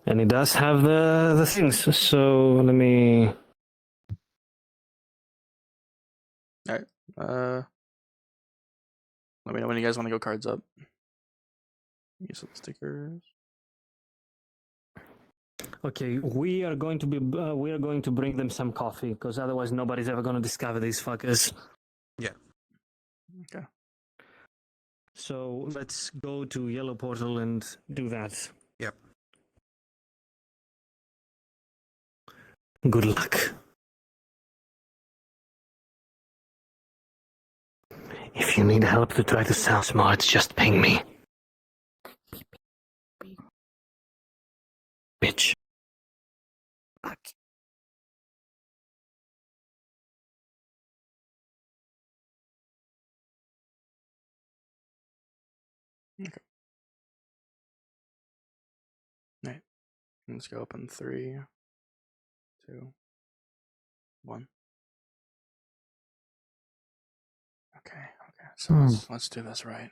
And it does have the things. So let me. Alright. Let me know when you guys want to go cards up. Use some stickers. Okay, we are going to bring them some coffee because otherwise nobody's ever going to discover these fuckers. Yeah. Okay. So let's go to Yellow Portal and do that. Yep. Good luck. If you need help to try to sound smart, just ping me. Bitch. Okay. Alright. Let's go up in 3, 2, 1. Okay. So let's do this right.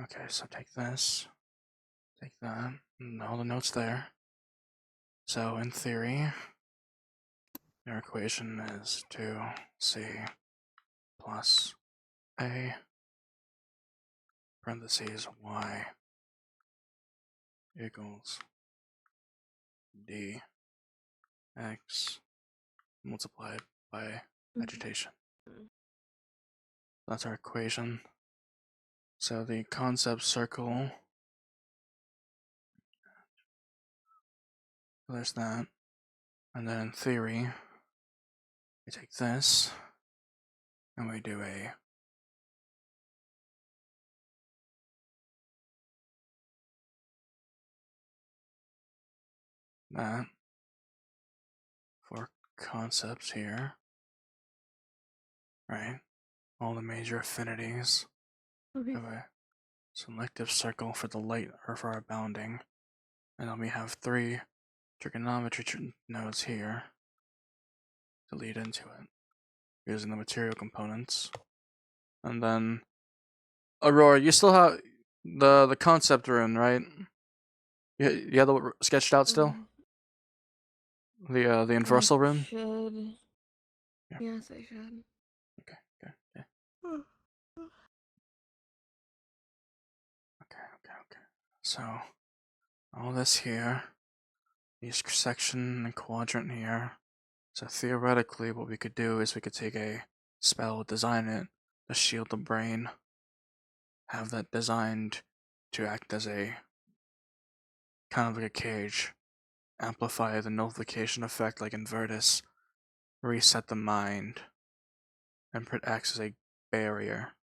Okay, so take this. Take that. And all the notes there. So in theory, your equation is 2c plus a parentheses y equals dx multiplied by agitation. That's our equation. So the concept circle, there's that. And then in theory, we take this and we do that for concepts here, right? All the major affinities. Okay. Have a selective circle for the light or for our bounding. And then we have 3 trigonometry nodes here to lead into it using the material components. And then Aurora, you still have the concept rune, right? You have it sketched out still? The universal rune? Should. Yeah. Yes, I should. Okay. So all this here, each section and quadrant here. So theoretically, what we could do is we could take a spell, design it to shield the brain, have that designed to act as a kind of like a cage, amplify the nullification effect like in Virtus, reset the mind, and acts as a barrier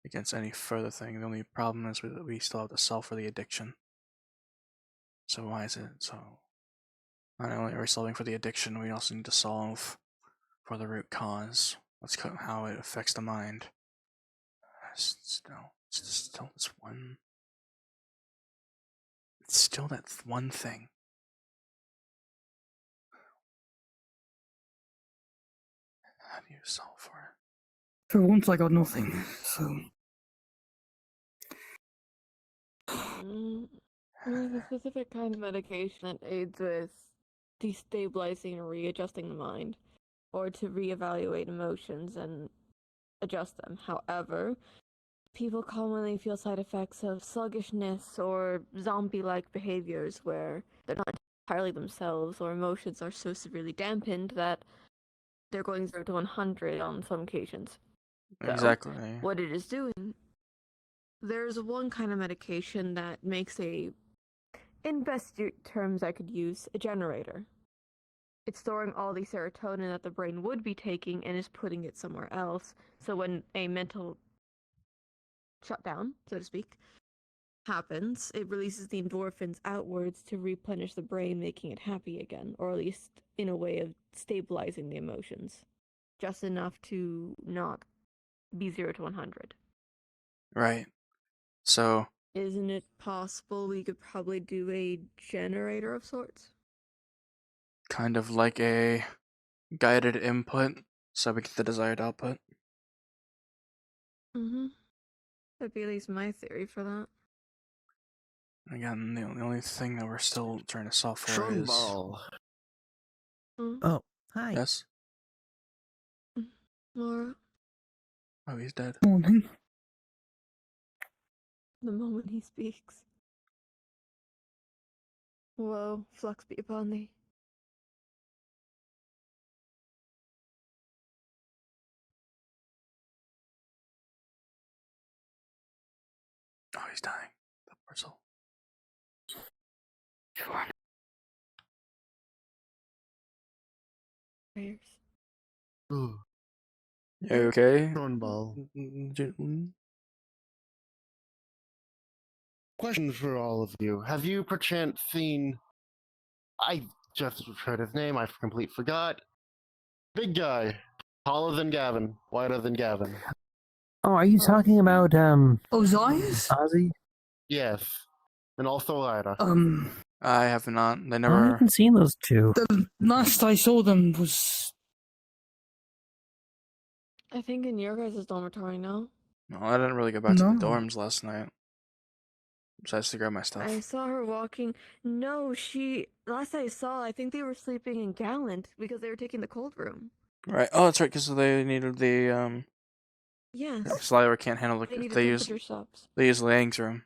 against any further thing. The only problem is we still have to solve for the addiction. So why is it so? Not only are we solving for the addiction, we also need to solve for the root cause. Let's cut how it affects the mind. It's still this one. It's still that one thing. How do you solve for it? For once, I got nothing, so. There's a specific kind of medication that aids with destabilizing and readjusting the mind, or to reevaluate emotions and adjust them. However, people commonly feel side effects of sluggishness or zombie-like behaviors where they're not entirely themselves, or emotions are so severely dampened that they're going 0 to 100 on some occasions. So, Exactly. what it is doing, there's one kind of medication that makes in best terms I could use, a generator. It's storing all the serotonin that the brain would be taking and is putting it somewhere else. So when a mental shutdown, so to speak, happens, it releases the endorphins outwards to replenish the brain, making it happy again, or at least in a way of stabilizing the emotions. Just enough to not be 0 to 100. Right. So. Isn't it possible we could probably do a generator of sorts? Kind of like a guided input, so we get the desired output. That'd be at least my theory for that. Again, the only thing that we're still trying to solve for is... Schonball. Oh, hi. Yes? Laura, Oh, he's dead. Morning. the moment he speaks. Woe, flux be upon thee. Oh, he's dying. The poor soul. Prayers. Ooh, You okay? Schonball. Question for all of you. Have you perchance seen... I just heard his name, I completely forgot. Big guy. Taller than Gavin. Wider than Gavin. Oh, are you talking about, Ozias? Ozzy? Yes. And also wider. I have not. They I never... haven't seen those two. The last I saw them was... I think in your guys' dormitory, no? No, I didn't really go back to the No. dorms last night. Besides to grab my stuff. I saw her walking. No, last I saw, I think they were sleeping in Gallant because they were taking the cold room. Right. Oh, that's right, because they needed the, Yes. Slider can't handle the... They needed They use temperature stops. Lang's room.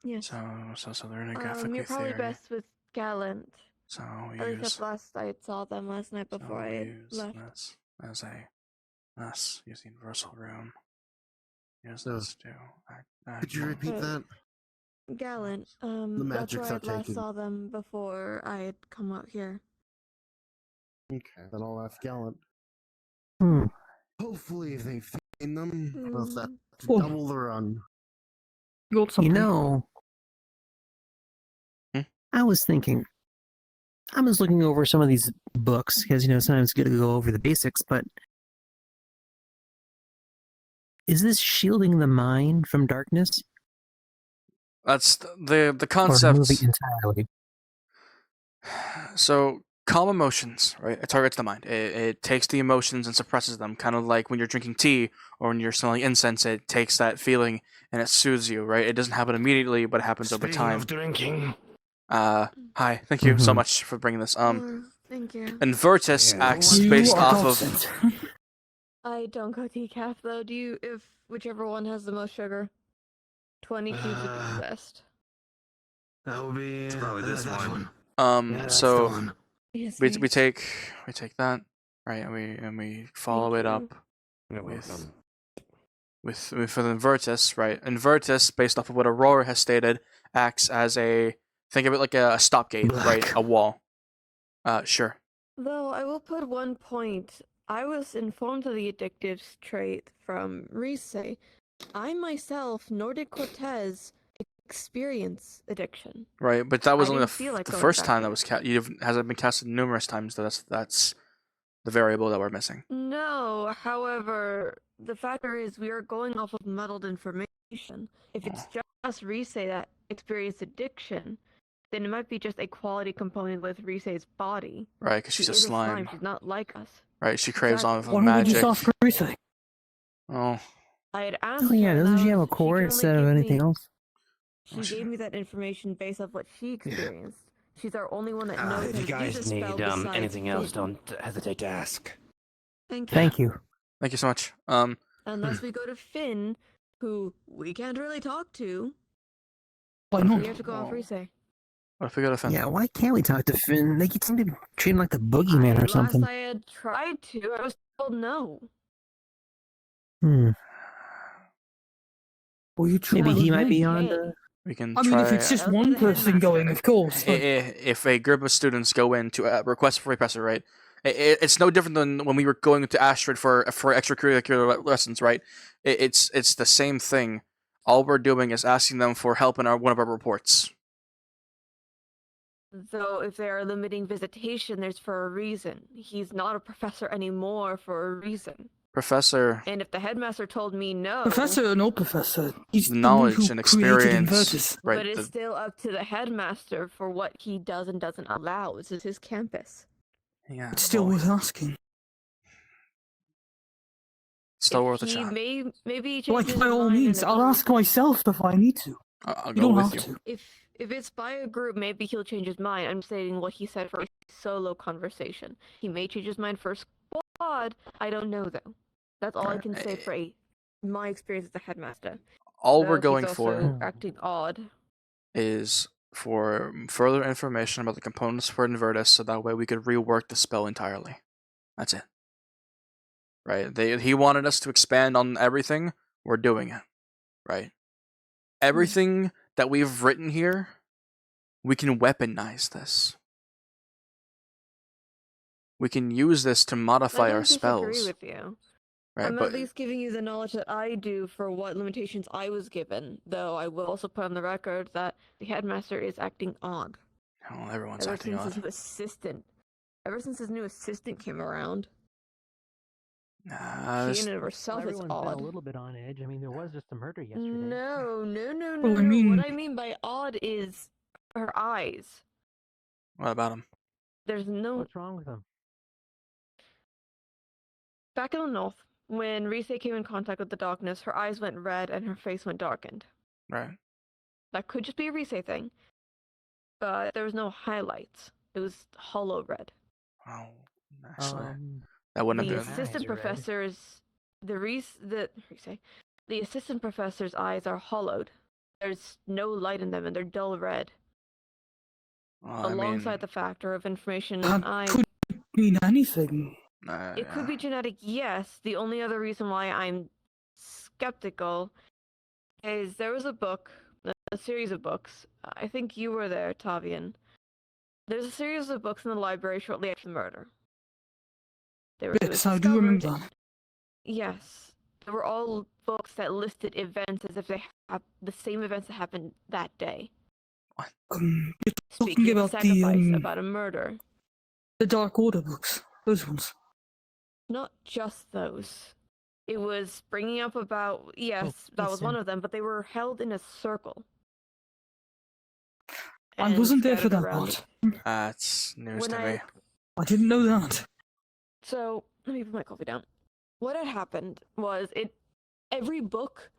Yes. So they're in a graphically You're probably theory. best with Gallant. So we At least use... that's last I saw them last night before I had left. This as use the universal room. Use So, this to act Could you repeat Right. that? Gallant. The That's magics where I are last taken. saw them before I had come out here. Okay, then I'll ask Gallant. Hmm. Hopefully they've seen them. Well, that's Oh. double the run. You got You something? know, Hmm? I was thinking, I was looking over some of these books, because, sometimes it's good to go over the basics, but is this shielding the mind from darkness? That's the Or moving concept. entirely? So calm emotions, right? It targets the mind. It takes the emotions and suppresses them, kind of like when you're drinking tea or when you're smelling incense. It takes that feeling and it soothes you, right? It doesn't happen immediately, but it happens over Speaking time. of drinking, Hi, thank you so Mhm. much for bringing this. Thank you. Invertus Yeah. acts You based are off of... godsend. I don't go decaf though. Do you? If whichever one has the most sugar, 20 cubes would be the best. that would be probably this that one. Yeah, that's the So one. Yes. we please. take that, right, and we follow Thank it you. up You're with welcome. with Invertus, right? Invertus, based off of what Aurora has stated, acts as think of it like a stop gate, right? Black. A wall. Sure. Though I will put one point. I was informed of the addictive trait from Rise. I myself, nor did Cortez, experience addiction. Right, but that was I only didn't feel like the going first back time yet. that was hasn't been casted numerous times. That's the variable that we're missing. No, however, the factor is we are going off of muddled information. If it's just Rise that experienced addiction, then it might be just a quality component with Rise's body. Right, because she's She a is slime. She's not like us. Right, she craves Exactly. on Why don't we magic. just ask everything? Oh, I had asked Oh yeah, her, and doesn't that she have a was, she core can only instead of give anything me, else? She gave me that information based off what she experienced. She's our only one that knows how If you to do guys this spell need besides anything else, Finn. don't hesitate to ask. Thank you. Thank you. thank you so much. Unless we go to Finn, who we can't really talk to, Why we not? have to go off Rise. What if we go to Finn? Yeah, why can't we talk to Finn? They seem to treat him like the boogeyman or something. Last I had tried to, I was told no. Hmm. Well, you try Maybe he might be again. on Hey. the... We can I try. mean, if it's just That was one the person going, headmaster. of course. But If a group of students go in to request for a professor, right? It's no different than when we were going to Astrid for extracurricular lessons, right? It's the same thing. All we're doing is asking them for help in one of our reports. Though if they are limiting visitation, there's for a reason. He's not a professor anymore for a reason. Professor, And if the headmaster told me no, professor or no professor, he's the one knowledge who and created experience, Invertus. right? but it's still up to the headmaster for what he does and doesn't allow. This is his campus. Yeah, It's still well, worth asking. still If worth a he shot. maybe he Like, changes by his all mind means, in a I'll few- ask myself if I need to. I'll You go don't with have you. to. If it's by a group, maybe he'll change his mind. I'm stating what he said for a solo conversation. He may change his mind for a squad. I don't know though. That's all I Right. can say for my experience as a headmaster. All Though we're he's going also for acting odd. is for further information about the components for Invertus, so that way we could rework the spell entirely. That's it. Right? He wanted us to expand on everything. We're doing it. Right? Everything that we've written here, we can weaponize this. We can use this to modify I our don't disagree spells. with you. Right? I'm But at least giving you the knowledge that I do for what limitations I was given. Though I will also put on the record that the headmaster is acting odd. well, everyone's Ever acting since his odd. new assistant. Ever since his new assistant came around. Nah, She in and of herself is Everyone's been odd. a little bit on edge. I mean, there was just a murder yesterday. No. Well, I mean- What I mean by odd is her eyes. what about him? There's no. What's wrong with them? Back in the north, when Rise came in contact with the darkness, her eyes went red and her face went darkened. Right. That could just be a Rise thing, but there was no highlights. It was hollow red. Oh, actually, Um, that wouldn't The have been. assistant Eyes are red. professor's the assistant professor's eyes are hollowed. There's no light in them and they're dull red. Well, Alongside the factor of information That I could mean anything. it could be genetic, yes. The only other reason why I'm skeptical is there was a book, a series of books. I think you were there, Tavian. There's a series of books in the library shortly after the murder. It was Yes, I do remember discovered- that. Yes. They were all books that listed events as if they have the same events that happened that day. You're Speaking talking of a about sacrifice, about a murder. the Dark Order books. Those ones. Not just those. It was bringing up about, yes, that was listen. one of them, but they were held in a circle. I and wasn't there for scattered that around. part. That's news When to I- me. I didn't know that. So, let me put my coffee down. What had happened was every book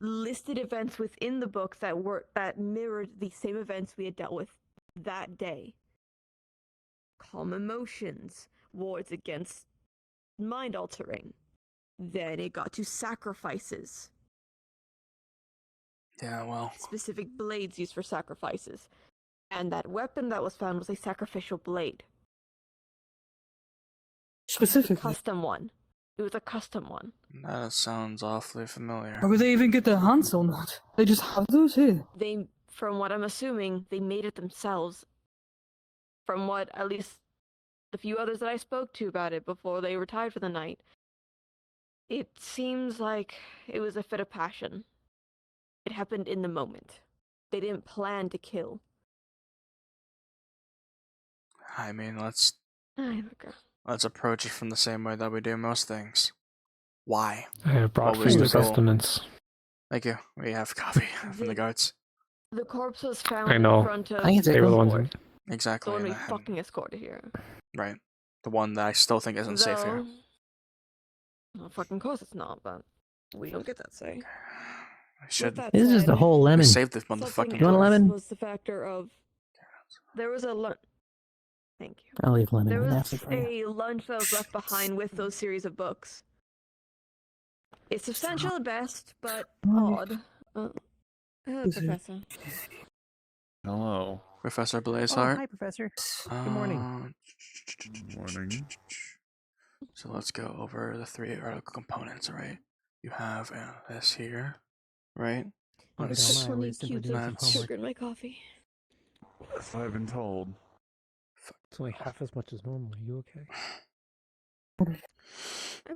listed events within the books that mirrored the same events we had dealt with that day. Calm emotions, wards against mind altering. Then it got to sacrifices, Yeah, well, specific blades used for sacrifices. And that weapon that was found was a sacrificial blade. A Specifically. custom one. It was a custom one. that sounds awfully familiar. How would they even get their hands on that? They just have those here. They, from what I'm assuming, they made it themselves. From what at least the few others that I spoke to about it before they retired for the night, it seems like it was a fit of passion. It happened in the moment. They didn't plan to kill. I mean, let's Ay, look. approach it from the same way that we do most things. Why? I have brought What was food the goal? sustenance. Thank you. We have coffee from the guards. The corpse was found I know. in front of I can take They were the ones Fort, in. Exactly. the one we and- fucking escorted here. Right. The one that I still think isn't safe here. Well, fucking course it's not, but we don't get that say. I should. that This is said, the whole We lemon. saved this something motherfucking. You want a else lemon? was the factor of there was a lunch. Thank you. I'll leave lemon There in was that for you. a lunch that was left behind with those series of books. It's substantial at best, but odd. Professor. Hello. Professor Oh, Blazeheart. hi, Professor. Good morning. Morning. So let's go over the 3 article components, right? You have this here, right? If you Let's- don't mind, we 20 simply cubes do of some Let's- homework. sugar in my coffee. That's what I've been told. It's only half as much as normal. Are you okay? I mean,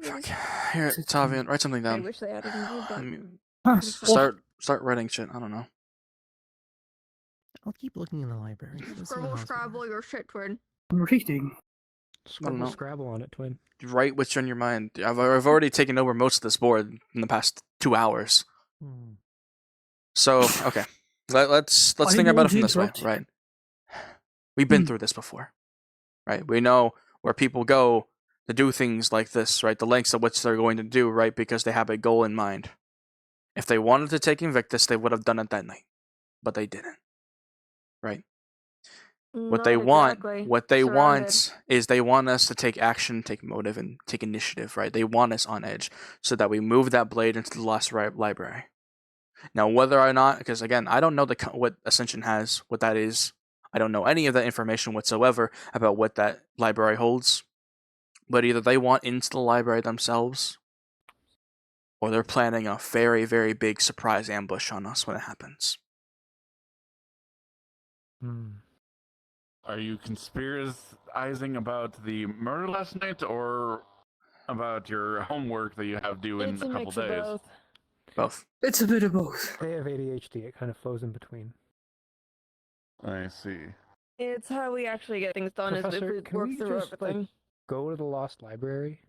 Fuck. Here, Tavian, write something I down. wish they added more, I but mean, Ah, start writing shit. I don't know. I'll keep looking in the library. Let's see what scribble, else there scrabble is. your shit, twin. I'm reading. Scrabble, know. scrabble on it, twin. Write what's on your mind. I've already taken over most of this board in the past 2 hours. Hmm. So okay, let's I think didn't about want it from to this way, interrupt you. right? We've been Hmm. through this before, right? We know where people go to do things like this, right? The lengths of which they're going to do, right? Because they have a goal in mind. If they wanted to take Invictus, they would have done it that night. but they didn't. Right? Not exactly. What they Surrounded. want is they want us to take action, take motive, and take initiative, right? They want us on edge so that we move that blade into the lost library. Now, whether or not, because again, I don't know what Ascension has, what that is. I don't know any of that information whatsoever about what that library holds. But either they want into the library themselves, or they're planning a very, very big surprise ambush on us when it happens. Are you conspirizing about the murder last night, or about your homework that you have due in It's a a couple mix days? of both. Both. It's a bit of both. They have ADHD. It kind of flows in between. I see. It's how we actually get things done. Is if Professor, we can work we through just, everything. Go to the lost library?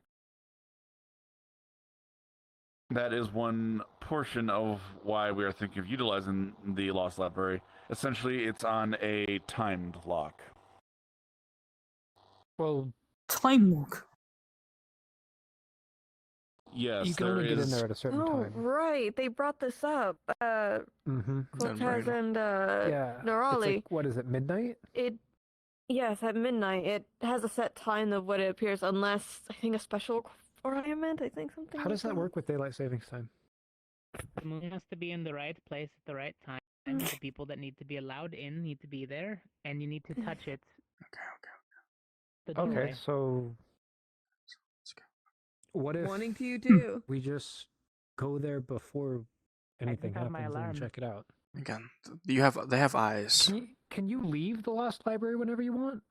That is one portion of why we are thinking of utilizing the Lost Library. Essentially, it's on a timed lock. Well, Time walk. Yes, you can there only get in is. there at a certain Oh, time. right. They brought this up. Mm-hmm. Cortez and Yeah. It's Nerali. like, what is it, midnight? Yes, at midnight. It has a set time of when it appears, unless I think a special requirement. I think something. How does that work with daylight savings time? The moon has to be in the right place at the right time. And the people that need to be allowed in need to be there, and you need to touch it. The doorway. Okay, so Let's go. what if Wanting to do. we just go there before anything have my happens and alarm. check it out? Again, they have eyes. Can you leave the lost library whenever you want?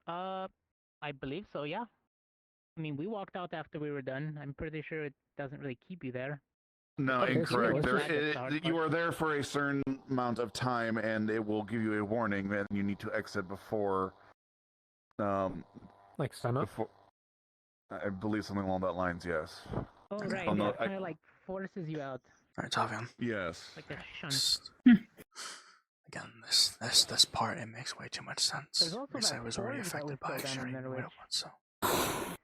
I believe so, yeah. I mean, we walked out after we were done. I'm pretty sure it doesn't really keep you there. No, Okay, so incorrect. let's You are there for a certain amount of time, and it will give you a warning that you need to exit before. Like sunup? Before, I believe something along that lines. Yes. Oh, right. Oh, no, It kind of like forces you out. Alright, Tavian. Yes. Like a shunt. Again, this part, it makes way too much sense. There's also Because that I was already forge that affected was by put down in sharing there, the which- widow one, so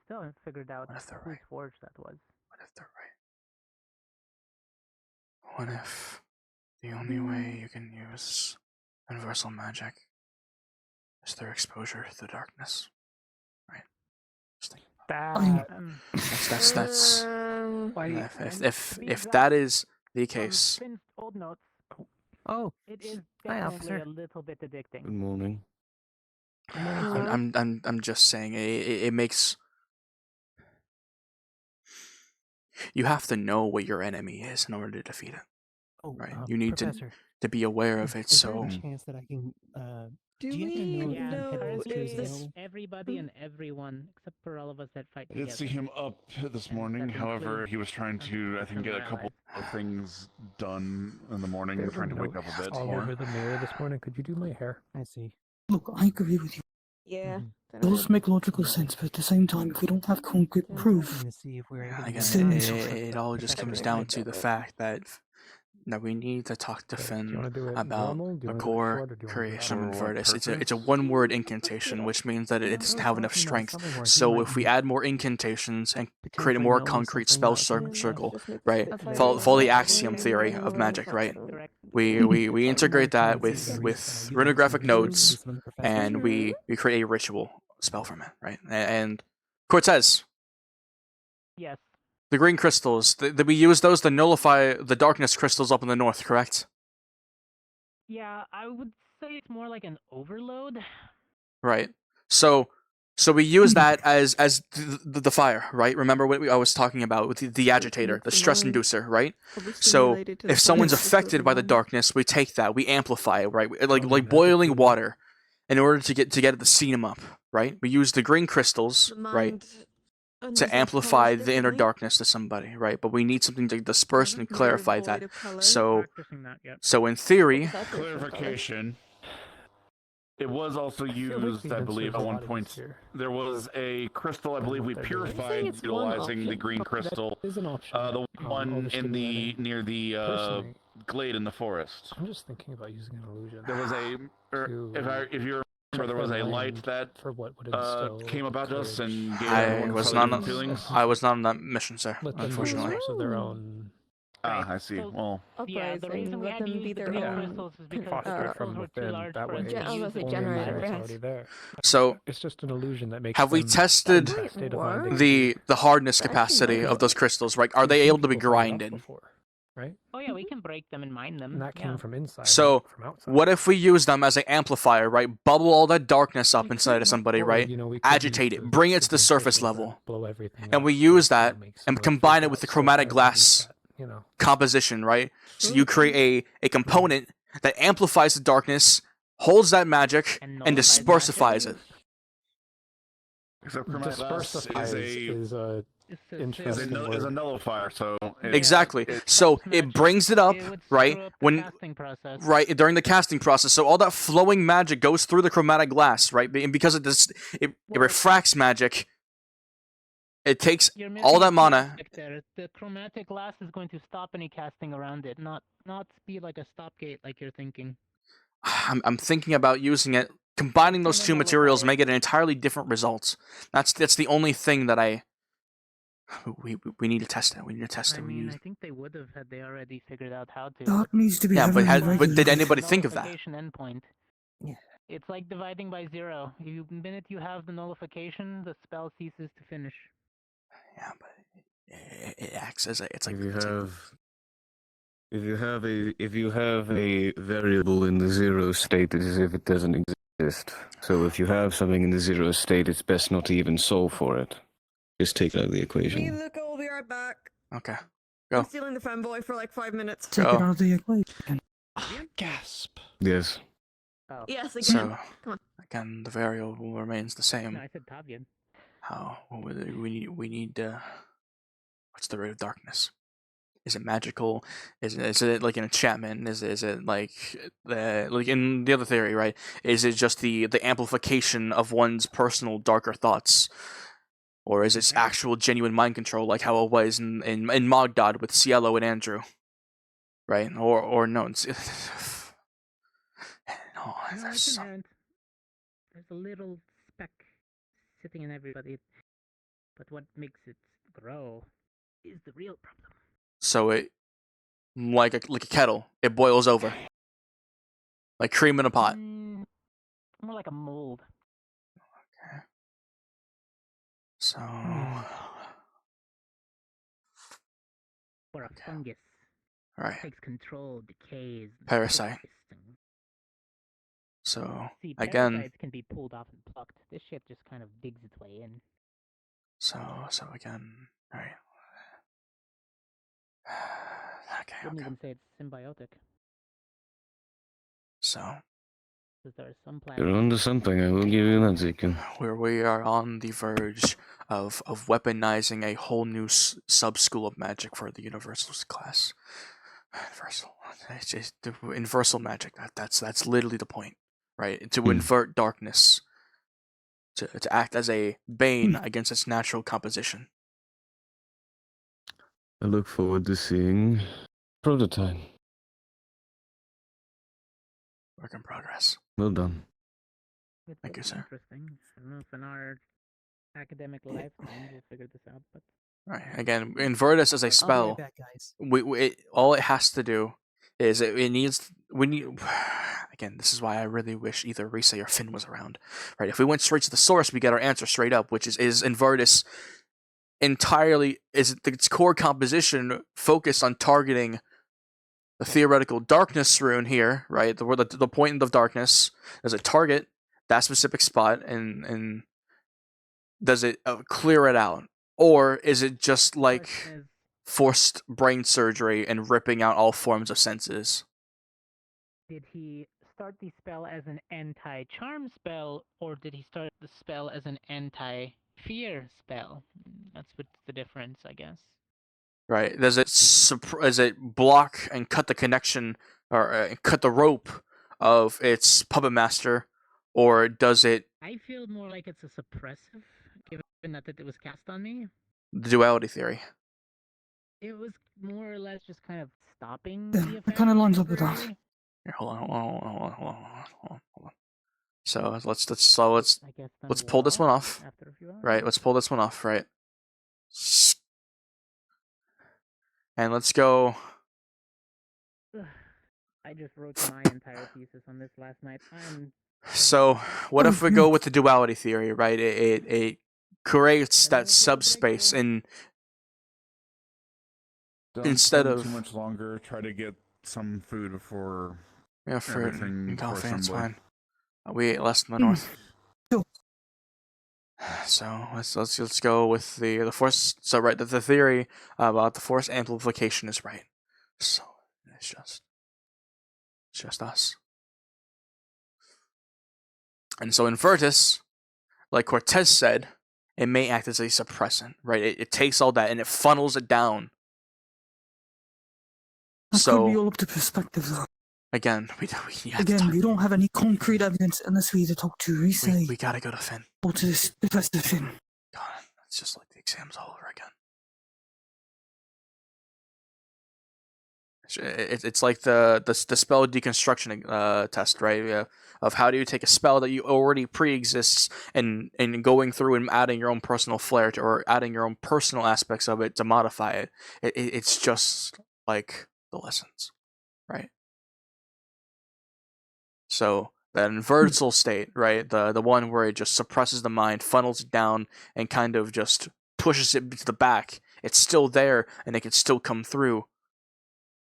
Still haven't figured out What if they're whose right? forge that was. what if they're right? What if the only way you can use universal magic is through exposure to the darkness? Right? Just think That... that's Why- if that is the case. From Finn's old notes, Oh, it is Hi, definitely officer. a little bit addicting. morning. I'm just saying it makes you have to know what your enemy is in order to defeat it. oh, Right. You need Professor, to be aware of it. is So there a chance that I can? Do Do you happen to we know if Yeah, you know had currently pictures if this? available? everybody and everyone, except for all of us that fight I did together. see him up this And morning. that However, includes he was trying to, I think, get a couple of things done in the morning. There's Trying to wake note up a bit. all over the mirror this morning. Could you do my hair? I see. Look, I agree with you. Yeah. It does make logical sense, but at the same time, if we don't have concrete Yeah. proof, Trying to see if we're able to again, get Still an needs answer to- it all just comes Professor, down to the fact that we need to talk to Okay, do you Finn want to do it about normal? Do you the want to do it core short, or do you want to do it creation long? of For what Virtus. It's a purpose? one-word incantation, which means that it doesn't have enough strength. So if we add more incantations and create a more concrete spell circle, right? Follow the axiom theory of magic, right? Correct. We integrate that with runographic nodes, and we create a ritual spell from it, right? And Cortez, Yes. the green crystals, we use those to nullify the darkness crystals up in the north, correct? Yeah, I would say it's more like an overload. Right. So we use that as the fire, right? Remember what I was talking about with the agitator, the stress inducer, right? So if someone's affected by the darkness, we take that, we amplify it, right? Like boiling water, in order to get it to steam them up, right? We use the green crystals, right, to amplify the inner darkness to somebody, right? But we need something to disperse and clarify that. So Practicing that yet. so in theory, Clarification. It was also I feel like used, we've I been believe, served at a one lot of point. these here. There was a crystal, I believe we They're doing. purified it's one utilizing the option. green Okay, that crystal. is an option. The one in the overstimulating. near the Personally, glade in the forest. I'm just thinking about using an illusion. There was a, if you remember, there was a light that for what would instill came about us courage. and gave I everyone was fuzzy not feelings. I was not on that mission, sir. Let them be Unfortunately. source of their own Ah, I see. So- Well, Yeah, the reason Uprising, we let had to them use be the their green Yeah. own. crystals is because the Foster uh, it from crystals were too within. large That for way, us to Gen- I was use gonna say the only green generator, what's fire. yes. already there. So It's just an illusion that makes have we them tested in a state of mind Might they can the do. hardness That actually capacity might of those work. crystals? Right? Are We've they seen able to be people find it off grinded? before, right? Oh yeah, we can break them and mine them. And that came Yeah. from inside, So, not from outside. what if we use them as an amplifier, right? Bubble all that darkness up inside of somebody, Or, right? you know, we could Agitate use it, bring it to the green surface crystals and level, blow everything and up, we so use it, you know, that makes and more combine freak it with the out chromatic entities glass that, you know. composition, right? So True, you true. create a component that amplifies the darkness, holds that magic, And and nullifies dispersifies magic? it. except chromatic glass Dispersifies is a It's interesting is a word. nullifier. So it, Exactly. it- So Stops it magic. brings it up, It would right? screw up the When casting process. right during the casting process. So all that flowing magic goes through the chromatic glass, right? And because it Well- refracts magic, it takes You're all missing that a key mana. aspect there. The chromatic glass is going to stop any casting around it, not be like a stopgate like you're thinking. I'm thinking about using it, combining those It's two gonna materials, nullify it. make it an entirely different result. That's the only thing that we need to test it. We need to test I it. mean, I think they would have had they already figured out how to. Dark needs to be Yeah, but heavily but did regulated. anybody think of that? Nullification endpoint. Yeah. It's like dividing by zero. The minute you have the nullification, the spell ceases to finish. Yeah, but it acts as it's like if you it's like- if you have a variable in the zero state, it's as if it doesn't exist. So if you have something in the zero state, it's best not to even solve for it. Just take it out of the Me equation. and Luca will be right back. okay. I'm Go. stealing the femboy for like 5 minutes. Take Go. it out of the equation. Gasp. Yes. Oh. Yes, again. So Come on. again, the variable remains the same. No, I said Tavian. How we need what's the rate of darkness? Is it magical? Is it like an enchantment? Is it like like in the other theory, right? Is it just the amplification of one's personal darker thoughts? Or is it actual genuine mind control like how it was in Mogdod with Cielo and Andrew? Right? Or no, it's no, No, there's it's some- inherent. There's a little speck sitting in everybody, but what makes it grow is the real problem. So it like a kettle, it boils over. Like cream in a pot. More like a mold. So Or a fungus. right. Takes control, decays. Parasite. persisting. So See, again, parasites can be pulled off and plucked. This shit just kind of digs its way in. so again, alright. Okay, Wouldn't okay. even say it's symbiotic. So Because there are some plants. You're onto something, I will give you that, Xhekial. where we are on the verge of weaponizing a whole new sub-school of magic for the universalist class. It's just the universal magic. That's literally the point, right? To invert darkness, to act as a bane against its natural composition. I look forward to seeing prototype. Work in progress. Well done. It Thank will you, be sir. Interesting. I don't know if in our academic lifetime we'll figure this out, but Right. Again, invert us as a I'll be spell. right back, guys. All it has to do is it needs we need. Again, this is why I really wish either Risa or Finn was around. Right. If we went straight to the source, we get our answer straight up, which is Invertus entirely is its core composition focused on targeting the theoretical darkness rune here, right? The point of darkness as a target that specific spot, and does it clear it out, or is it just like question is, forced brain surgery and ripping out all forms of senses? did he start the spell as an anti-charm spell, or did he start the spell as an anti-fear spell? That's what's the difference, I guess. Right? Does it block and cut the connection or cut the rope of its puppet master, or does it I feel more like it's a suppressive, given that it was cast on me. the duality theory? It was more or less just kind of stopping Yeah, the it effect. kinda lines up with that. temporarily. Here, hold on. So let's I guess then let's pull this wore one off off. after a few hours. Right, let's pull this one off, right? And let's go I just wrote my entire thesis on this last night. So, what if we go with the duality theory, right? It creates that subspace in Don't instead spend of too much longer. Try to get some food before fruit everything and coffee. That's assembly. fine. We ate less in the north. Sure. So let's go with the force. So right, the theory about the force amplification is right. So it's just us. And so in Virtus, like Cortez said, it may act as a suppressant, right? It takes all that and it funnels it down. That could be all up to perspective, though. Again, we don't have any concrete evidence unless we either talk to Risei we gotta go to Finn. or to this Professor Finn. God, it's just like the exams all over again. It's like the spell deconstruction test, right? Yeah. Of how do you take a spell that you already pre-exists and going through and adding your own personal flair to, or adding your own personal aspects of it to modify it. It's just like the lessons, right? So that invertible state, right? The one where it just suppresses the mind, funnels it down, and kind of just pushes it to the back. It's still there, and it can still come through,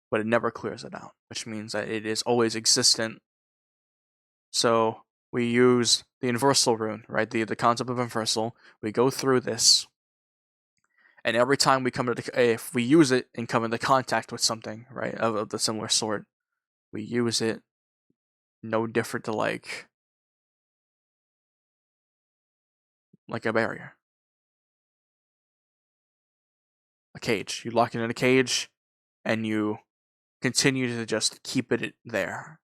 but it never clears it out, which means that it is always existent. So we use the inversal rune, right? The concept of inversal. We go through this, and every time we come if we use it and come into contact with something, right, of the similar sort, we use it no different to like a barrier. A cage. You lock it in a cage, and you continue to just keep it there.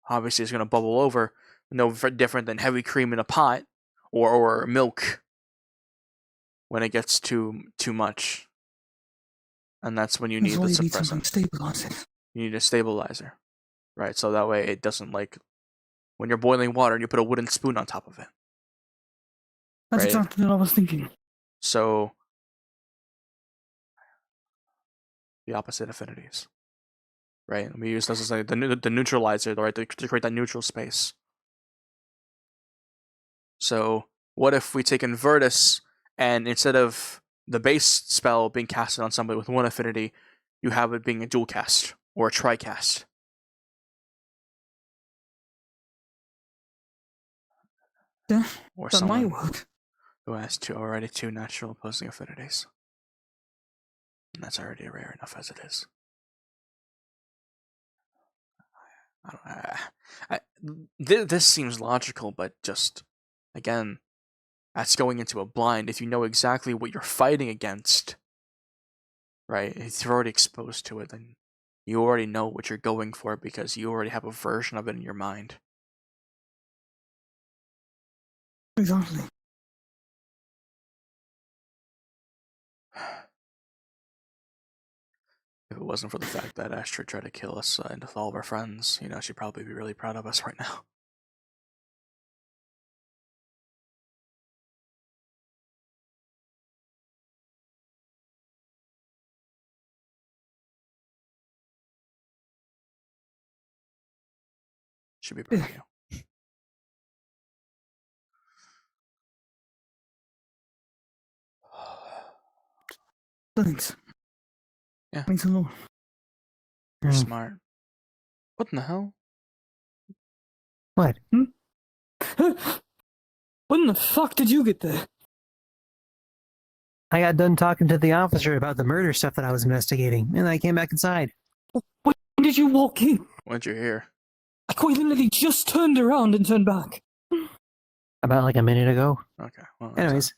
Obviously, it's going to bubble over, no different than heavy cream in a pot, or milk when it gets too much. And that's when you need the suppressant. You need a stabilizer, right? So that way it doesn't, like, when you're boiling water and you put a wooden spoon on top of it. That's right? exactly what I was thinking. So the opposite affinities, right? And we use this as like the neutralizer, right, to create that neutral space. So what if we take Invertus, and instead of the base spell being casted on somebody with one affinity, you have it being a dual cast or a tri-cast? Yeah, or that might someone work. who has already two natural opposing affinities. And that's already rare enough as it is. This seems logical, but just, again, that's going into a blind. If you know exactly what you're fighting against, right, if you're already exposed to it, then you already know what you're going for because you already have a version of it in your mind. Exactly. If it wasn't for the fact that Astrid tried to kill us and with all of our friends, she'd probably be really proud of us right now. Should be proud of you. Thanks. Yeah. Thanks a lot. You're smart. What in the hell? What? When the fuck did you get there? I got done talking to the officer about the murder stuff that I was investigating, and I came back inside. When did you walk in? When'd you hear? I quite literally just turned around and turned back. About like a minute ago. Okay. Well, anyways.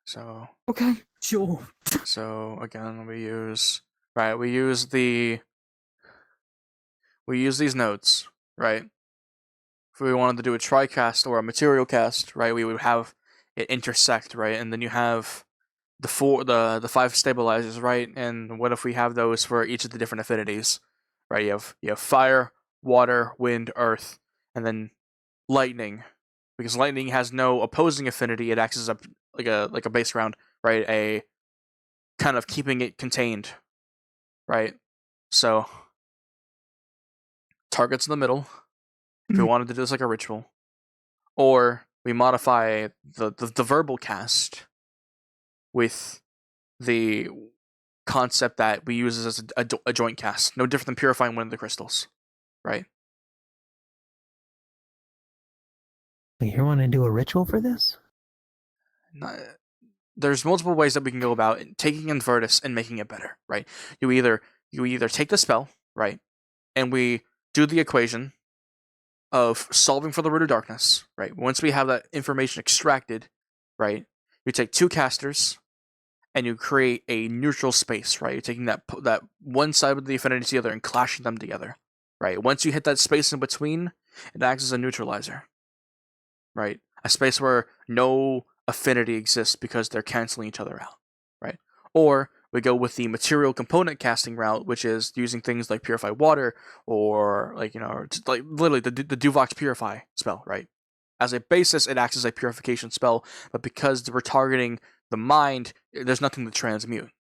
So. Okay, sure. So again, we use these notes, right? If we wanted to do a tri-cast or a material cast, right, we would have it intersect, right? And then you have the 5 stabilizers, right? And what if we have those for each of the different affinities, right? You have fire, water, wind, earth, and then lightning. Because lightning has no opposing affinity, it acts as like a base round, right? A kind of keeping it contained, right? So targets in the middle, if we wanted to do this like a ritual, or we modify the verbal cast with the concept that we use as a joint cast, no different than purifying one of the crystals, right? Wait, you want to do a ritual for this? There's multiple ways that we can go about taking Invertus and making it better, right? You either take the spell, right, and we do the equation of solving for the root of darkness, right? Once we have that information extracted, right, you take two casters and you create a neutral space, right? You're taking that one side of the affinity to the other and clashing them together, right? Once you hit that space in between, it acts as a neutralizer, right? A space where no affinity exists because they're canceling each other out, right? Or we go with the material component casting route, which is using things like Purify Water or like literally the Duvox Purify spell, right? As a basis, it acts as a purification spell, but because we're targeting the mind, there's nothing to transmute.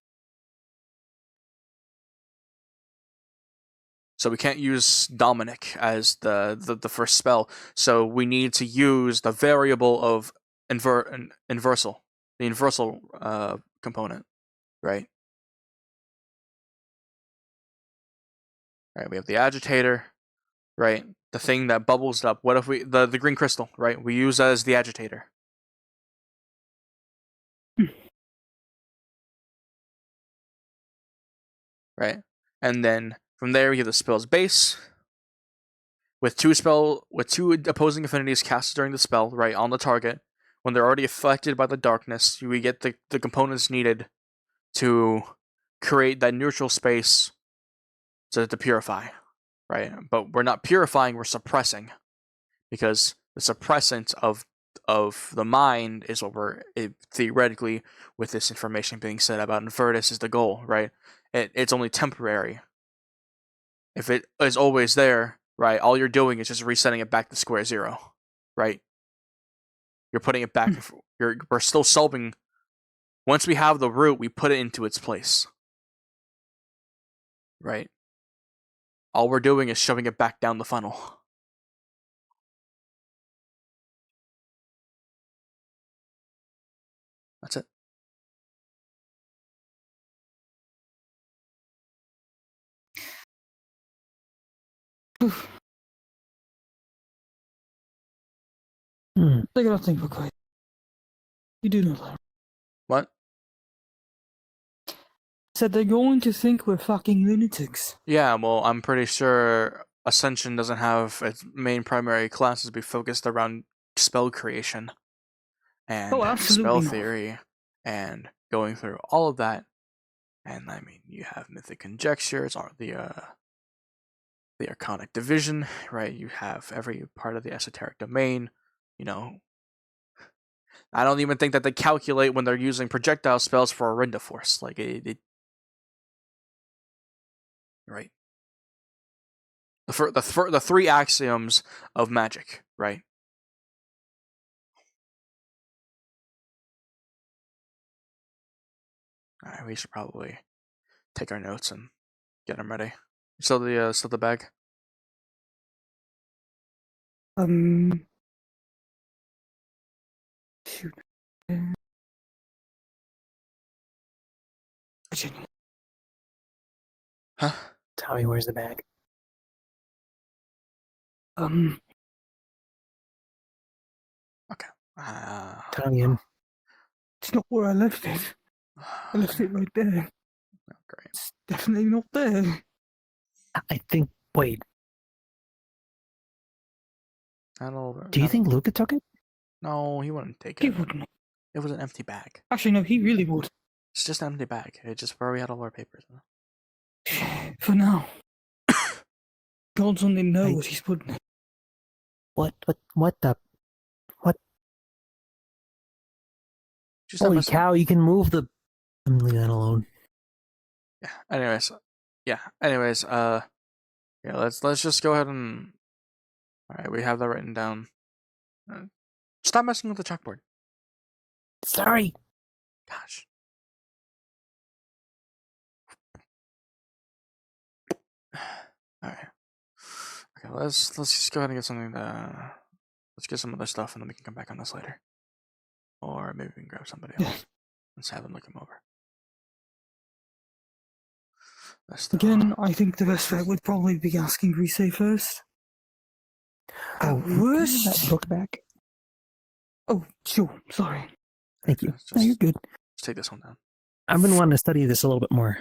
So we can't use Dominic as the first spell. So we need to use the variable of inversal, the inversal component, right? Right. We have the agitator, right? The thing that bubbles up. What if we the green crystal, right? We use as the agitator. Right? And then from there we have the spell's base. With two opposing affinities casted during the spell, right, on the target, when they're already affected by the darkness, we get the components needed to create that neutral space to purify, right? But we're not purifying, we're suppressing. Because the suppressant of the mind is what we're theoretically, with this information being said about Invertus, is the goal, right? It's only temporary. If it is always there, right, all you're doing is just resetting it back to square zero, right? You're putting it back. We're still solving. Once we have the root, we put it into its place, right? All we're doing is shoving it back down the funnel. That's it. They're gonna think we're crazy. You do know that. What? Said they're going to think we're fucking lunatics. Yeah, well, I'm pretty sure Ascension doesn't have its main primary classes be focused around spell creation and spell theory and going through all of that. And I mean, you have Mythic Conjectures, or the Arcanic Division, right? You have every part of the esoteric domain. You know, I don't even think that they calculate when they're using projectile spells for Orinda Force. Like right? The three axioms of magic, right? All right, we should probably take our notes and get them ready. Still the bag. Shoot. Huh? Tommy, where's the bag? Okay. Tommy, It's not where I left it. I left it right there. Great. It's definitely not there. I think. Wait. Do you think Luca took it? No, he wouldn't take He it. wouldn't. It was an empty bag. Actually, no, he really would. It's just an empty bag. It's just where we had all our papers. For now. Gods only know what he's putting in. What the? What? Just Holy cow, you can move the... I'm leaving that alone. Yeah, anyways. Yeah, let's just go ahead and... Alright, we have that written down. Stop messing with the chalkboard. Sorry. Gosh. Alright. Okay, Okay, let's just go ahead and get something to. Let's get some other stuff, and then we can come back on this later. Or maybe we can grab somebody else. Let's have them look him over. Again, I think the best bet would probably be asking Grise first. At Oh, that worst. book back. Oh, sure. Sorry. Thank you. Just, No, you're good. Let's take this one down. I've been wanting to study this a little bit more.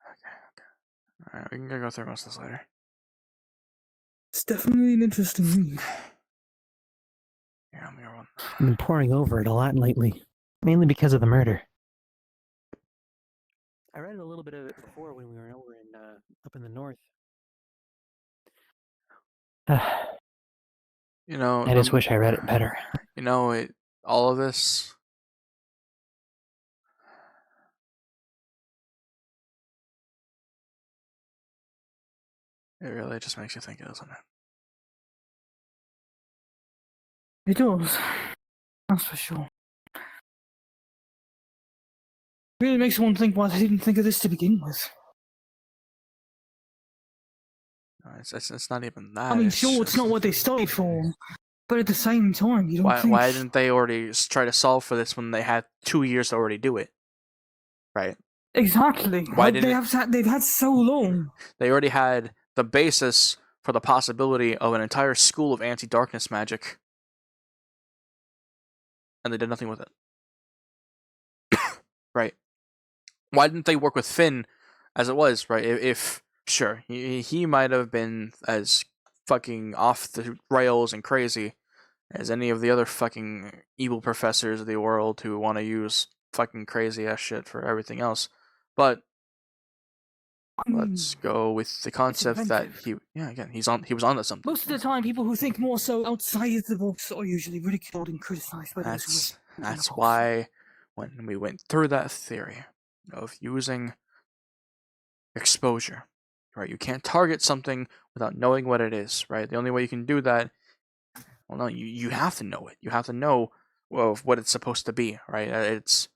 Okay. Alright, we can go through most of this later. It's definitely an interesting read. Yeah, I'm gonna run. I've been poring over it a lot lately, mainly because of the murder. I read a little bit of it before when we were over in up in the north. You know, I just wish I read it better. You know, all of this. It really just makes you think, doesn't it? It does. That's for sure. Really makes one think why they didn't think of this to begin with. No, it's not even that. I mean, sure, it's not what they studied for, but at the same time, you don't think... Why didn't they already try to solve for this when they had 2 years to already do it? Right. Exactly. Why Like, didn't they've had so long. They already had the basis for the possibility of an entire school of anti-darkness magic, and they did nothing with it. Right. Why didn't they work with Finn as it was, right? If sure, he might have been as fucking off the rails and crazy as any of the other fucking evil professors of the world who want to use fucking crazy ass shit for everything else. But let's go with the concept that he was onto something. Most of the time, people who think more so outside the box are usually ridiculed and criticized by those who... That's why when we went through that theory of using exposure, right? You can't target something without knowing what it is, right? The only way you can do that, well, no, you have to know it. You have to know what it's supposed to be, right? It's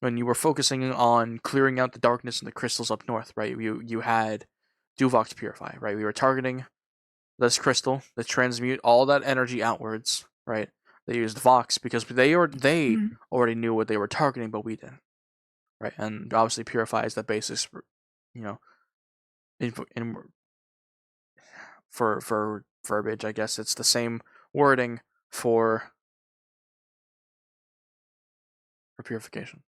when you were focusing on clearing out the darkness and the crystals up north, right? You had Duvox Purify, right? We were targeting this crystal that transmute all that energy outwards, right? They used Vox because they already knew what they were targeting, but we didn't, right? And obviously, Purify is the basis, for, you know, for verbiage. I guess it's the same wording for purification,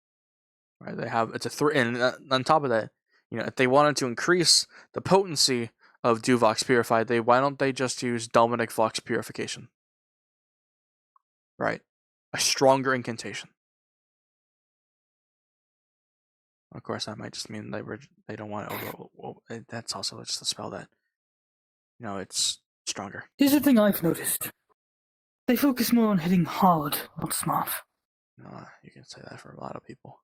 right? They have it's a 3, and on top of that, you know, if they wanted to increase the potency of Duvox Purify, why don't they just use Dominic Vox Purification? Right, a stronger incantation. Of course, that might just mean they don't want to that's also just a spell that, you know, it's stronger. Here's the thing I've noticed. They focus more on hitting hard, not smart. No, you can say that for a lot of people.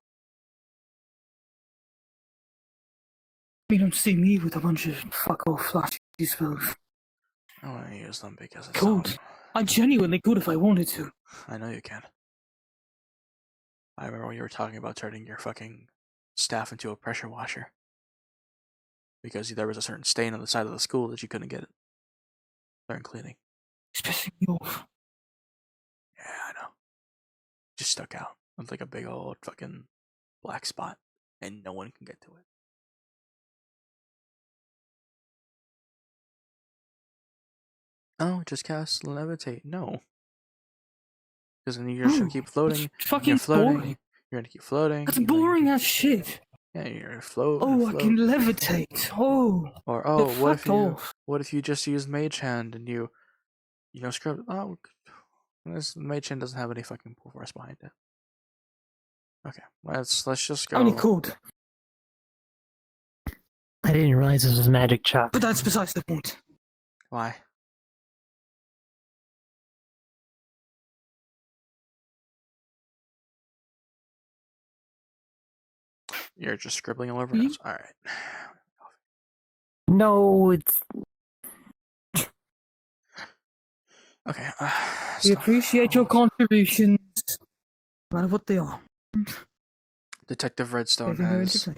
You don't see me with a bunch of fuck-off flashy spells. I want to use them because it's Could. I genuinely could if I wanted to. I know you can. I remember when you were talking about turning your fucking staff into a pressure washer. Because there was a certain stain on the side of the school that you couldn't get it during cleaning. It's pissing me off. Yeah, I know. Just stuck out. It's like a big old fucking black spot. And no one can get to it. Oh, just cast levitate. No. Because then you're just gonna keep floating. It's fucking You're floating. boring. You're gonna keep floating. That's boring as shit. Yeah, you're gonna float. Oh, I float. can levitate. Oh. Or But what if you just use Mage Hand and you scrub? Oh, this Mage Hand doesn't have any fucking pull force behind it. Okay, let's just go. I mean, it could. I didn't realize this was magic chalk. But that's besides the point. Why? You're just scribbling all over us. All right. No, it's... Okay. We appreciate your contributions, no matter what they are. Detective Redstone Anything going to has say?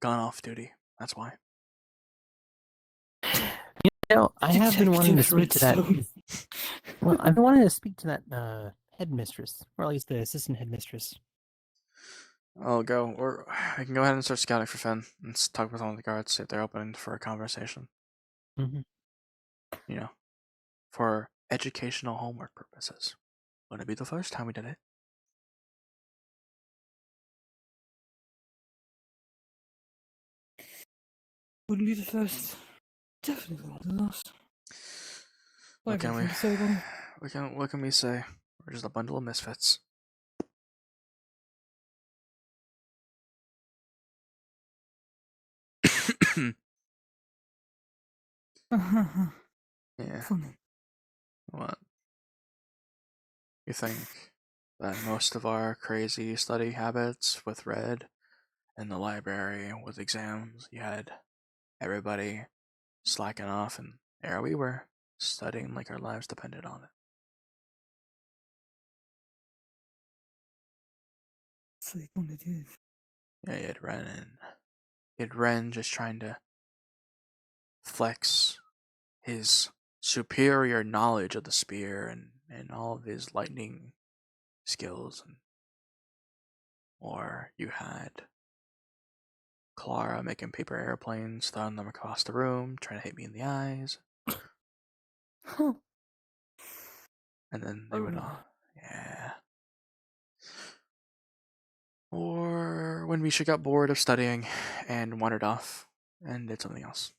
gone off duty. That's why. You know, I have been wanting to Detective speak to that. Redstone. Well, I've been wanting to speak to that headmistress, or at least the assistant headmistress. I'll go. Or I can go ahead and start scouting for Finn and talk with one of the guards, see if they're open for a conversation. Mm-hmm. You know, for educational homework purposes. Wouldn't it be the first time we did it? Wouldn't be the first. Definitely not the last. What can we? Everything to say about it. What can we say? We're just a bundle of misfits. Yeah. Funny. What? You think that most of our crazy study habits with Red in the library with exams, you had everybody slacking off, and there we were studying like our lives depended on it. So you wanted to. Yeah, you had Ren just trying to flex his superior knowledge of the spear and all of his lightning skills, or you had Clara making paper airplanes, throwing them across the room, trying to hit me in the eyes, Huh. and then they would all, yeah. Or when Misha got bored of studying and wandered off and did something else.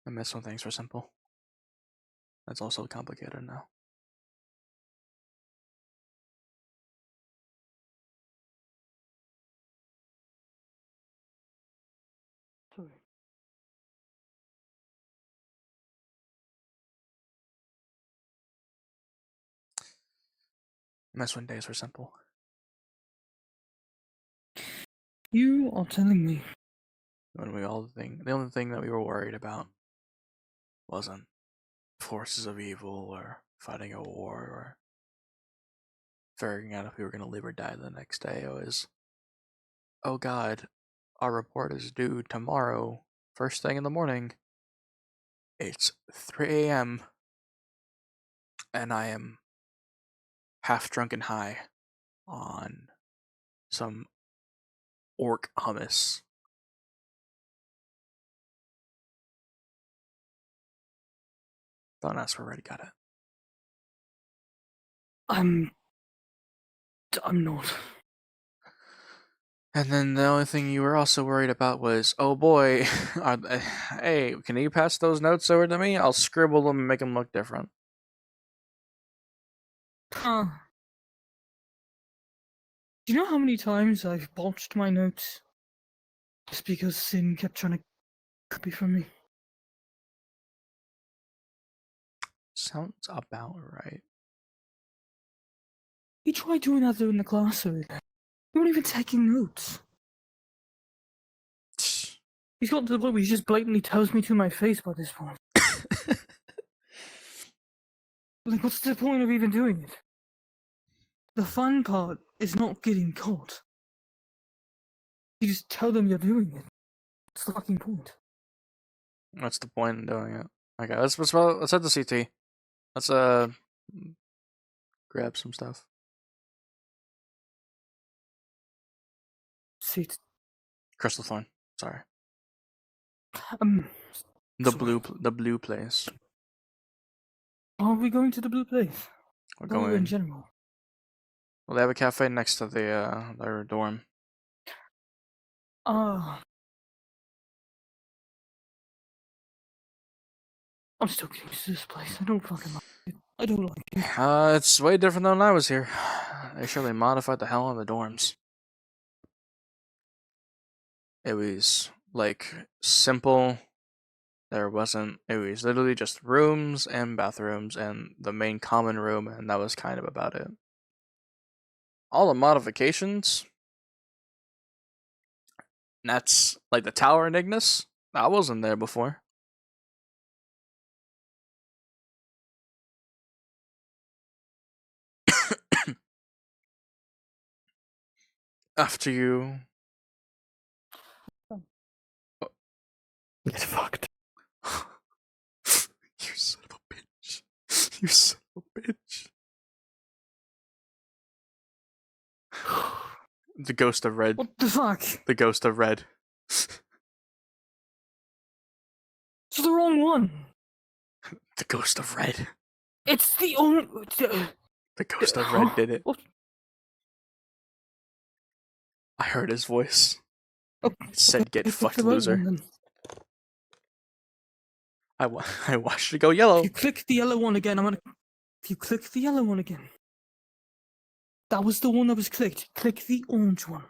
I miss when things were simple. That's also complicated now. Sorry. I miss when days were simple. You are telling me. When the only thing that we were worried about wasn't forces of evil or fighting a war or figuring out if we were going to live or die the next day. It was, oh God, our report is due tomorrow, first thing in the morning. It's 3 a.m. and I am half drunk and high on some orc hummus. Don't ask where Reddy got it. I'm not. And then the only thing you were also worried about was, oh boy, hey, can you pass those notes over to me? I'll scribble them and make them look different. Huh. Do you know how many times I've botched my notes just because Sin kept trying to copy from me? Sounds about right. He tried doing that in the class over there. You weren't even taking notes. He's got to the point where he just blatantly tells me to my face by this point. Like, what's the point of even doing it? The fun part is not getting caught. You just tell them you're doing it. What's the fucking point? What's the point in doing it? Okay, let's head to CT. Let's grab some stuff. See, Crystal Thorn. Sorry. Sorry. The blue place. Are we going to the blue place? We're Or in going. general? Well, they have a cafe next to their dorm. I'm still getting used to this place. I don't fucking like it. I don't like it. It's way different than when I was here. They surely modified the hell out of the dorms. It was like simple. It was literally just rooms and bathrooms and the main common room, and that was kind of about it. All the modifications, that's like the tower in Ignis, I wasn't there before. After you... Get fucked. You son of a bitch. You son of a bitch. The ghost of Red. What the fuck? The ghost of Red. It's the wrong one. The ghost of Red. It's the only. The ghost of Red did it. What? I heard his voice. Oh, It said, "Get pick fucked, the right loser." one, then. I watched it go yellow. If you click the yellow one again, If you click the yellow one again. That was the one that was clicked. Click the orange one.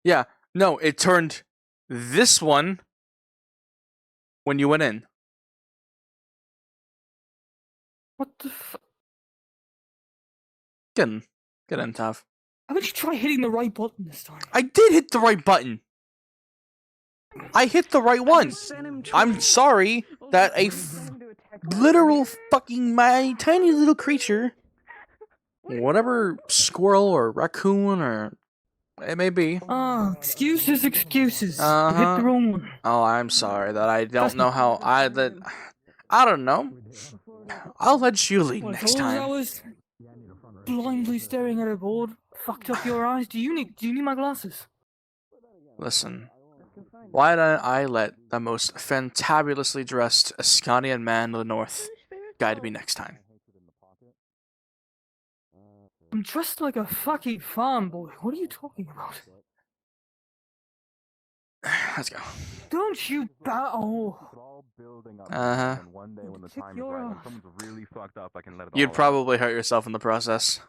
Yeah, no, it turned this one when you went in. What the fuck? Get in, Tav. How about you try hitting the right button this time? I did hit the right button. I hit the right one. I'm sorry that a literal fucking my tiny little creature, whatever squirrel or raccoon or it may be. Ah, excuses. You hit Uh-huh. the wrong one. Oh, I'm sorry that I don't know how I don't know. I'll let you lead What, if next all those time. hours blindly staring at a board fucked up your eyes? Do you need my glasses? Listen, why don't I let the most fantabulously dressed Ascanian man of the North guide me next time? I'm dressed like a fucking farm boy. What are you talking about? Let's go. Don't you battle. Uh-huh. Kick your ass. You'd probably hurt yourself in the process.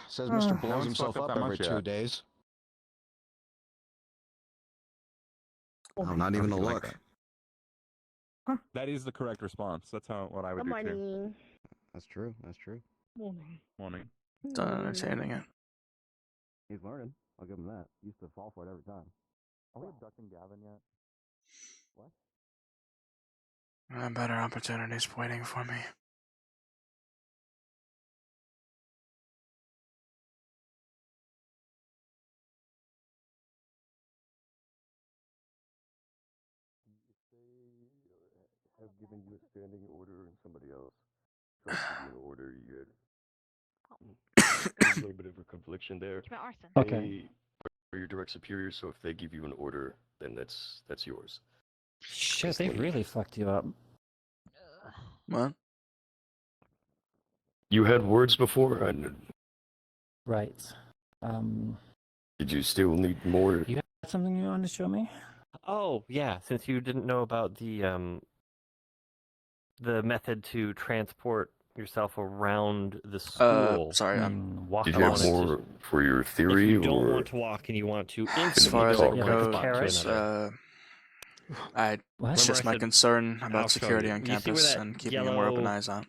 Says Ah. Mr. blows himself up every 2 days. Oh, not even a look. That is the correct response. That's what I would do too. That's true. That's true. Morning. Done entertaining it. He's learning. I'll give him that. He used to fall for it every time. Are we abducting Gavin yet? Better opportunities waiting for me. Have given you a standing order and somebody else tried to give you an order. You had a little bit of a confliction there. Okay. They are your direct superiors, so if they give you an order, then that's yours. Shit, they really fucked you up. What? You had words before. Right. Did you still need more? You had something you wanted to show me? Oh, yeah, since you didn't know about the method to transport yourself around the school. Sorry, walk. Did you have more for your theory? If you don't or want to walk and you want to as far as it goes, it's just my concern I'll about show security you. on You see where campus that and keeping a more open yellow eyes out.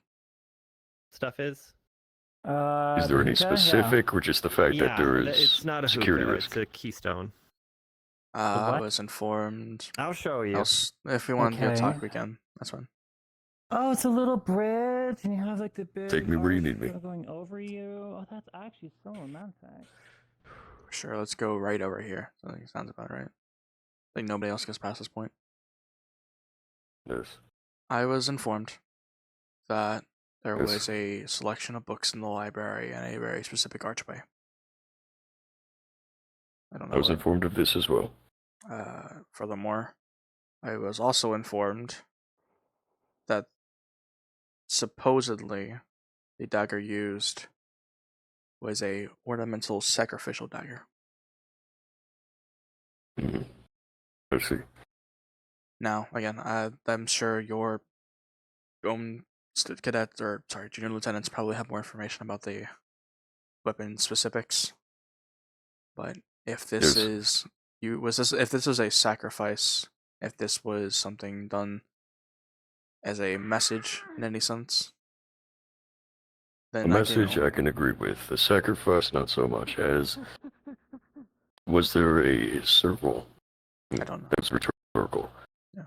stuff is? is there any specific, or just the fact that there is it's not a security hookah, risk? It's a keystone. I was informed. I'll show you. If we want to do a Okay. talk, we can. That's fine. Oh, it's a little bridge, and you have like the big. Take me where you need me. Going over you. Oh, that's actually so romantic. Sure, let's go right over here. I think sounds about right. I think nobody else gets past this point. Yes. I was informed that there Yes. was a selection of books in the library and a very specific archway. I don't know. I was informed of this as well. Furthermore, I was also informed that supposedly the dagger used was a ornamental sacrificial dagger. I see. Now, again, I'm sure your own cadets, or sorry, junior lieutenants probably have more information about the weapon specifics. But if this Yes. if this was a sacrifice, if this was something done as a message in any sense, A then message I can agree with. The sacrifice, not so much. As was there a circle I don't know. that was returned historical. Yeah,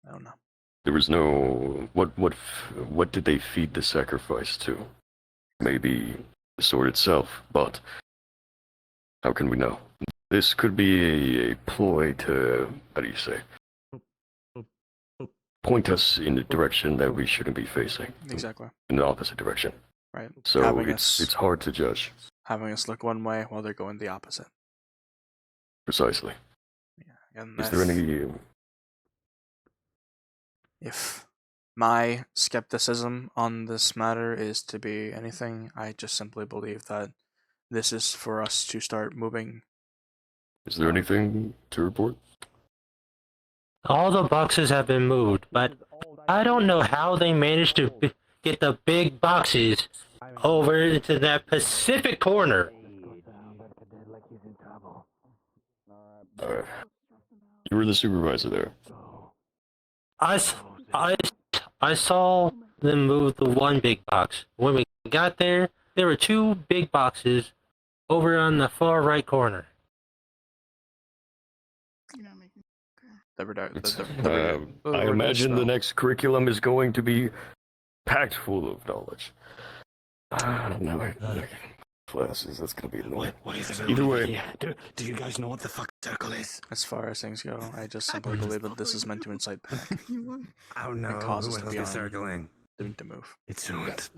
I don't know. There was no what did they feed the sacrifice to? Maybe the sword itself, but how can we know? This could be a ploy to, how do you say, point us in the direction that we shouldn't be facing. Exactly. In the opposite direction. Right. So Having it's hard to judge. Having us look one way while they're going the opposite. Precisely. Yeah. And Is there any... If my skepticism on this matter is to be anything, I just simply believe that this is for us to start moving. Is there anything to report? All the boxes have been moved, but I don't know how they managed to get the big boxes over into that Pacific corner. You were the supervisor there. I saw them move the one big box. When we got there, there were two big boxes over on the far right corner. I imagine the next curriculum is going to be packed full of knowledge. I don't know. Classes, that's going to be annoying. What is it? Either way. Yeah. Do you guys know what the fuck circle is? As far as things go, I just simply believe that this is meant to incite panic. I don't know. And cause us Who to else be is on circling? to move. It's Zoot.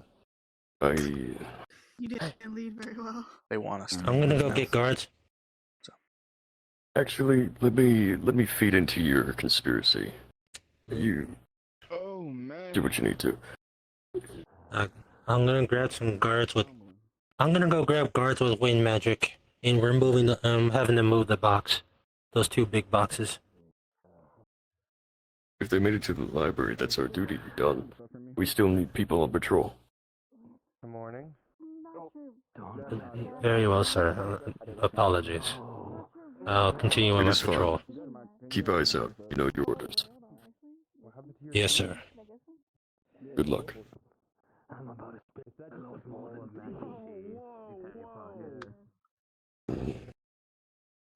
You didn't lead very well. They want us to. I'm gonna go get guards. Actually, let me feed into your conspiracy. You do what you need to. I'm gonna grab some guards with. I'm gonna go grab guards with wind magic, and we're moving. Having to move the box, those two big boxes. If they made it to the library, that's our duty done. We still need people on patrol. Good morning. Very well, sir. Apologies. I'll continue on It my is fine. patrol. Keep eyes out. You know your orders. Yes, sir. Good luck.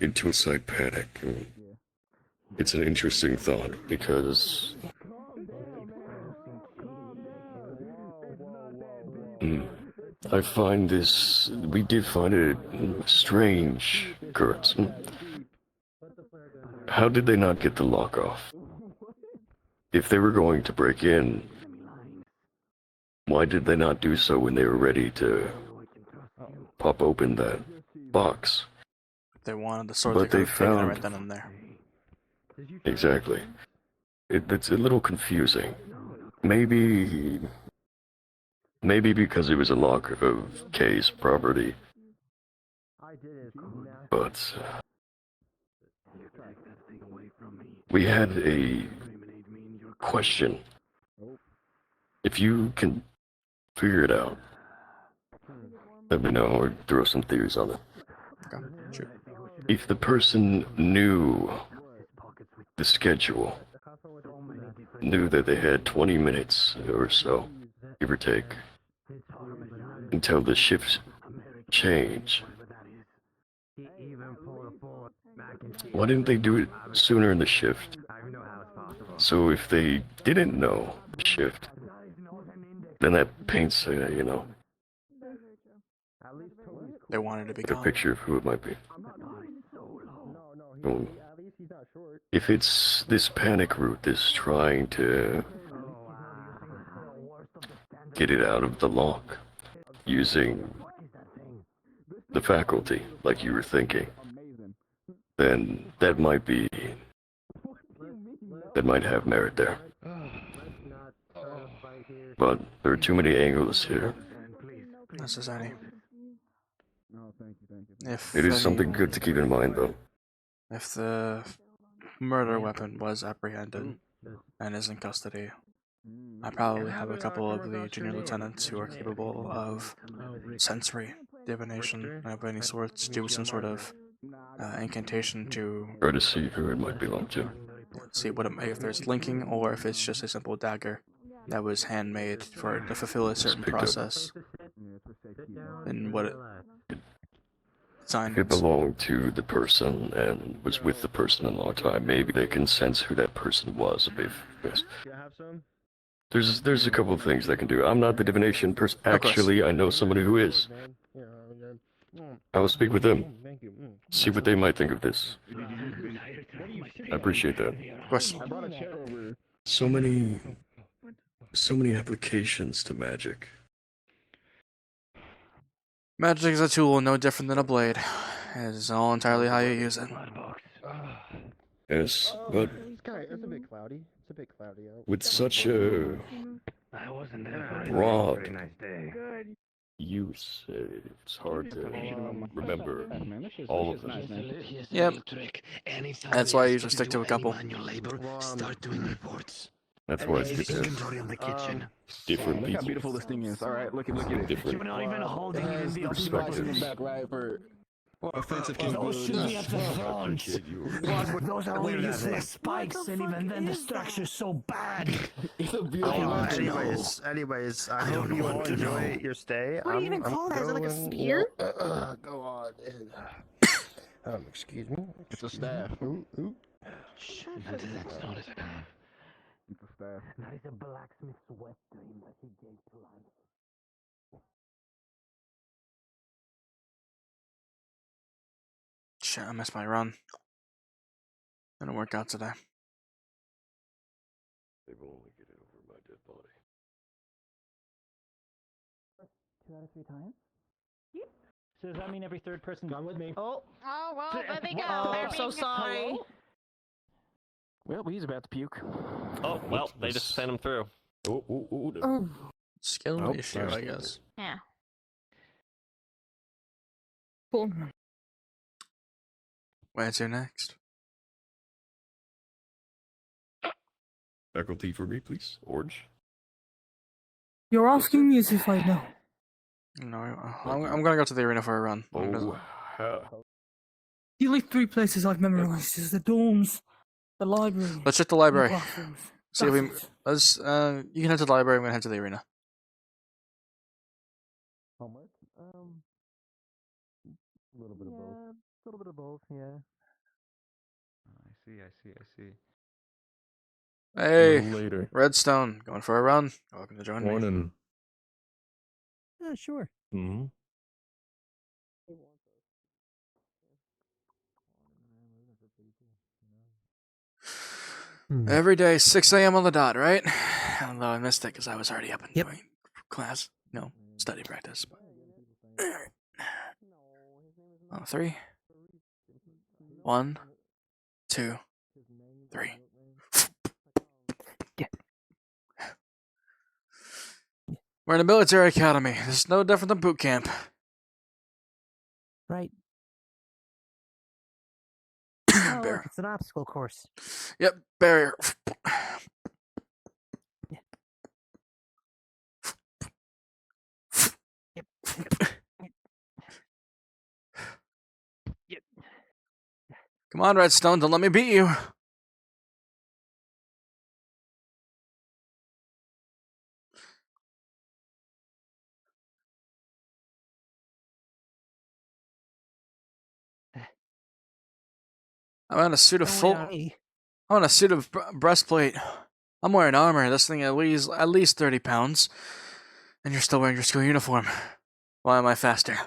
Into-side panic. It's an interesting thought because I find this. We did find it strange, Kurt. How did they not get the lock off? If they were going to break in, why did they not do so when they were ready to pop open that box? If they wanted the sword, But they they could have taken it found- right then and there. Exactly. It's a little confusing. Maybe because it was a lock of Kay's property. But we had a question. If you can figure it out, let me know or throw some theories on it. Sure. If the person knew the schedule, knew that they had 20 minutes or so, give or take, until the shifts change, why didn't they do it sooner in the shift? So if they didn't know the shift, then that paints, They wanted to be a gone. picture of who it might be. If it's this panic route, this trying to get it out of the lock using the faculty, like you were thinking, then that might have merit there. But there are too many angles here. This is any. If It is any- something good to keep in mind, though. If the murder weapon was apprehended and is in custody, I probably have a couple of the junior lieutenants who are capable of sensory divination of any sorts, do some sort of incantation to Try to see who it might belong to. see what if there's linking or if it's just a simple dagger that was handmade to fulfill a certain picked up. process. And what If it belonged to the person and was with the person a long time, maybe they can sense who that person was. Yes. There's a couple of things they can do. I'm not the divination person. Of course. Actually, I know somebody who is. I will speak with them. See what they might think of this. I appreciate that. Of course. So many applications to magic. Magic is a tool, no different than a blade. It is all entirely how you use it. Yes, but It's a bit cloudy. It's a bit cloudy out. with such a broad use, it's hard to remember all of them. Yep. That's why I usually stick to a couple. That's why it's different Look how people. beautiful this thing is. All right, look at it. Different You're not even holding it in the perspectives. Back right for offensive Those should be at the front. Kid, you. Those are only useless spikes, and even then the structure's so bad. It's a beautiful Anyways, I hope you all enjoy your stay. What do you even call that? Is it like a spear? Go on. Excuse me. It's a staff. Shut That's not it. It's a staff. That is a blacksmith's wet dream that he gave to life. Shit, I missed my run. Didn't work out today. They will only get it over my dead body. 2 out of 3 times? Yep. So does that mean every third person gone with me? Oh, well, there they go. Oh, They're so sorry. Hello? Well, he's about to puke. Oh, well, they just sent him through. Oh, Skill Oh, issue, there's I the- guess. Yeah. cool. Where to next? Faculty for me, please. Orange. You're asking me as if I know. No, I'm gonna go to the arena for a run. Oh, The only 3 places I've memorized is the dorms, the library. Let's check the and library. classrooms. See if we. That's it. Let's. You can head to the library. I'm gonna head to the arena. Homework? A little bit of both. A little bit of both, yeah. I see. Hey, Later. Redstone, going for a run. Welcome to join me. Morning. Sure. Mm-hmm. Every day, 6 a.m. on the dot, right? Although I missed it because I was already up and Yep. doing class. No, study practice. Oh, 3. 1, 2, 3. We're in a military academy. This is no different than boot camp. Right. Oh, Bear. look, it's an obstacle course. Yep, barrier. Come on, Redstone, don't let me beat you. I'm on a suit of full. I'm on a suit of breastplate. I'm wearing armor. This thing weighs at least 30 pounds. And you're still wearing your school uniform. Why am I faster?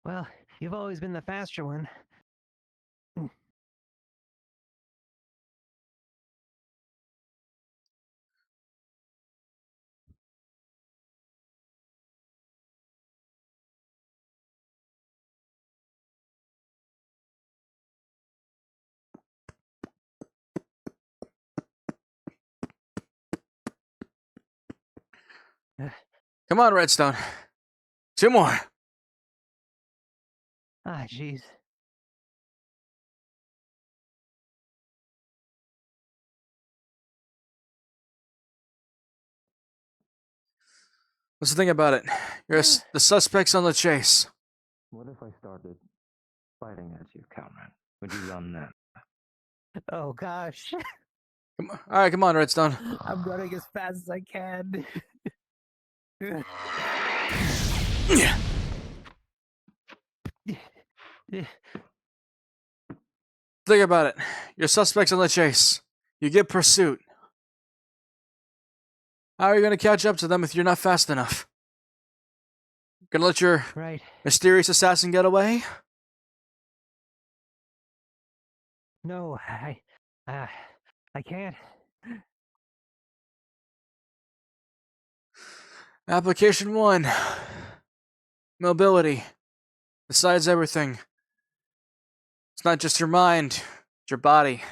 Well, you've always been the faster one. Come on, Redstone. 2 more. Ah, jeez. What's the thing about it? The suspect's on the chase. What if I started fighting at you, Cowman? Would you run then? Oh, gosh. All right, come on, Redstone. I'm running as fast as I can. Think about it. Your suspect's on the chase. You get pursuit. How are you going to catch up to them if you're not fast enough? Gonna let your mysterious assassin get away? No, I can't. Application 1. Mobility. Decides everything. It's not just your mind, it's your body.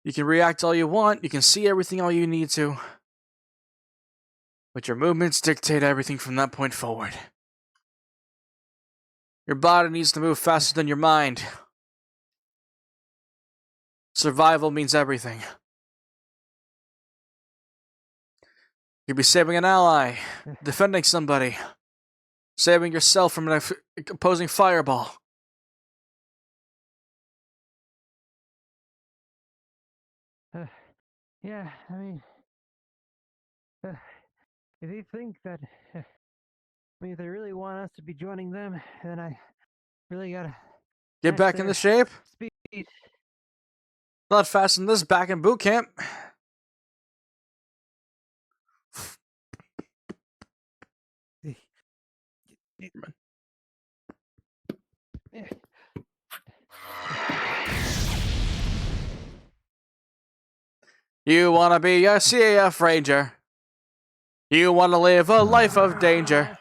You can react all you want, you can see everything all you need to. But your movements dictate everything from that point forward. Your body needs to move faster than your mind. Survival means everything. You could be saving an ally, defending somebody, saving yourself from an opposing fireball. Yeah, I mean, if they think that, if they really want us to be joining them, then I really gotta Get back in the shape? speed. Not fast in this back in boot camp. You want to be a CAF Ranger. You want to live a life of danger.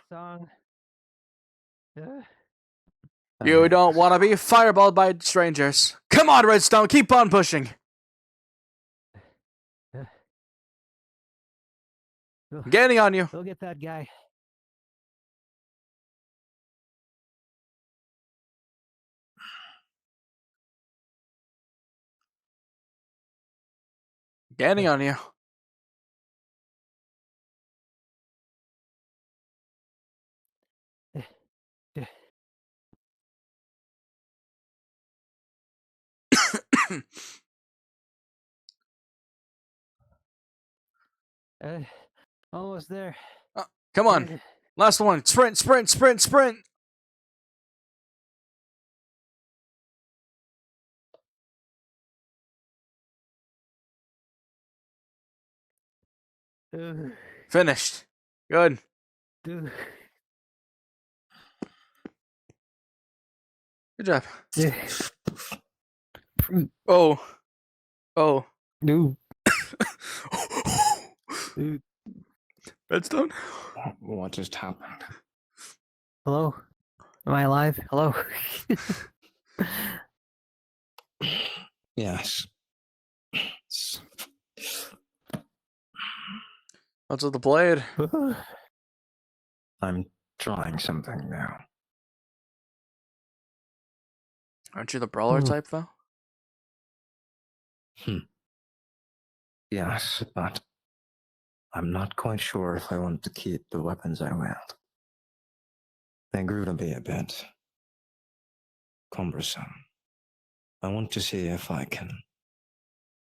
You don't want to be fireballed by strangers. Come on, Redstone, keep on pushing. Getting on you. Go get that guy. Getting on you. Almost there. Come on. Last one. Sprint, sprint, sprint, sprint. Finished. Good. Good job. Oh. Oh. No. Redstone? What just happened? Hello? Am I alive? Hello? Yes. What's with the blade? I'm trying something now. Aren't you the brawler type, though? Yes, but I'm not quite sure if I want to keep the weapons I wield. They grew to be a bit cumbersome. I want to see if I can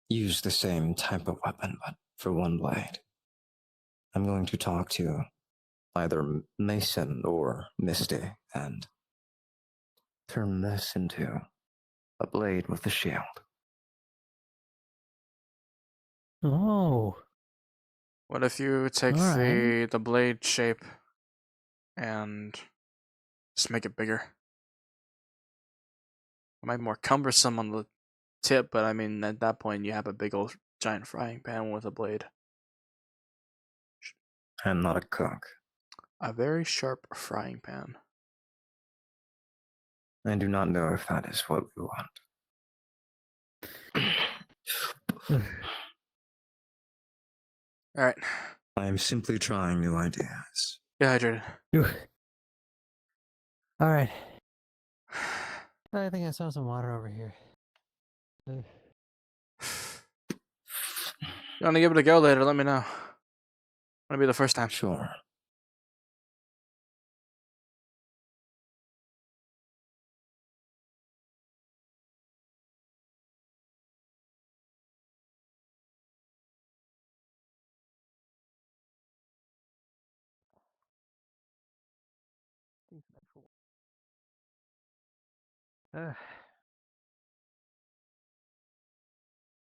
use the same type of weapon, but for one blade. I'm going to talk to either Mason or Misty and turn this into a blade with a shield. Oh. What if you take the blade shape and just make it bigger? It might be more cumbersome on the tip, but I mean, at that point, you have a big old giant frying pan with a blade. I'm not a cook. A very sharp frying pan. I do not know if that is what we want. Alright. I am simply trying new ideas. Get hydrated. Alright. I think I saw some water over here. You want to give it a go later, let me know. Want to be the first time. Sure.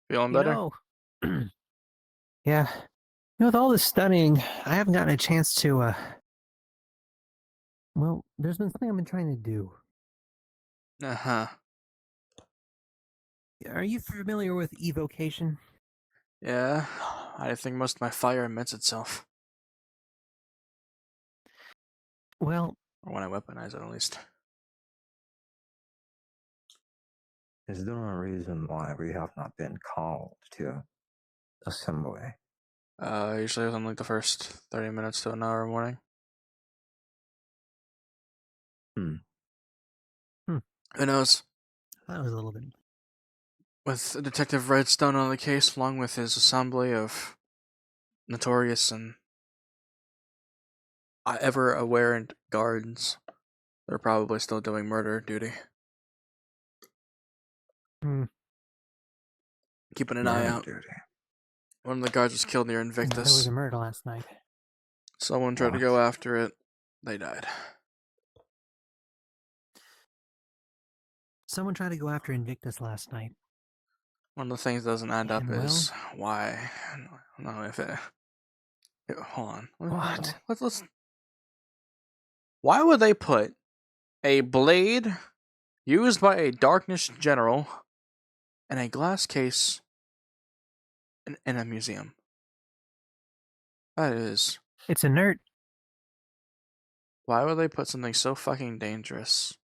Feeling You better? know, yeah. With all this studying, I haven't gotten a chance to, well, there's been something I've been trying to do. Uh-huh. Are you familiar with evocation? Yeah, I think most of my fire emits itself. Well, or when I weaponize it, at least. Is there a reason why we have not been called to assembly? Usually within like the first 30 minutes to an hour of morning. Hmm. Who knows? That was a little bit. With Detective Redstone on the case, along with his assembly of notorious and ever-aware guards, they're probably still doing murder duty. Keeping an eye out. Duty. One of the guards was killed near There was Invictus. a murder last night. Someone tried to go after it. They died. Someone tried to go after Invictus last night. One of the things that doesn't add up And, is why. No, if it. Hold on. What? Let's. Why would they put a blade used by a darkness general in a glass case in a museum? That is. It's inert. Why would they put something so fucking dangerous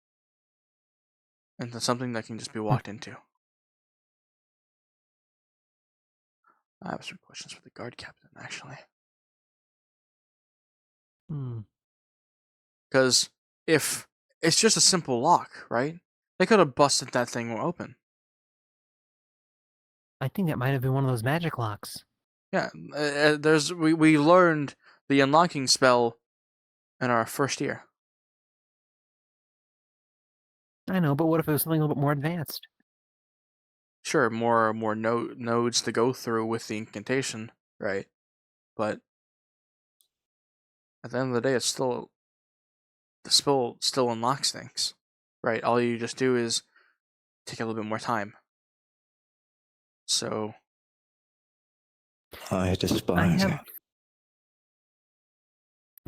into something that can just be walked into? I have some questions for the guard captain, actually. Because if it's just a simple lock, right? They could have busted that thing open. I think that might have been one of those magic locks. Yeah, we learned the unlocking spell in our first year. I know, but what if it was something a little bit more advanced? Sure, more nodes to go through with the incantation, right? But at the end of the day, it's still the spell still unlocks things, right? All you just do is take a little bit more time. So I despise it.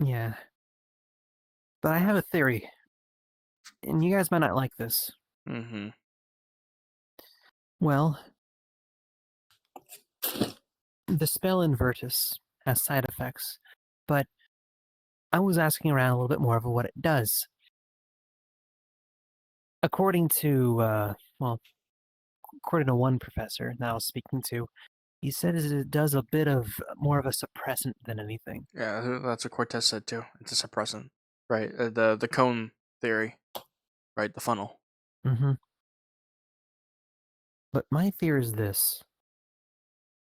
Yeah. But I have a theory. And you guys might not like this. Mm-hmm. Well, the spell Invertus has side effects, but I was asking around a little bit more of what it does. According to, according to one professor that I was speaking to, he said it does a bit of more of a suppressant than anything. Yeah, that's what Cortez said too. It's a suppressant, right? The cone theory, right? The funnel. Mm-hmm. But my fear is this,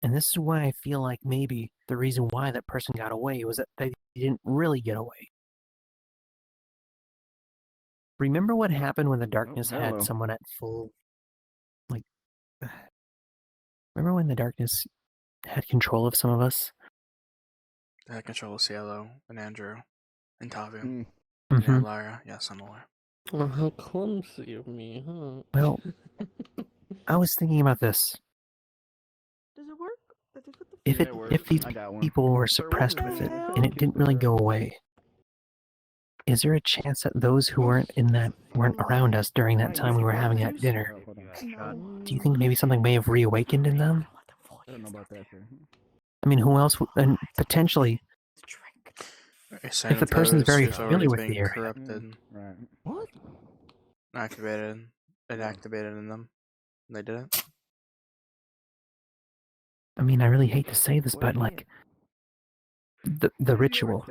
and this is why I feel like maybe the reason why that person got away was that they didn't really get away. Remember what happened when the darkness had someone at full, like, remember when the darkness had control of some of us? They had control of Cielo and Andrew and Tavium. Mhm. Yeah, Lyra. Yes, I'm aware. Oh, how clumsy of me, huh? Well, I was thinking about this. Does it work? Did they put the If these people were suppressed with it and it didn't really go away, is there a chance that those who weren't around us during that time we were having that dinner, do you think maybe something may have reawakened in them? I mean, who else? And potentially, if the person's very familiar with the area. Corrupted. What? Activated. It activated in them. And they did it. I mean, I really hate to say this, but like the ritual.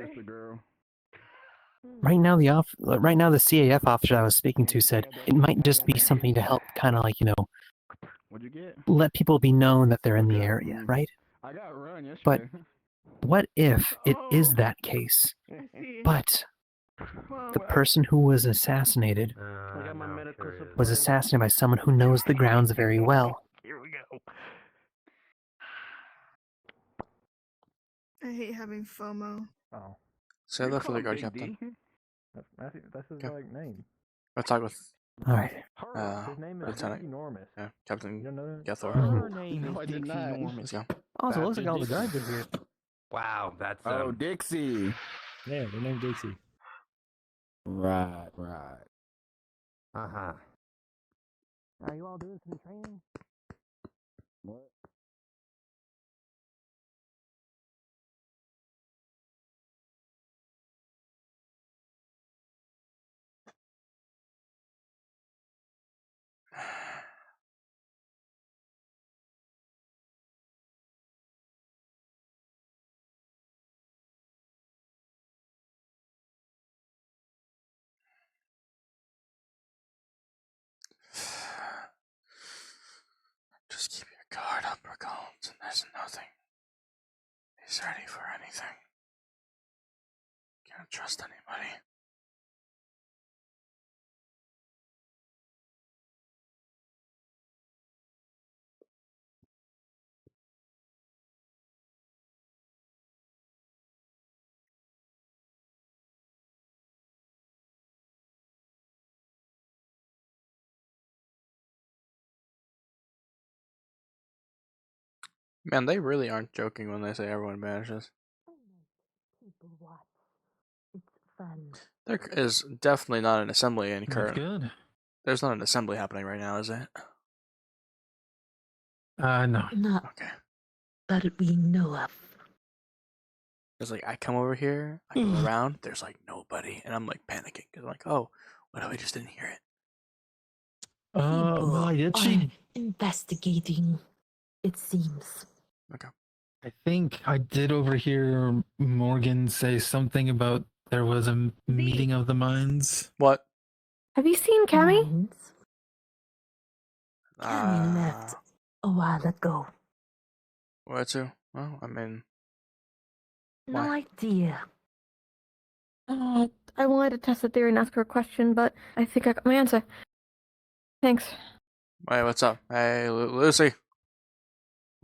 Right now, the CAF officer I was speaking to said it might just be something to help, kind of like let people be known that they're in the area, right? But what if it is that case? But the person who was assassinated was assassinated by someone who knows the grounds very well. Here we go. I hate having FOMO. Say that for the guard captain. That's his Okay. like name. I'll talk with All right. His name is Lieutenant. Dixie Normus. Yeah, Captain Gethor. Her name No, I did not. Let's go. Oh, so it looks Baptist like all the Dixie. guards are here. Wow, that's Oh, Dixie. Yeah, their name's Dixie. Right. Uh-huh. Are you all doing some training? What? Just keep your guard up, Regalt, and there's nothing. He's ready for anything. Can't trust anybody. Man, they really aren't joking when they say everyone vanishes. There is definitely not an assembly in current. Good. There's not an assembly happening right now, is it? No. Not Okay. that we know of. It's like I come over here, I go around, there's like nobody, and I'm like panicking because I'm like, oh, what if I just didn't hear it? People I did are see. investigating, it seems. Okay. I think I did overhear Morgan say something about there was a meeting of the minds. What? Have you seen Cammy? Minds? Cammy left a while ago. Where to? Well, I mean, No why? idea. I wanted to test the theory and ask her a question, but I think I got my answer. Thanks. Hey, what's up? Hey, Lucy.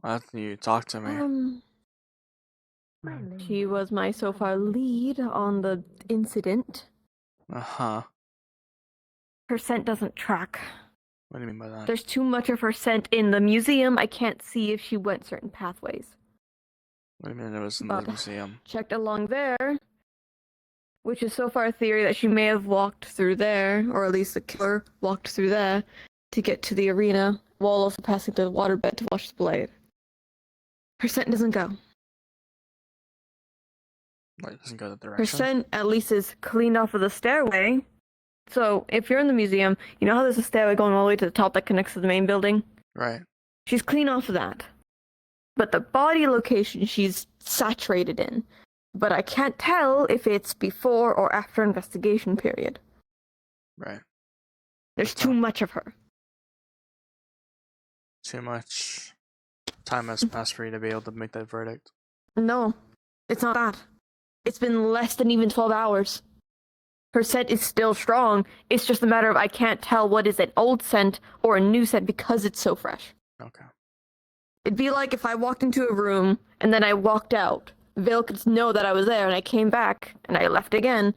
Why don't you talk to me? She was my so far lead on the incident. Uh-huh. Her scent doesn't track. What do you mean by that? There's too much of her scent in the museum. I can't see if she went certain pathways. What do you mean it was in the But museum? checked along there, which is so far a theory that she may have walked through there, or at least the killer walked through there to get to the arena, while also passing through the waterbed to watch the blade. Her scent doesn't go. Like, doesn't go that Her direction? scent at least is cleaned off of the stairway. So if you're in the museum, you know how there's a stairway going all the way to the top that connects to the main building? Right. She's clean off of that. But the body location she's saturated in. But I can't tell if it's before or after investigation period. Right. There's too much of her. Too much time has passed for you to be able to make that verdict. No, it's not that. It's been less than even 12 hours. Her scent is still strong. It's just a matter of I can't tell what is an old scent or a new scent because it's so fresh. Okay. It'd be like if I walked into a room and then I walked out. Vale could know that I was there and I came back and I left again.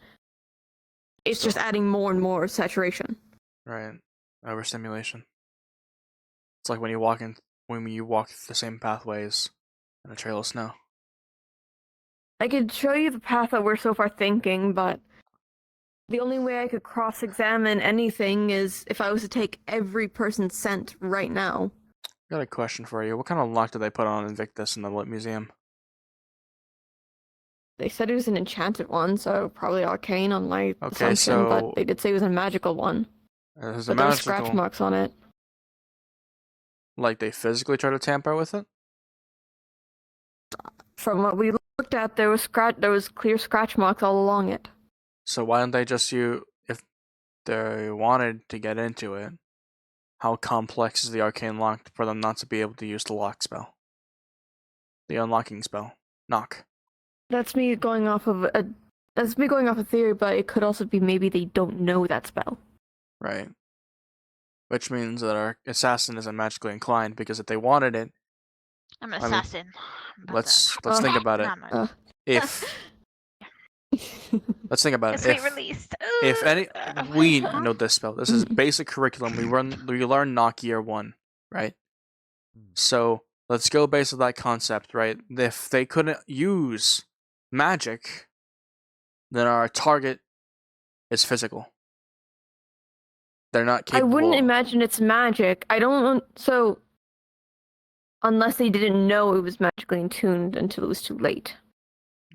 It's just adding more and more saturation. Right. Overstimulation. It's like when you walk the same pathways in a trail of snow. I could show you the path that we're so far thinking, but the only way I could cross-examine anything is if I was to take every person's scent right now. Got a question for you. What kind of lock did they put on Invictus in the Lit Museum? They said it was an enchanted one, so probably arcane on my Okay, assumption, so but they did say it was a magical one. There's But there were scratch marks on it. Like they physically try to tamper with it? From what we looked at, there was clear scratch marks all along it. So why don't they just if they wanted to get into it, how complex is the arcane lock for them not to be able to use the lock spell? The unlocking spell. Knock. That's me going off of a theory, but it could also be maybe they don't know that spell. Right. Which means that our assassin isn't magically inclined, because if they wanted it, I'm an I mean, assassin. let's think about it. If Let's think about Guess it. we released. If any, we know this spell. This is basic curriculum. We learn knock year 1, right? So let's go based on that concept, right? If they couldn't use magic, then our target is physical. They're not I capable. wouldn't imagine it's magic. I don't. So, unless they didn't know it was magically attuned until it was too late.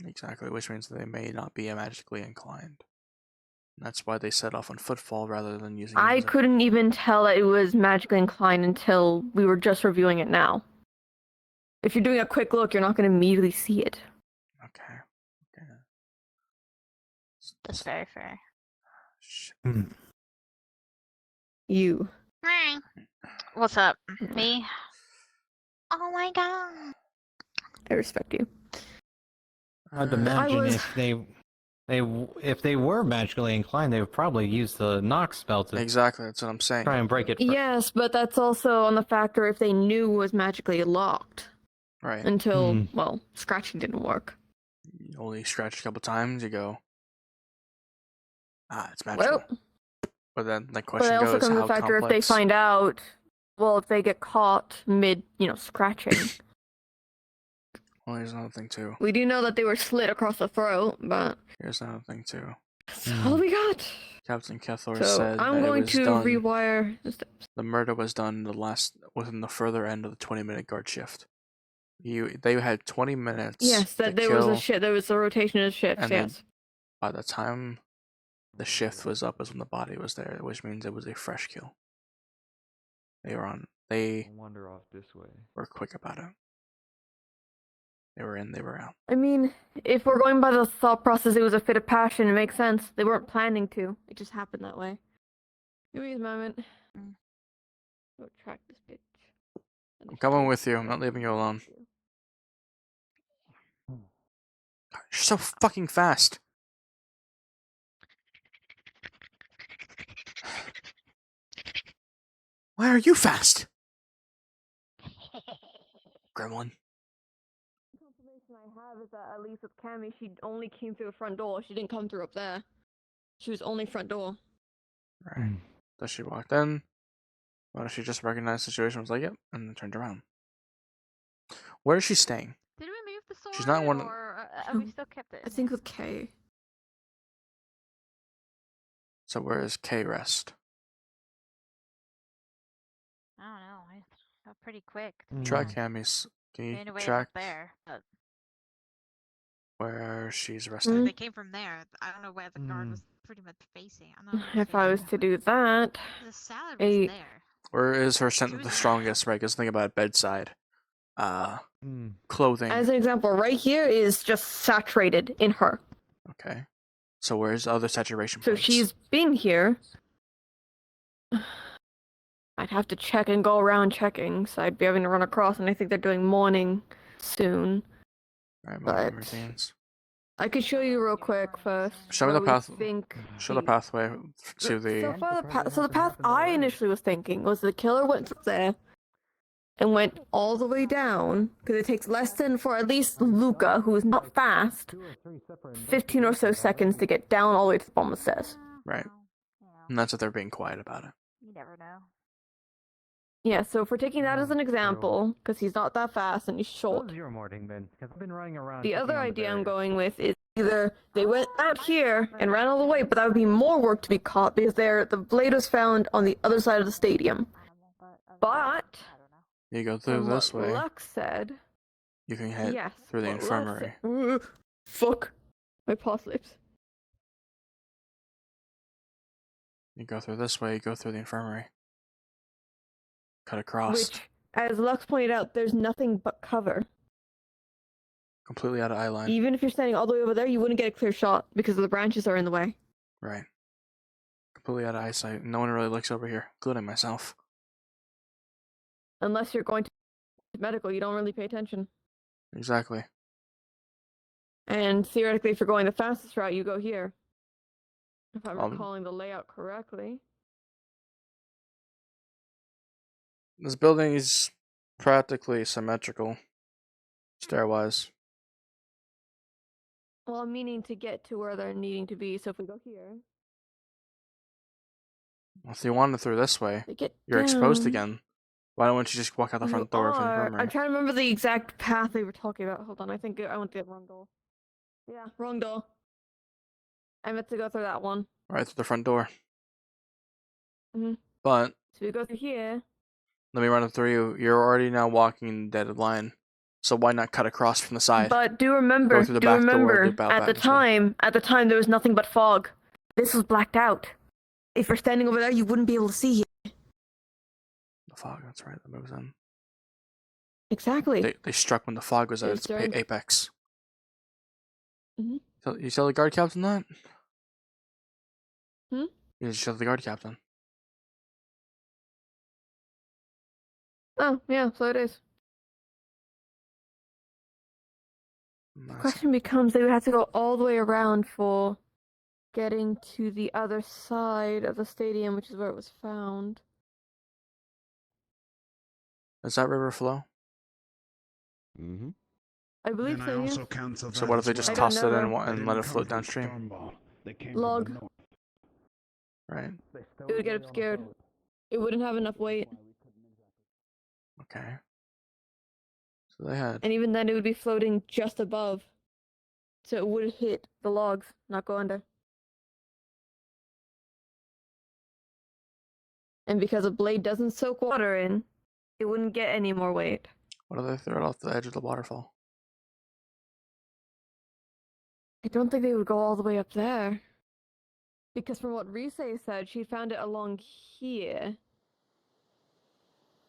Exactly, which means they may not be magically inclined. That's why they set off on footfall rather than using. I couldn't even tell that it was magically inclined until we were just reviewing it now. If you're doing a quick look, you're not going to immediately see it. Okay. That's very fair. You. Hi. What's up? Me? Oh my god. I respect you. I'd imagine if they were magically inclined, they would probably use the knock spell to Exactly, that's what I'm saying. try and break it. Yes, but that's also on the factor if they knew it was magically locked. Right. Until, well, scratching didn't work. You only scratch a couple times, you go, it's magical. Well, but then the but question it also goes, comes how the factor complex? if they find out, well, if they get caught mid, scratching. Well, here's another thing too. We do know that they were slit across the throat, but Here's another thing too. that's all we got. Captain Kethor So said I'm that going it was to done. rewire The murder was done within the further end of the 20-minute guard shift. They had 20 minutes. Yes, that there was a rotation of shifts. And Yes. by the time the shift was up, is when the body was there, which means it was a fresh kill. They wander off this way. were quick about it. They were in, they were out. I mean, if we're going by the thought process, it was a fit of passion. It makes sense. They weren't planning to. It just happened that way. Give me a moment. Go track this bitch. I'm coming with you. I'm not leaving you alone. God, you're so fucking fast. Why are you fast? Gremlin. The information I have is that at least with Cammy, she only came through the front door. She didn't come through up there. She was only front door. Right. Does she walked in? What if she just recognized the situation, was like, yep, and then turned around? Where is she staying? Did we move the sword? She's not one. Or we still kept it? I think with K. So where is K rest? I don't know. I got pretty quick. Track Cammy's. Can you Made a way track up there, but where she's resting? they came from there. I don't know where the guard was pretty much facing. I'm not. If I was to do that, The salad was there. Where is her scent the strongest, right? Because think about bedside. Clothing. as an example, right here is just saturated in her. Okay. So where's other saturation So points? she's been here. I'd have to check and go around checking, so I'd be having to run across, and I think they're doing morning soon. Right, but morning routines. I could show you real quick first. Show me where the we path. think Show the pathway to the. So far, the path I initially was thinking was the killer went through there and went all the way down, because it takes less than, for at least Luca, who is not fast, 15 or so seconds to get down all the way to the bottom of the stairs. Right. And that's what they're being quiet about it. You never know. Yeah, so if we're taking that as an example, because he's not that fast and he's short. What was your morning then? Because I've been running around. The checking other on idea I'm barrier. going with is either they went out here and ran all the way, but that would be more work to be caught because the blade was found on the other side of the stadium. But You go through from this what way. Lux said, You can head yes, through the what Lux infirmary. said- Fuck. My paw slips. You go through this way. You go through the infirmary. Cut across. Which, as Lux pointed out, there's nothing but cover. Completely out of eye line. Even if you're standing all the way over there, you wouldn't get a clear shot because the branches are in the way. Right. Completely out of eyesight. No one really looks over here, including myself. Unless you're going to medical, you don't really pay attention. Exactly. And theoretically, if you're going the fastest route, you go here. If I'm Um, recalling the layout correctly. This building is practically symmetrical, stairwise. Well, I'm meaning to get to where they're needing to be, so if we go here... Well, if you wander through this way, Get you're exposed down. again. Why don't you just walk out the front door of the I'm infirmary? trying to remember the exact path we were talking about. Hold on, I think I went to the wrong door. Yeah, wrong door. I meant to go through that one. Right through the front door. Mm-hmm. But So we go through here. let me run it through you. You're already now walking the dotted line. So why not cut across from the side? But do remember, Go through the back door, loop out at back the this way. time there was nothing but fog. This was blacked out. If you're standing over there, you wouldn't be able to see it. The fog, that's right, that moves in. Exactly. They struck when the fog was at its during- apex. Mm-hmm. So you tell the guard captain that? Hmm? You just tell the guard captain. Oh, yeah, so it is. The question becomes, they would have to go all the way around for getting to the other side of the stadium, which is where it was found. Does that river flow? Mm-hmm. I believe so, yeah. So what if they just tossed it in and let it float downstream? Log. Right. It would get obscured. It wouldn't have enough weight. Okay. So they had. And even then, it would be floating just above. So it would hit the logs, not go under. And because a blade doesn't soak water in, it wouldn't get any more weight. What if they throw it off the edge of the waterfall? I don't think they would go all the way up there. Because from what Rise said, she found it along here.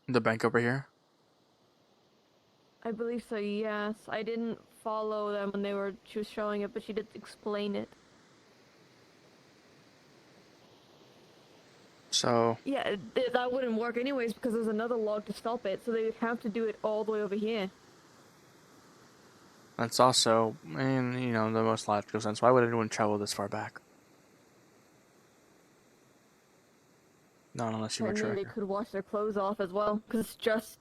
The bank over here? I believe so, yes. I didn't follow them when she was showing it, but she did explain it. So. Yeah, that wouldn't work anyways because there's another log to stop it, so they would have to do it all the way over here. That's also, the most logical sense. Why would anyone travel this far back? Not unless you were And then they tracker. could wash their clothes off as well, because it's just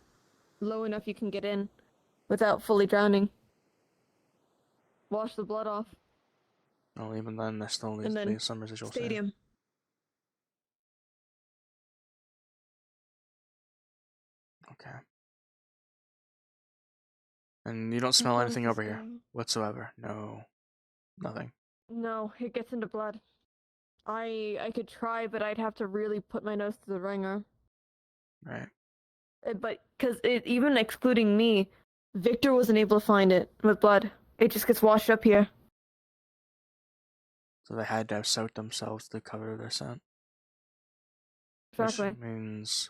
low enough you can get in without fully drowning. Wash the blood off. Well, even then, there still needs to be some residual sand. Stadium. Okay. And you don't smell anything over here whatsoever? No. Nothing. No, it gets into blood. I could try, but I'd have to really put my nose to the ringer. Right. But, because even excluding me, Victor wasn't able to find it with blood. It just gets washed up here. So they had to have soaked themselves to cover their scent. Exactly. Which means.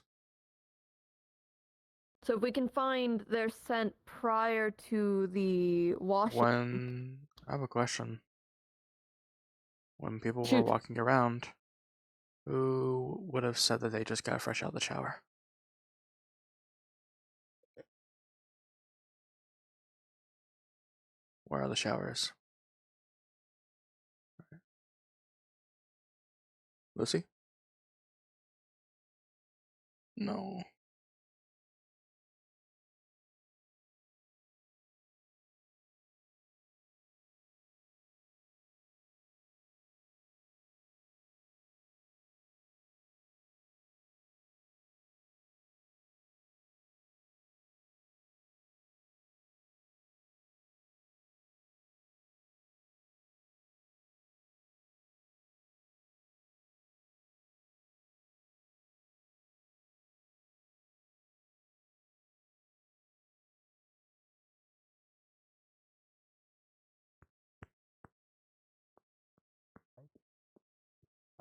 So if we can find their scent prior to the washing. I have a question. When people were Shoot. walking around, who would have said that they just got fresh out of the shower? Where are the showers? Lucy? No.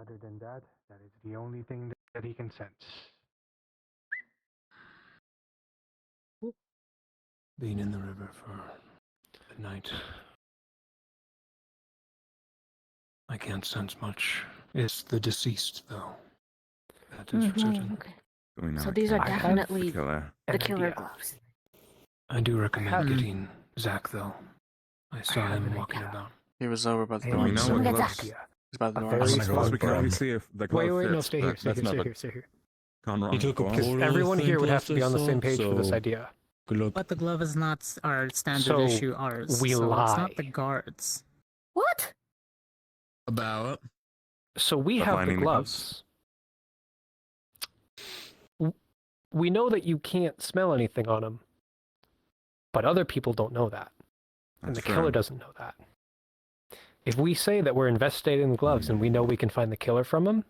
Other than that, that is the only thing that he can sense. Being in the river for the night. I can't sense much. It's the deceased, though. That is for certain. Okay. We know So it these are can't be definitely killer. the killer gloves. I do recommend getting Zach, though. I saw him walking about. He was over by the We door. know what gloves. He's by the I door. suppose we can only see if the glove Wait, no, fits, stay but here, stay that's here, stay never here, stay here. gone wrong. He took a Go on. portal Everyone thing here would to have to be on the same page for this so idea. good luck. But the glove is not our standard So, issue ours. we so lie. It's not the guards. What? About. So we About have the finding the gloves. We know that you can't smell anything on them, but other people don't know that, and the That's killer true. doesn't know that. If we say that we're investigating the gloves and we know we can find the killer from them,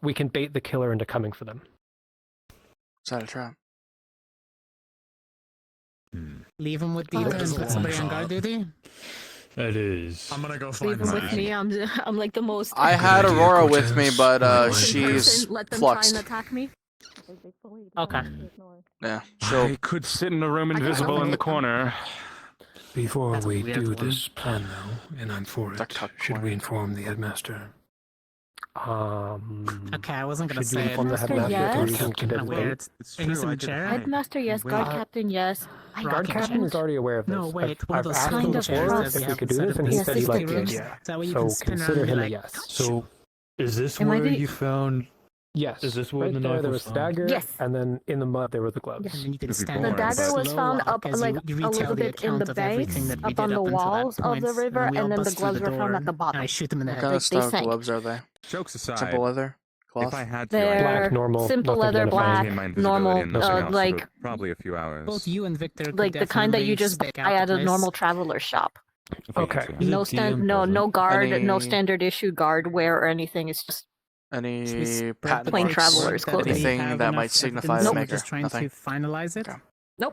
we can bait the killer into coming for them. Is that a trap? Leave him with Oh, Dita there's and a put somebody on long guard shot. duty. It is. I'm gonna go Leave find him with mine. me. I'm like the most. I had idea, Aurora with me, Cortez. but Likewise. she's person. Let them try fluxed. and attack me. Okay. Yeah, I could sit in a room I can invisible in the suffocate them. corner. Before That's a we weird do one. this plan, though, and I'm for The it, tuck should we corner. inform the headmaster? Okay, I wasn't gonna Should we say it. inform the Headmaster, headmaster so we yes. can Kinda convince weird. bait? It's Are you true. in I the did. chair? Headmaster, yes. Guard captain, yes. Guard Rocking captain is chair? already aware of this. No, wait, one of I've those asked him kind of before trust. if we have could do set this, up and in he Yes, said he assistant liked the rooms. idea. That way you So can spin consider around and him be a like, yes. So, is this Am I where the- you found? Yes. Is this where right the there, knife there was was found? dagger, Yes. and then in the mud there were the gloves. and then you can Could be stand boring, The there and dagger but- was slow found walk up as like you a retell little the bit in account the of everything banks, that we up on did the up until that walls of point, the river, and we all and then the bust through gloves the were found door, at the and bottom. I shoot him in the What head. kind of They style sank. gloves are they? Jokes aside, Simple leather? Cloth? if I had to, I'd They're Black, normal, simple nothing to leather, identify. black, maintain my invisibility normal, and nothing else for like probably a few hours. Both you and Victor could like the kind that you definitely just stake buy out at the a place. normal traveler shop. If we had Okay. to. Is No the DM no present? guard, no Any- standard issue guard wear or anything. It's just Any Spread patent the plain marks? traveler's that clothing. we Anything have that enough might signify evidence, the we're maker? just trying Nothing? to finalize it. Okay.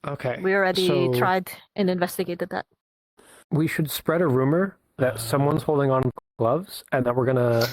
Okay. we already so tried and investigated that. we should spread a rumor that someone's holding on gloves, and that we're gonna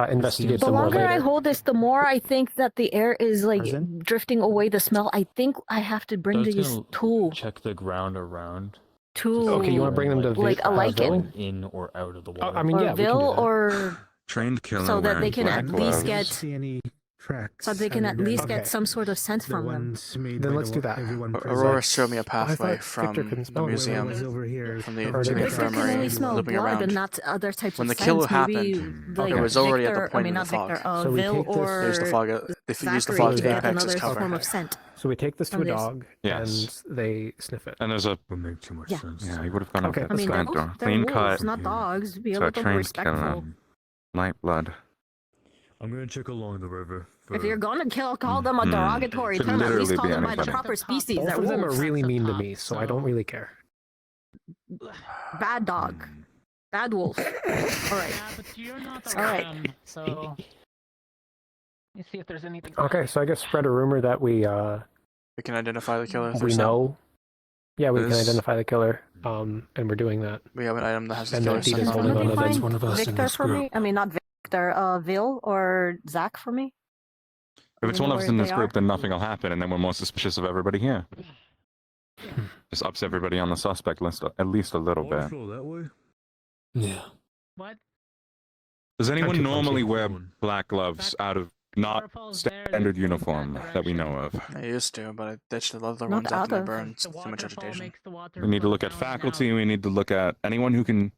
investigate The some more longer I later. hold this, the more I think that the air is like Present? drifting away the smell. I think I have to I bring was these gonna to check the ground around. Okay, you want to bring them to like a lichen going in or out of the water? I mean, or yeah, we can do Vil that. or Trained killer so that wearing they can black at gloves. least get see any tracks. so they can at least Okay. get some sort of scent The from them. ones made Then by let's the do that. everyone Aurora present. showed me a pathway thought from Victor couldn't the smell it. museum, was over here. from the, Or to did the Victor Victor can only infirmary, smell looping blood around. and not other types When of the kill scents. Maybe happened, like it was already at the Victor, point I mean, in the not Victor, fog. So we Vil take this- or There's the fog. If you use the Zachary fog to to get impact its another cover. form of scent. So we take this to From a this. dog, Yes. and they sniff it. And there's a Would make too much Yeah. sense. yeah, you would have gone Okay. up I that mean, slant they're, door. they're Clean wolves, cut. not dogs. Be So a a little trained respectful. killer. Light blood. I'm gonna check along the river. If you're gonna call them a derogatory Could term, at least literally call be them by the anybody. proper species. Both They're of them are wolves. really At the mean to top, me, so I don't really care. Bad dog. Bad wolf. All right. Yeah, but you're not All right. around, so let's see if there's anything. Okay, so I guess spread a rumor that we We can identify the killer through we scent. know. Yeah, we can This- identify the killer, and we're doing that. We have an item that has the And killer that scent Dita's on holding it. on to That's them. one of us in Victor this for group. me. I mean, not Victor. Vil or Zach for me. If it's You one know of us where in they this group, are? then nothing will happen, and then we're more suspicious of everybody here. Just ups everybody on the suspect list at least a little bit. Flow that way. Yeah. What? Does anyone too normally punchy. wear black gloves out of not Waterfall's there, standard there's uniform that that we direction. know of? I used to, but I ditched the leather Not ones after out my of. burns. The Too much waterfall agitation. makes the water We need to flow look at down faculty, now. we need to look at anyone who can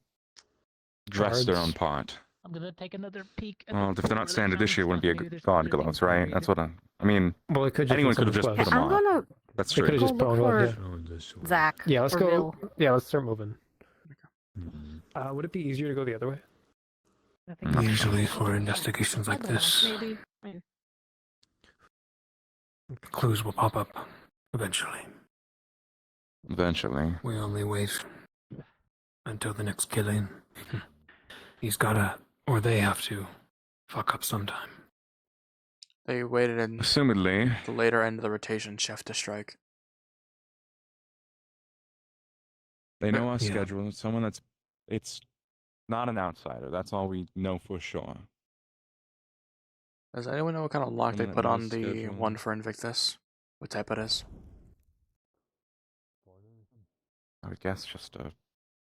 dress their Guards. own part. I'm gonna take another peek. At Well, the if they're not where the standard sound issue, it wouldn't be a stuff, maybe there's god other things gloves, we right? read. That's what I mean, Well, it could just anyone be could have just someone's put gloves. them I'm on. gonna That's They true. could have go just put look on gloves. for Yeah. Going this way. Zach. Yeah, let's or go. Vil. Yeah, let's start moving. Mhm. Would it be easier to go the other way? I think it's Usually for investigations I like don't know, this, maybe. I mean, clues will pop up eventually. Eventually. We only wait until the next killing. He's gotta, or they have to, fuck up sometime. They waited in Assumedly. the later end of the rotation shift to strike. They know our Yeah. schedule. It's someone it's not an outsider. That's all we know for sure. Does anyone know what kind of lock they Someone put that on knows the schedule. one for Invictus? What type it is? I would guess just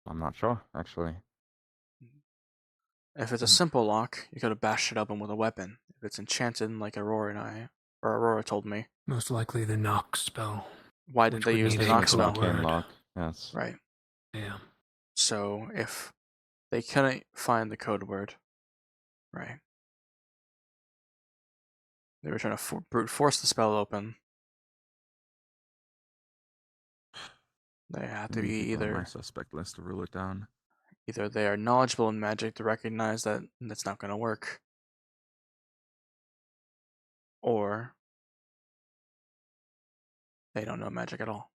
I'm not sure, actually. If it's a simple lock, you could have bashed it open with a weapon. If it's enchanted, like Aurora told me, Most likely the knock spell. why didn't Which they would use the need a knock code spell? word. Arcane lock. Yes. Right. Yeah. So if they couldn't find the code word, right? They were trying to brute force the spell open. They have to be Let me keep on my either suspect list to rule it down. Either they are knowledgeable in magic to recognize that that's not going to work, or they don't know magic at all.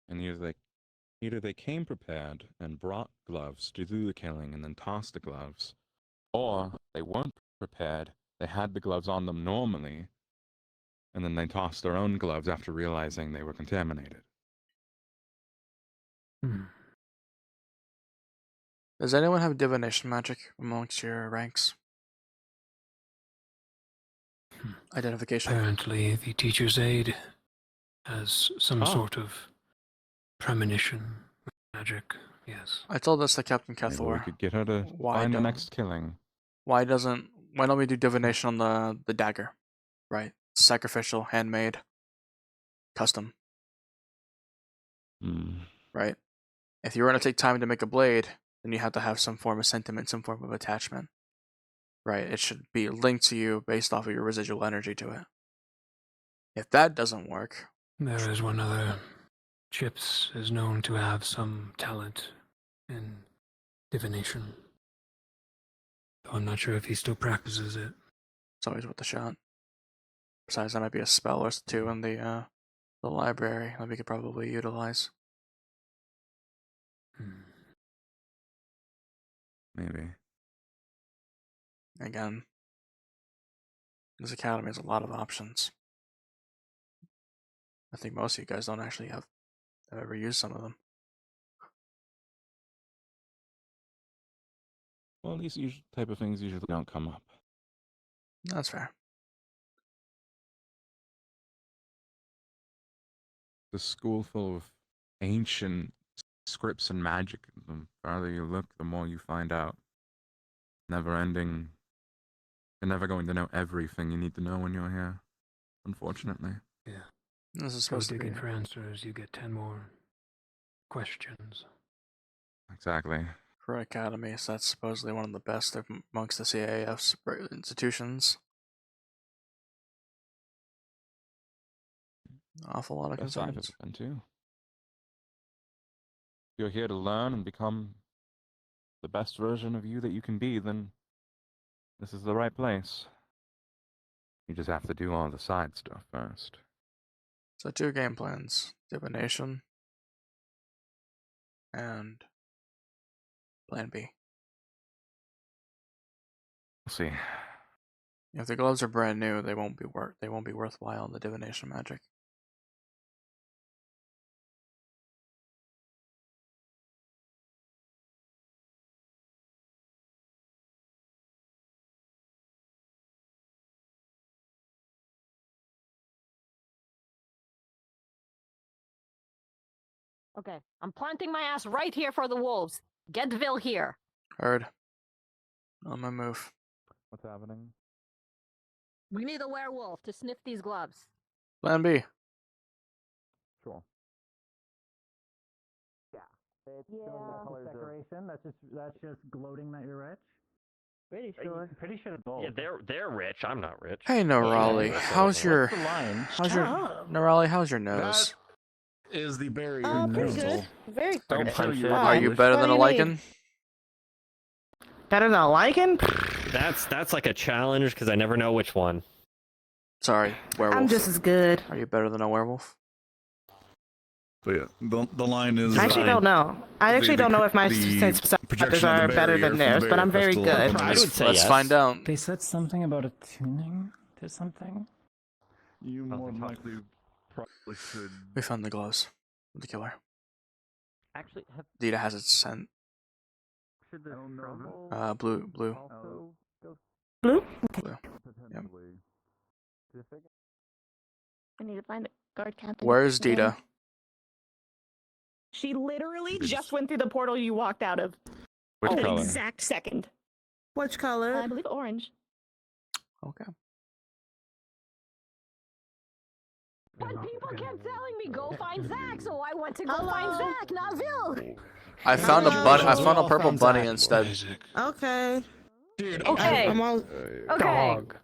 And either they came prepared and brought gloves to do the killing and then tossed the gloves, or they weren't prepared, they had the gloves on them normally, and then they tossed their own gloves after realizing they were contaminated. Does anyone have divination magic amongst your ranks? Identification. Apparently, the teacher's aide has some sort of premonition magic. Yes. I told this to Captain Maybe we Kethor. could get her to find the next killing. Why don't we do divination on the dagger? Right. Sacrificial, handmade, custom. Right? If you were going to take time to make a blade, then you have to have some form of sentiment, some form of attachment. Right? It should be linked to you based off of your residual energy to it. If that doesn't work... There is one other. Chips is known to have some talent in divination. Though I'm not sure if he still practices it. It's always worth a shot. Besides, that might be a spell or two in the library that we could probably utilize. Maybe. Again, this academy has a lot of options. I think most of you guys don't actually have ever used some of them. Well, these type of things usually don't come up. That's fair. The school full of ancient scripts and magic. The farther you look, the more you find out. Never ending. You're never going to know everything you need to know when you're here, unfortunately. Yeah. This is Go supposed to be... digging for answers, you get 10 more questions. Exactly. For academy, so that's supposedly one of the best amongst the CAF's institutions. Awful lot of Best I've concerns. ever been to. If you're here to learn and become the best version of you that you can be, then this is the right place. You just have to do all the side stuff first. So 2 game plans. Divination. And Plan B. We'll see. If the gloves are brand new, they won't be worthwhile in the divination magic. Okay, I'm planting my ass right here for the wolves. Getville here. Heard. On my move. What's happening? We need a werewolf to sniff these gloves. Plan B. Sure. Decoration. That's just gloating that you're rich. Pretty sure. Pretty sure it's both. Yeah, they're rich. I'm not rich. Hey, Norali, how's your Shut Norali? How's your nose? That is the barrier. pretty good. Very good. Are you better than a lichen? Better than a lichen? That's like a challenge because I never know which one. Sorry, werewolf. I'm just as good. Are you better than a werewolf? But yeah, the line is. I actually don't know. I actually don't know if my perceptors are better than theirs, but I'm very good. I would say Let's yes. find out. They said something about attuning to something. You more likely probably should. We found the gloves of the killer. Actually, Dita has its scent. should the trouble Blue. also go? Blue? Blue. Yep. I need to find the guard captain. Where's Dita? She literally just went through the portal you walked out of. Which At color? the exact second. Which color? I believe orange. Okay. But people kept telling me go find Zach, so I went to go find Zach, not Vil. I found a bunny. I found a purple bunny instead. Okay. Dude, Okay. I'm all... Okay. Dog.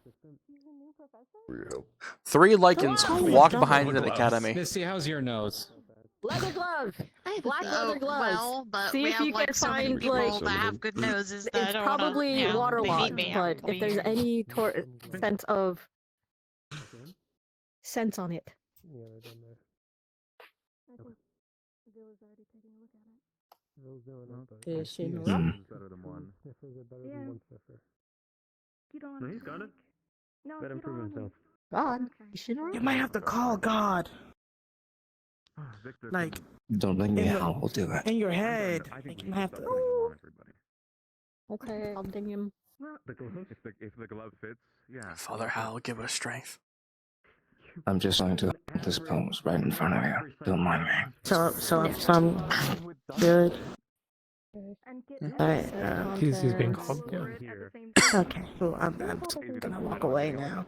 3 lichens walked behind the academy. Missy, how's your nose? Leather glove. I black leather gloves. Well, but See we if have you like can so many find people like that have good noses that I it's don't wanna, probably you know, they need waterlogged, me. but if there's any sense of sense on it. Yeah, they're down there. They'll doing it, but Fishing Sniffers rock. is better than one. Sniffers are better Yeah. than one sniffer. No, he's got it. No, Better improve himself. God, fishing rock. You might have to call God. Victor, Like, Don't blame me, in your, I will do it. in your head. I think Like, we you should have start to. putting them on everybody. Okay, I'll ding him. If the glove fits, yeah. Father Hal, give us strength. I'm just going to this pose right in front of you. Don't mind me. So I'm good. Alright, He's being called. Yeah. okay. Well, I'm just gonna walk away now.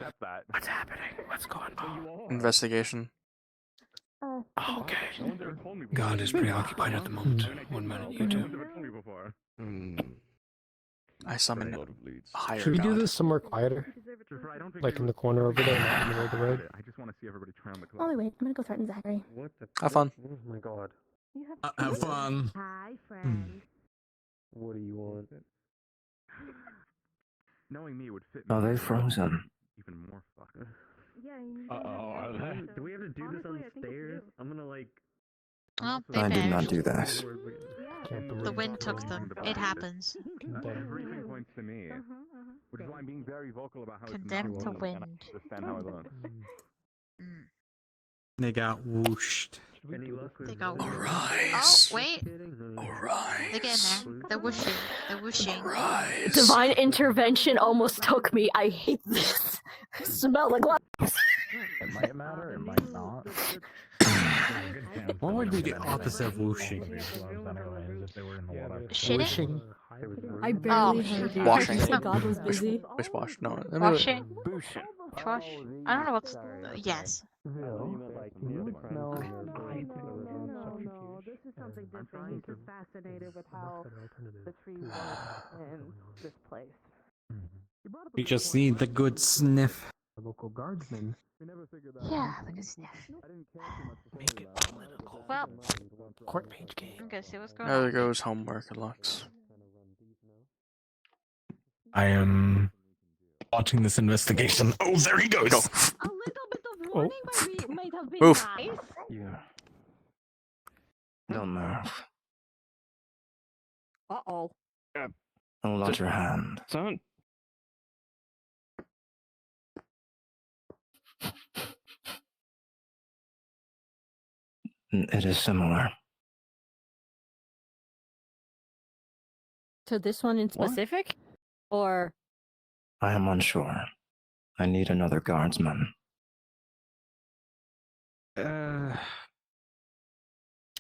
What's happening? What's going on? Investigation. Oh, okay. God is preoccupied at the moment. One minute, you two. I summon a higher Should we do god. this somewhere quieter? Like in the corner over there, not in the middle of the road? I just want to see everybody try on the glove. Oh wait, I'm gonna go threaten Zachary. What the? Have fun. Oh my god. Have fun. Hi, friend. What do you want? Knowing me would fit. Are me they frozen? Even more fucked. Do we have to do this on stairs? I'm gonna like. Oh, they I did not perished. do this. The wind took them. It happens. Everything points to me, which is why I'm being very vocal about how Condemned it's to not wind. and I understand how it looks. They got whooshed. They go. Oh, Arise. wait. Arise. They're getting there. They're whooshing. They're whooshing. Arise. Divine intervention almost took me. I hate this. Smell the gloves. It might matter, it might not. What would be the opposite of whooshing? Shitting? I barely heard you. Washing. Did you say God was busy? Wish wash. No. I mean, Washing? Trash? I don't know what's. Yes. No, this is something different. He's just fascinated with how the tree works in this place. You just need the good sniff. The local guardsman. Yeah, the good sniff. Make it political. Well, Court page game. I'm gonna see what's going There on. goes homework, it looks. I am watching this investigation. Oh, there he goes. A little bit of warning might have been Move. nice. Yeah. Don't move. Uh-oh. Hold out your hand. Son. It is similar. To this one in What? specific? Or I am unsure. I need another guardsman.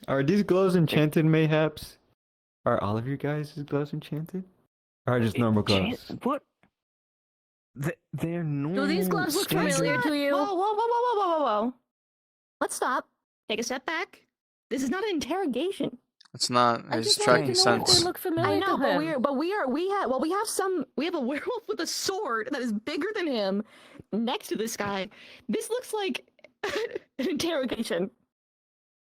Are these gloves enchanted, mayhaps? Are all of you guys' gloves enchanted? Or are just normal gloves? What? They're normal. do these gloves look familiar to you? Whoa. Let's stop. Take a step back. This is not an interrogation. It's not. I It's just wanted tracking to know if sense. they look familiar. I know, but we have a werewolf with a sword that is bigger than him next to this guy. This looks like an interrogation.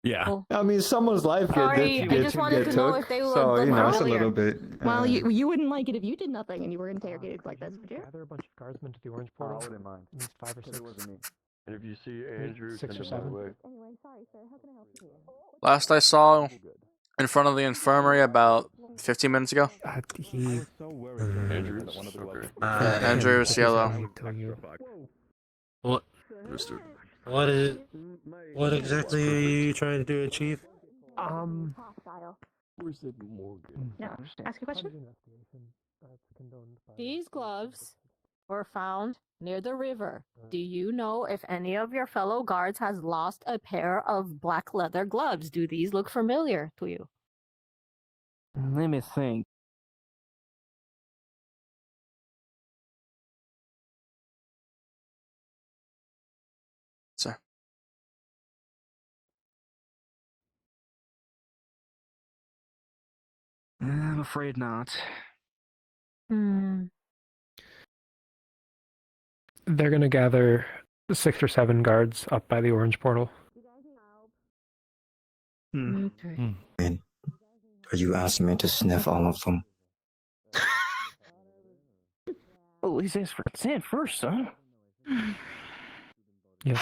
Yeah. I mean, someone's life Sorry, I gets just wanted to know took, if they look so, you know, it's a familiar. little bit... Well, you wouldn't like it if you did nothing and you were interrogated like this, would you? Gather a bunch of guardsmen to the orange portal. I wouldn't mind. At least 5 or 6. It wasn't me. And if you see Andrew, 6 or send him 7. my way. Anyway, sorry, sir. How can I help you? Last I saw in front of the infirmary about 15 minutes ago. He... Andrew Cielo. What? What exactly are you trying to achieve? Where's it Morgan? No, ask a question. These gloves were found near the river. Do you know if any of your fellow guards has lost a pair of black leather gloves? Do these look familiar to you? Let me think. Sir. I'm afraid not. Hmm. They're gonna gather 6 or 7 guards up by the orange portal. Okay. And are you asking me to sniff all of them? Well, at least ask for consent first, son. Yes.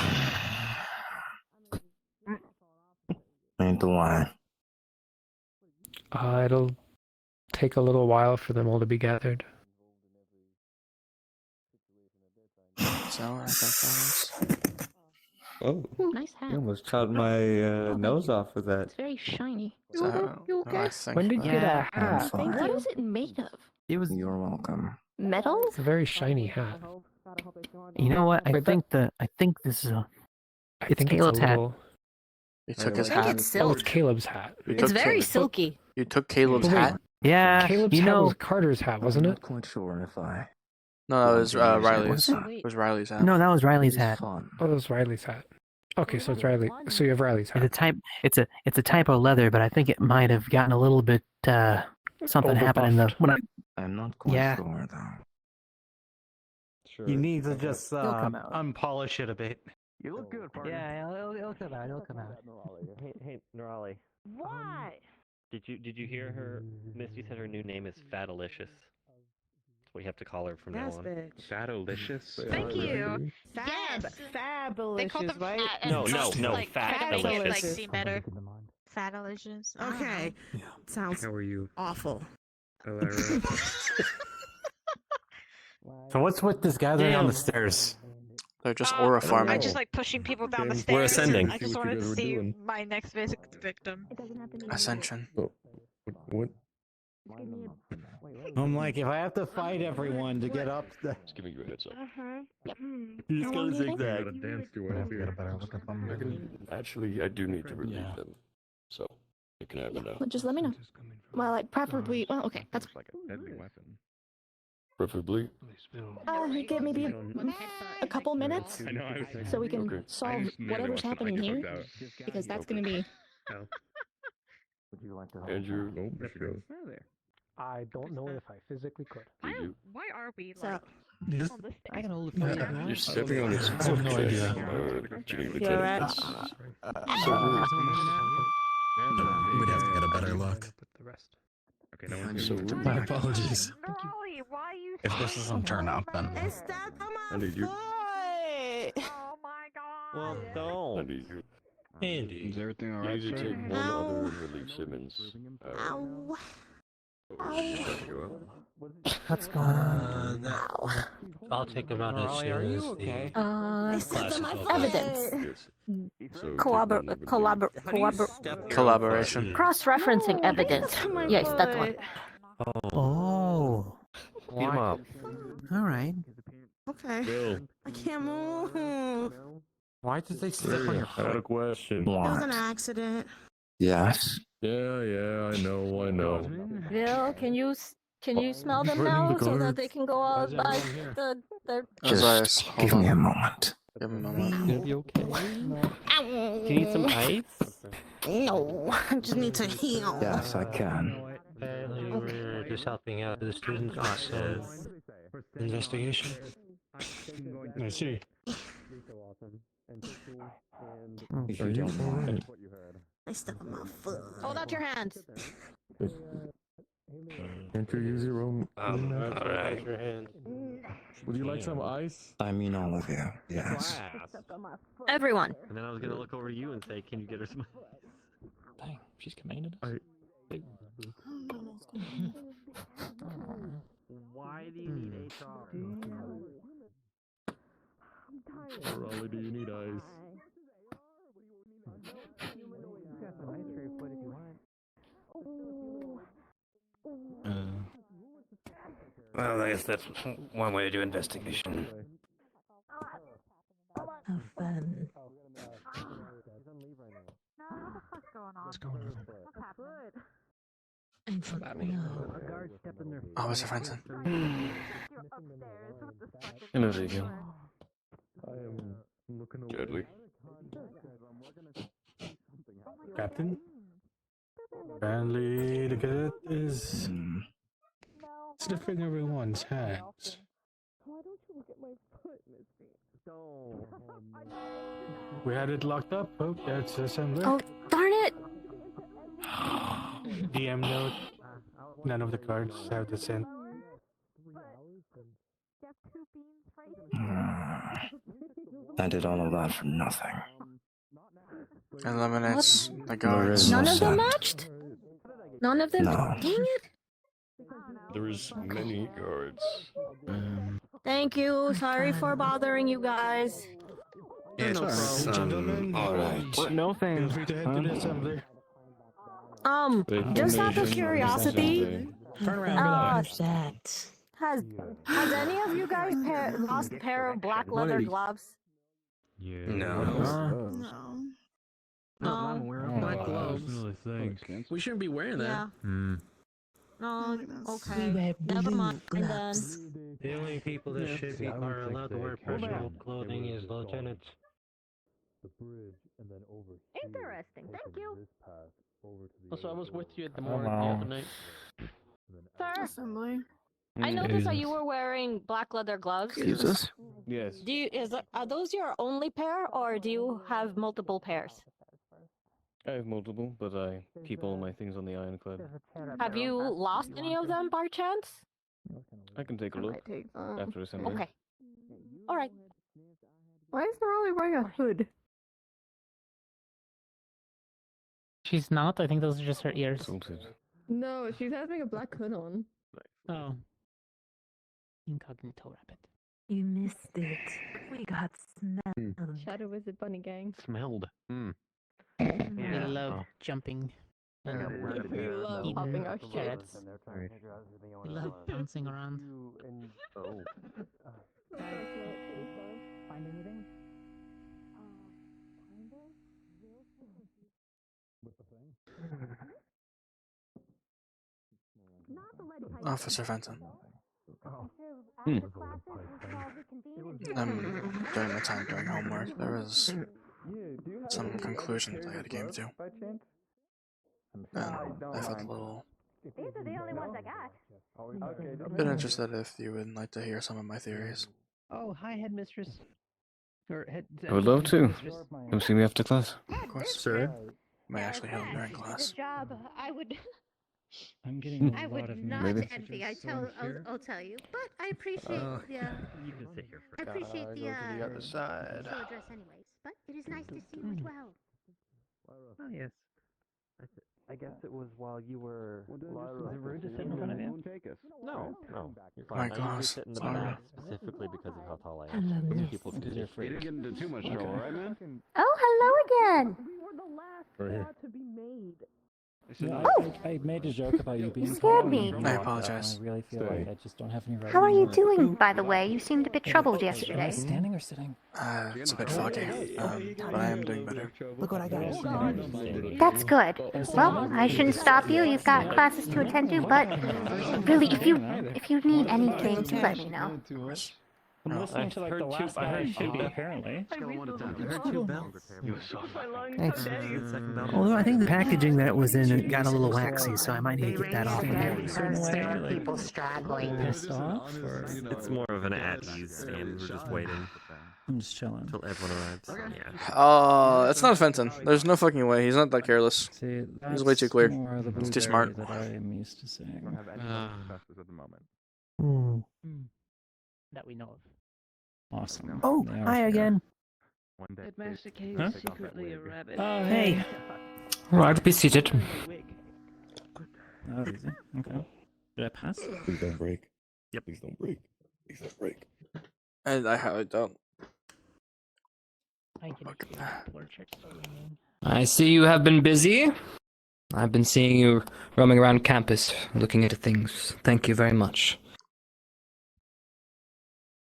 Ain't the wine. It'll take a little while for them all to be gathered. So I think that was. Oh, Nice hat. you almost chopped my nose off with that. It's very shiny. So, You okay? I think When did you get a I'm hat? fine. What is it made of? It was. You're welcome. Metal? It's a very shiny hat. You know what? I Wait, think this is a. I It's think Caleb's it's a hat. little... You took his I think hat. it's Oh, silk. it's Caleb's hat. You It's took very Caleb- silky. You took Caleb's Wait. hat. Yeah, Caleb's you hat know. was Carter's hat, wasn't I'm it? not quite sure if I. No, it was Riley's. Was it? It was Riley's hat. No, that was Riley's It's hat. fun. Oh, that was Riley's hat. Okay, so it's Riley. So you have Riley's hat. It's a type of leather, but I think it might have gotten a little bit something happened in the when I. I'm not quite Yeah. sure though. Sure. You need to just come out. unpolish it a bit. You look good, partner. Yeah, it'll come out. It'll come out. Hey, Nerali. What? Did you hear her? Misty said her new name is Fatalicious. That's what you have to call her from now on. Fatalicious? Thank you. Fab, Yes. fabulous, They called them right? fat and No, like Fatalicious. to make it like seem better. Fatalicious. Okay. Sounds How are you? awful. So what's with this gathering on the stairs? They're just aura farming. I just like pushing people down the We're stairs. ascending. I just wanted to see my next victim. Ascension. What? I'm like, if I have to fight everyone to get up, Just giving you a heads up. Yep. you just gotta zigzag. Actually, I do need to relieve them, so you can have it now. Well, just let me know. Well, like preferably. Well, okay, that's. Like a deadly weapon. Preferably. Give maybe a couple minutes I know, I was thinking. so we can Okay. solve whatever's happening here, because that's gonna be. Would you like to? Andrew. Oh, there she goes. I don't know if I physically could. Why are we So, like Just, on this I can hold it Yeah. for you. You're stepping on his I have no foot, idea. Geneva You're right. Tennant. We'd have to get a better look. Put the rest. Okay, no one's So gonna rude. My apologies. Raleigh, why are you If this doesn't turn out, then It stepped on I my need you. foot. Oh my god. I Well, don't. need you. Is everything You alright, need to sir? take one other and relieve Simmons. Ow. Shut you up. What's going on? I'll take him out as soon as okay? uh, classes over. evidence. Yes. So take one and Collaboration. Cross-referencing evidence. Yes, that's one. Oh, beat him up. all right. Okay. Bill. I can't move. Why did they step on your I had a foot? question. It was What? an accident. Yes. Yeah, I know. Bill, can you smell them Running now the so that guards. they can go out by the Just give me a moment. Give him a moment. Gonna be okay. Ow. Do you need some ice? No, I just need to heal. Yes, I can. Apparently we're just helping out the student process. Investigation. I see. If you don't mind. I stepped on my foot. Hold out your hands. Can't you use your own? Alright. Would you like some ice? I mean all of you. Yes. Everyone. And then I was gonna look over to you and say, can you get her some ice? Dang, she's commanded us. Why do you need HR? Raleigh, do you need ice? Well, I guess that's one way to do investigation. Have fun. What's going on? What's going on? What's happening? I'm from Oh, what's the friend then? You're upstairs with the fucking Hello, Xhekial. I am looking over. Deadly. Captain? Apparently, the cadet is sniffing everyone's hands. Why don't you look at my foot, Misty? We had it locked up. Oh, that's assembly. Oh, darn it! DM note. None of the cards have the scent. I did all of that for nothing. Eliminates the There guards. is no None of them scent. matched? None of them? No. Dang it! There's many guards. Thank you. Sorry for bothering you guys. It's alright. No thing. Feel free to head to the assembly. Just out of curiosity, Turn around. has any of you guys lost a pair of black leather gloves? No. No. Black gloves. We shouldn't be wearing that. Yeah. No. Okay. Never mind then. The only people that should be are allowed to wear personal clothing is lieutenants. Interesting. Thank you. Also, I was with you at the morgue the other night. Sir, Assembly. I noticed that you were wearing black leather gloves. Jesus. Yes. Are those your only pair, or do you have multiple pairs? I have multiple, but I keep all my things on the ironclad. Have you lost any of them by chance? I can take a look after assembly. Okay. All right. Why is Nerali wearing a hood? She's not. I think those are just her ears. No, she's having a black hood on. Oh. Incognito rabbit. You missed it. We got smelled. Shadow is a bunny gang. Smelled. We love jumping. And We love popping our carrots. shit. We love bouncing around. Find anything? Officer Fenton. During my time doing homework, there was some conclusions I had to came to. And I felt a little These are the only ones I got. bit interested if you would like to hear some of my theories. Oh, hi, headmistress. Or head. I would love to. Come see me after class. Of course. Sir. May actually help during class. Good job. I would. I'm getting I would not envy. I'll tell you, but I appreciate You can sit here for I appreciate the other side. full address anyways. But it is nice to see you as well. Oh, yes. I guess it was while you were. Was it rude to sit in front of you? No, you're My fine. I usually gosh, sit in the sorry. back specifically because of how tall I am. People Because you're afraid. You didn't get into too much trouble, right, man? Oh, hello again. We were the last to be made. I made a joke about you being scared tall me. and you I walked out, apologize. and I really feel like I just don't have any right. How are you to- doing, by the way? You seemed a bit troubled Am I yesterday. standing or sitting? It's a bit foggy, but I am doing better. Look what I got. That's good. Well, I shouldn't stop you. You've got classes to attend to, but really, if you need anything, do let me know. I'm listening to like the last guy apparently. I heard two bells. Thanks. Although I think the packaging that it was in it got a little waxy, so I might need to get that off. People straggling. Pissed off? Or... It's more of an at ease stand. We're just waiting. I'm just chilling. Until everyone arrives. Yeah. It's not Fenton. There's no fucking way. He's not that careless. See, He's way too clear. more the He's too smart. that I am used to seeing. at the moment. That we know of. Awesome. Oh, They are hi fair. again. Headmaster K Huh? is secretly a rabbit. Oh, Hey. Right, be seated. Oh, easy. Okay. Did I pass? Please don't break. Yep. Please don't break. Please don't break. And I highly don't. I can see portraits. I see you have been busy. I've been seeing you roaming around campus, looking into things. Thank you very much.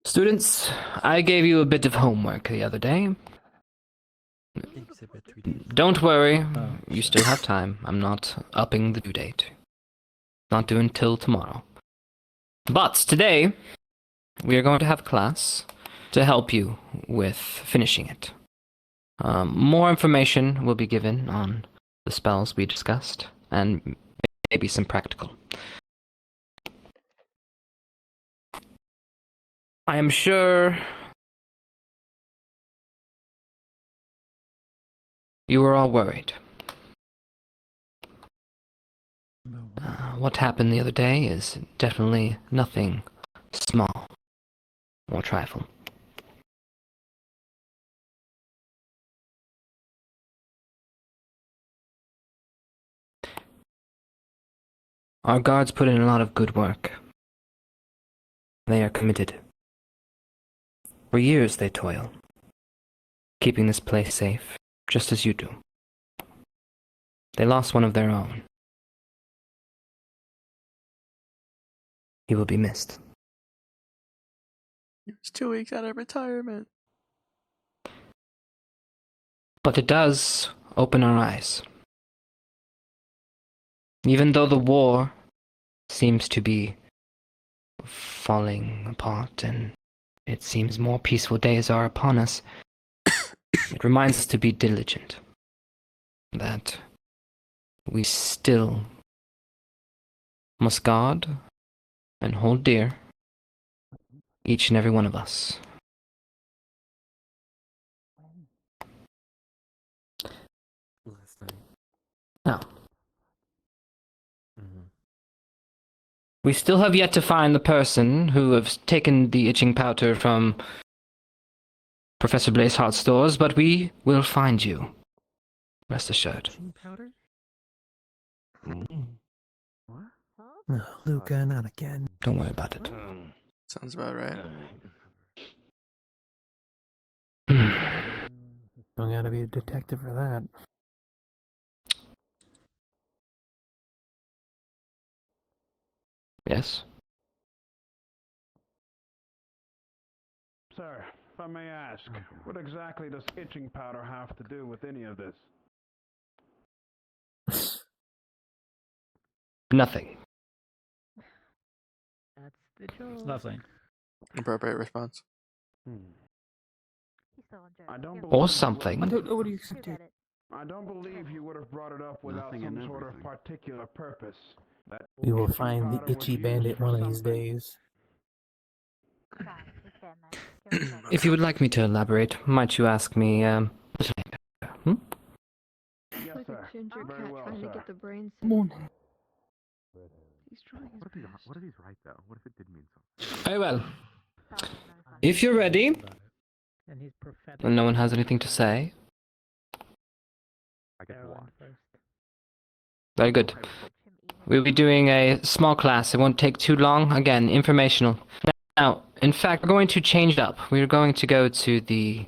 Students, I gave you a bit of homework the other day. Don't worry, you still have time. I'm not upping the due date. Not due until tomorrow. But today, we are going to have a class to help you with finishing it. More information will be given on the spells we discussed, and maybe some practical. I am sure you were all worried. What happened the other day is definitely nothing small or trifle. Our guards put in a lot of good work. They are committed. For years they toil, keeping this place safe, just as you do. They lost one of their own. He will be missed. It's 2 weeks out of retirement. But it does open our eyes. Even though the war seems to be falling apart and it seems more peaceful days are upon us, it reminds us to be diligent. That we still must guard and hold dear each and every one of us. Now, we still have yet to find the person who has taken the itching powder from Professor Blazeheart's stores, but we will find you. Rest assured. Powder? Oh, Luca, not again. Don't worry about it. Sounds about right. Don't gotta be a detective for that. Yes? Sir, if I may ask, what exactly does itching powder have to do with any of this? Nothing. That's the joke. Lovely. Appropriate response. I don't Or believe something. I don't believe you would have brought it up without some sort of particular purpose. We will find the itchy bandit one of these days. If you would like me to elaborate, might you ask me, Yes, Like sir. a ginger Very cat well, trying to sir. get the brain Morning. He's trying his best. What if he's right though? What if it did mean something? Very well. If you're ready, And he's prophetic. and no one has anything to say, I get to watch. very good. We'll be doing a small class. It won't take too long. Again, informational. Now, in fact, we're going to change it up. We're going to go to the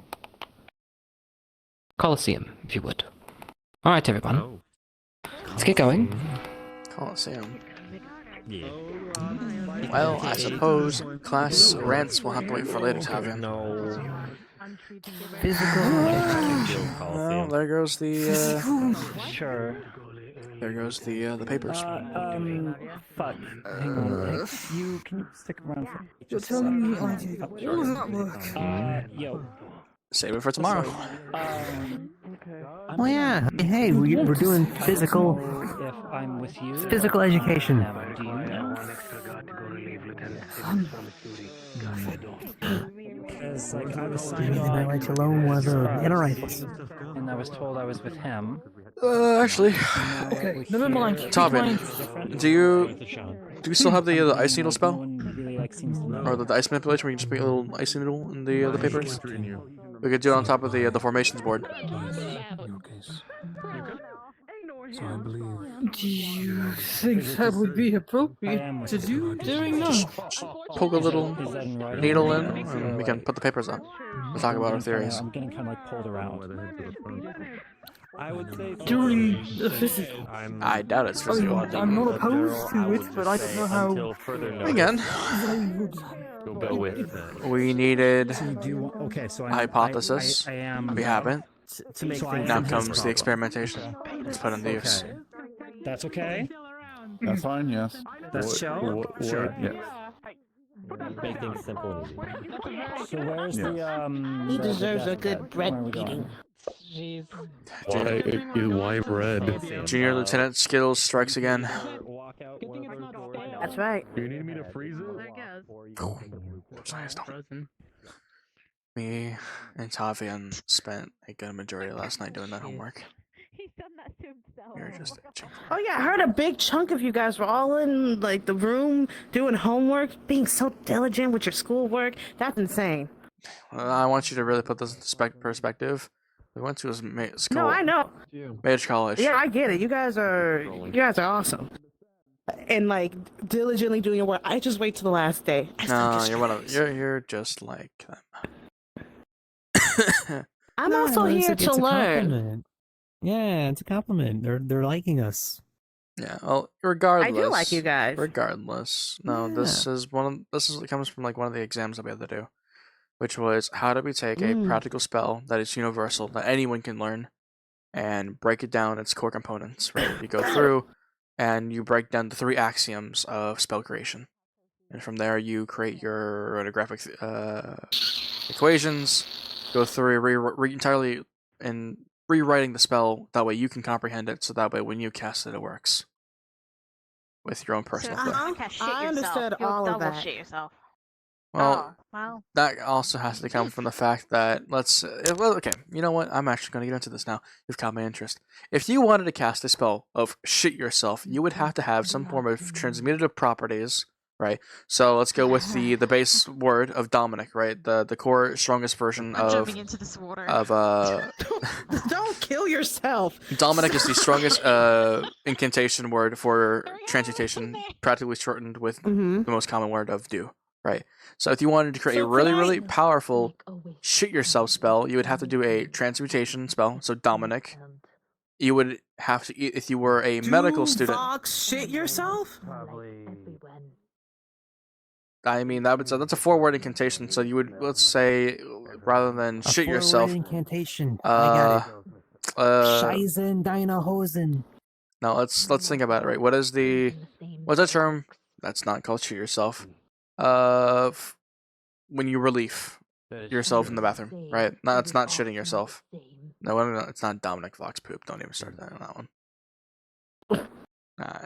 Colosseum, if you would. All right, everyone. Let's get going. Coliseum. Yeah. Well, I suppose class rants will have to wait for later, Tavian. No. Well, there goes the Sure. there goes the papers. Fuck. Hang on. You can you stick around for You're just a telling me second? I did all of that work. Yo. Save it for tomorrow. Oh yeah. Hey, we're doing physical If I'm with you. physical education. Do you know? Because like I was signed And I on, like to loan one of the inner rifles. and I was told I was with him. Actually, Okay, never mind. Tavian, do you still have the ice needle spell? Really like seems to know. Or the ice manipulation where you just put a little ice needle in the papers? We could do it on top of the formations board. So I believe. Do you think that would be appropriate to do during that? Poke a little Is that in writing? needle in, and we can put the papers on. We'll talk about our theories. I'm getting kind of like pulled around. I would say During the physical. I doubt it's I mean, physical. I'm not opposed to it, but I don't know how. Until further notice, Again, we'll go with we needed do you want, okay, so hypothesis. I am We haven't. To make So things Now am comes his the experimentation. Let's put in the use. Okay. That's okay. That's fine, yes. That's show. Sure. Yes. make things simple and easy. So where's the He the deserves a death good bed? bread Where are we going? beating. Jeez. Why bread? Junior Lieutenant Skittles strikes again. That's right. Do you need me to freeze it? Frozen. Me and Tavian spent a good majority of last night doing that homework. He's done that to himself. We were just itching. Oh yeah, I heard a big chunk of you guys were all in like the room doing homework, being so diligent with your schoolwork. That's insane. I want you to really put this into perspective. We went to his school. No, I know. Mage college. Yeah, I get it. You guys are awesome. And like diligently doing your work. I just wait till the last day. No, you're just like them. I'm also here it's to a learn. compliment. Yeah, it's a compliment. They're liking us. Yeah, well, regardless. I do like you guys. Regardless, no, this is it comes from like one of the exams that we had to do, which was how do we take a practical spell that is universal that anyone can learn, and break it down its core components. Right, you go through, and you break down the 3 axioms of spell creation, and from there you create your rotographic equations. Go through entirely and rewriting the spell, that way you can comprehend it, so that way when you cast it, it works with your own personal flow. I understood all of that. Shit yourself. Well, well, that also has to come from the fact that okay, you know what? I'm actually going to get into this now. You've caught my interest. If you wanted to cast a spell of shit yourself, you would have to have some form of transmutative properties, right? So let's go with the base word of Dominic, right? The core strongest version I'm of jumping into this water. Don't kill yourself. Dominic is the strongest incantation word for transmutation, practically shortened with the most common word of do. Right. So if you wanted to create a really, really powerful shit yourself spell, you would have to do a transmutation spell. So Dominic, you would have to, if you were a medical student. Vox shit yourself? I mean that's a 4-word incantation. So you would, let's say, rather than shit yourself. Incantation. I got it. Scheißen deine Hosen. No, let's think about it. Right. What's that term? That's not called shit yourself. When you relief yourself in the bathroom, right? No, it's not shitting yourself. No, it's not Dominic Vox poop. Don't even start that on that one.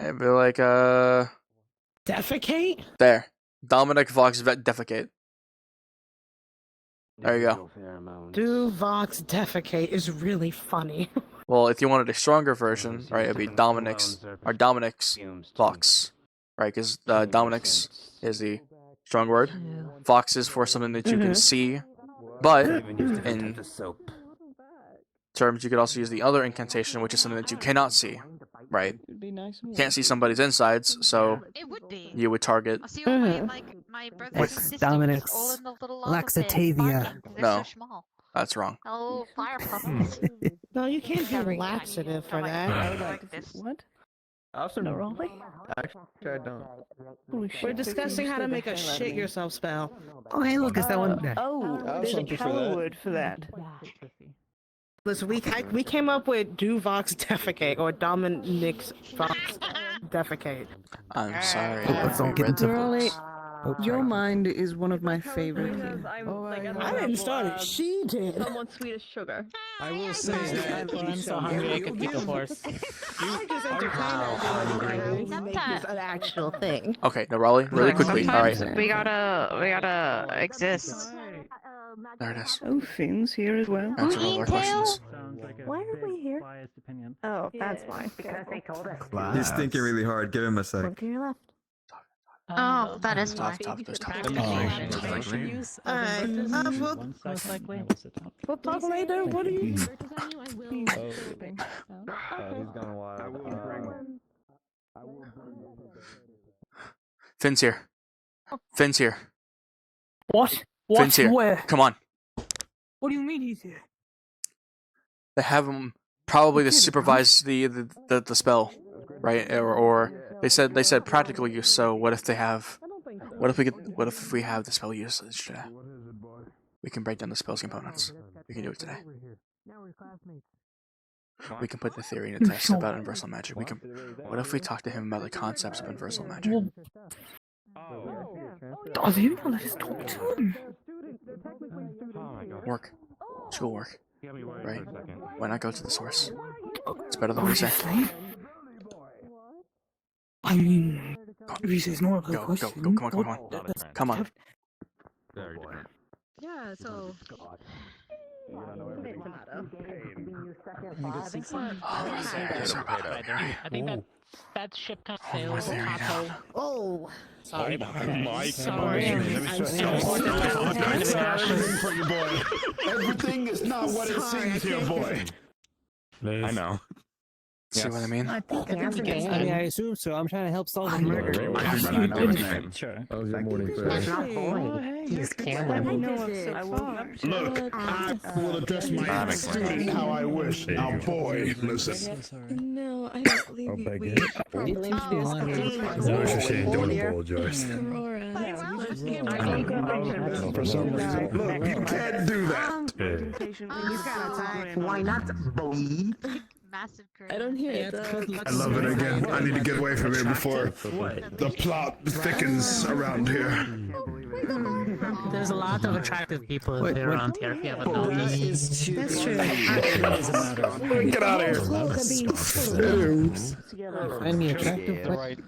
It'd be like defecate. There, Dominic Vox defecate. There you go. Do Vox defecate is really funny. Well, if you wanted a stronger version, right, it'd be Dominic's Vox, right? Because Dominic's is the strong word. Vox is for something that you can see, but in terms, you could also use the other incantation, which is something that you cannot see, right? You can't see somebody's insides, so you would target. My brothers and sisters Dominic's all in the little Laxatavia. No, that's wrong. Oh, fire puppets. No, you can't do laxative for that. What? Awesome. No rolling? Actually, I don't. We're discussing how to make a shit yourself spell. Oh, hey, look, is that one? There's a cow word for that. Listen, we came up with do Vox defecate or Dominic's Vox defecate. I'm sorry. Let's don't get into Raleigh, your mind is one of my favorite things. I didn't start it. She did. Someone sweet as sugar. I will say that I'm so hungry I could kick a horse. I just entertained to make this an actual thing. Okay, now Raleigh, really quickly. All right. We gotta exist. There it is. Oh, Finn's here as well. Answer all our questions. Why are we here? Oh, that's why. Because they told us. He's thinking really hard. Give him a sec. Look to your left. Oh, that is why. We'll talk later. What are you? He's gonna wild. Finn's here. Finn's here. What? Finn's here. Where? Come on. What do you mean he's here? They have him probably to supervise the spell, right? Or they said practical use. So what if we have the spell usage? We can break down the spell's components. We can do it today. We can put the theory in a test about universal magic. What if we talk to him about the concepts of universal magic? Oh, you know, let us talk to him. Work. Schoolwork. Right? Why not go to the source? It's better than we say. I mean, if he says no, go, come on. Come on. Yeah, so I think that ship kind of sails Kato. Oh. Sorry about that. My Sorry. Everything is not what it seems here, boy. I know. See what I mean? I assume so. I'm trying to help solve a murder. I know his name. Sure. How was your morning, That's sir? not boring. He's Cameron. Look, I will address my student how I wish. Now, boy, listen. No, I don't believe we properly introduced Joyce, you're saying don't apologize. For some reason, look, you can't do that. Why not, boy? Massive curve. I don't hear it though. I love it again. I need to get away from here before the plot thickens around here. There's a lot of attractive people around here. If you haven't noticed. That's true. Get out of here. Find me attractive? What?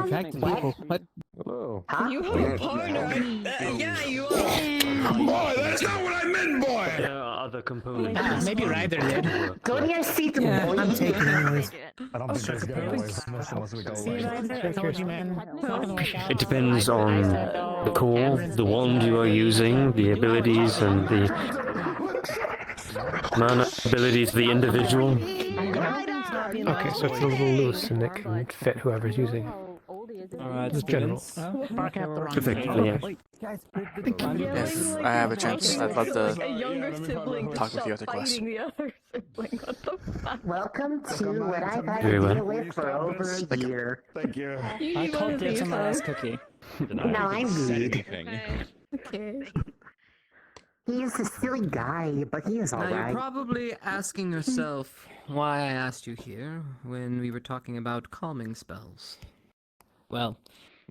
Attractive people? What? Hello. You have a partner. Yeah, you are. Boy, that's not what I meant, boy. There are other components. Maybe Ryder did. Go to your seat, boy. I'm taking it anyways. I don't think there's getting away unless we go It depends on the core, the wand you are using, the abilities, and the mana abilities of the individual. Okay, so it's a little loose and it can fit whoever's using it. Alright, It's general. Effectively, yeah. If I have a chance, I'd love to A younger sibling talk with you after class. fighting the other sibling. What the fuck? Welcome to what I've had Very to well. deal with for over a year. Thank you. I called dibs on the last cookie. Now I'm good. Okay. He's a silly guy, but he is Now you're alright. probably asking yourself why I asked you here when we were talking about calming spells. Well,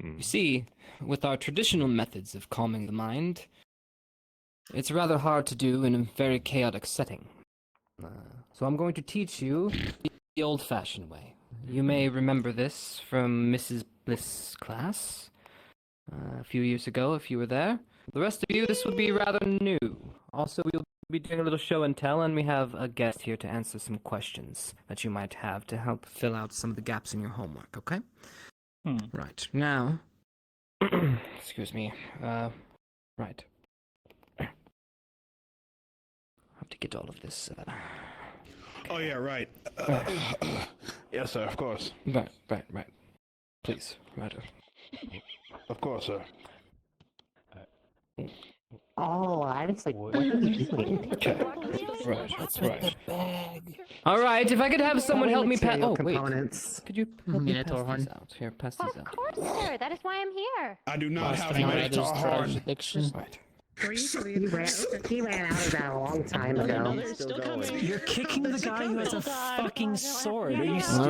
you see, with our traditional methods of calming the mind, it's rather hard to do in a very chaotic setting. So I'm going to teach you the old-fashioned way. You may remember this from Mrs. Bliss' class a few years ago if you were there. The rest of you, this would be rather new. Also, we'll be doing a little show and tell, and we have a guest here to answer some questions that you might have to help fill out some of the gaps in your homework, okay? Right, now... excuse me. Right. I have to get all of this... Oh, yeah, right. Yes, sir, of course. Right. Please, Ryder. Of course, sir. Oh, I was like, what are you doing? Okay. Right. Alright, if I could have someone help me pass... Oh, wait. Could you help me pass these out? Here, pass these out. Of course, sir. That is why I'm here. I do not have Minotaur horn. Right. He ran out of that a long time ago. You're kicking the guy who has a fucking sword. Are you stupid?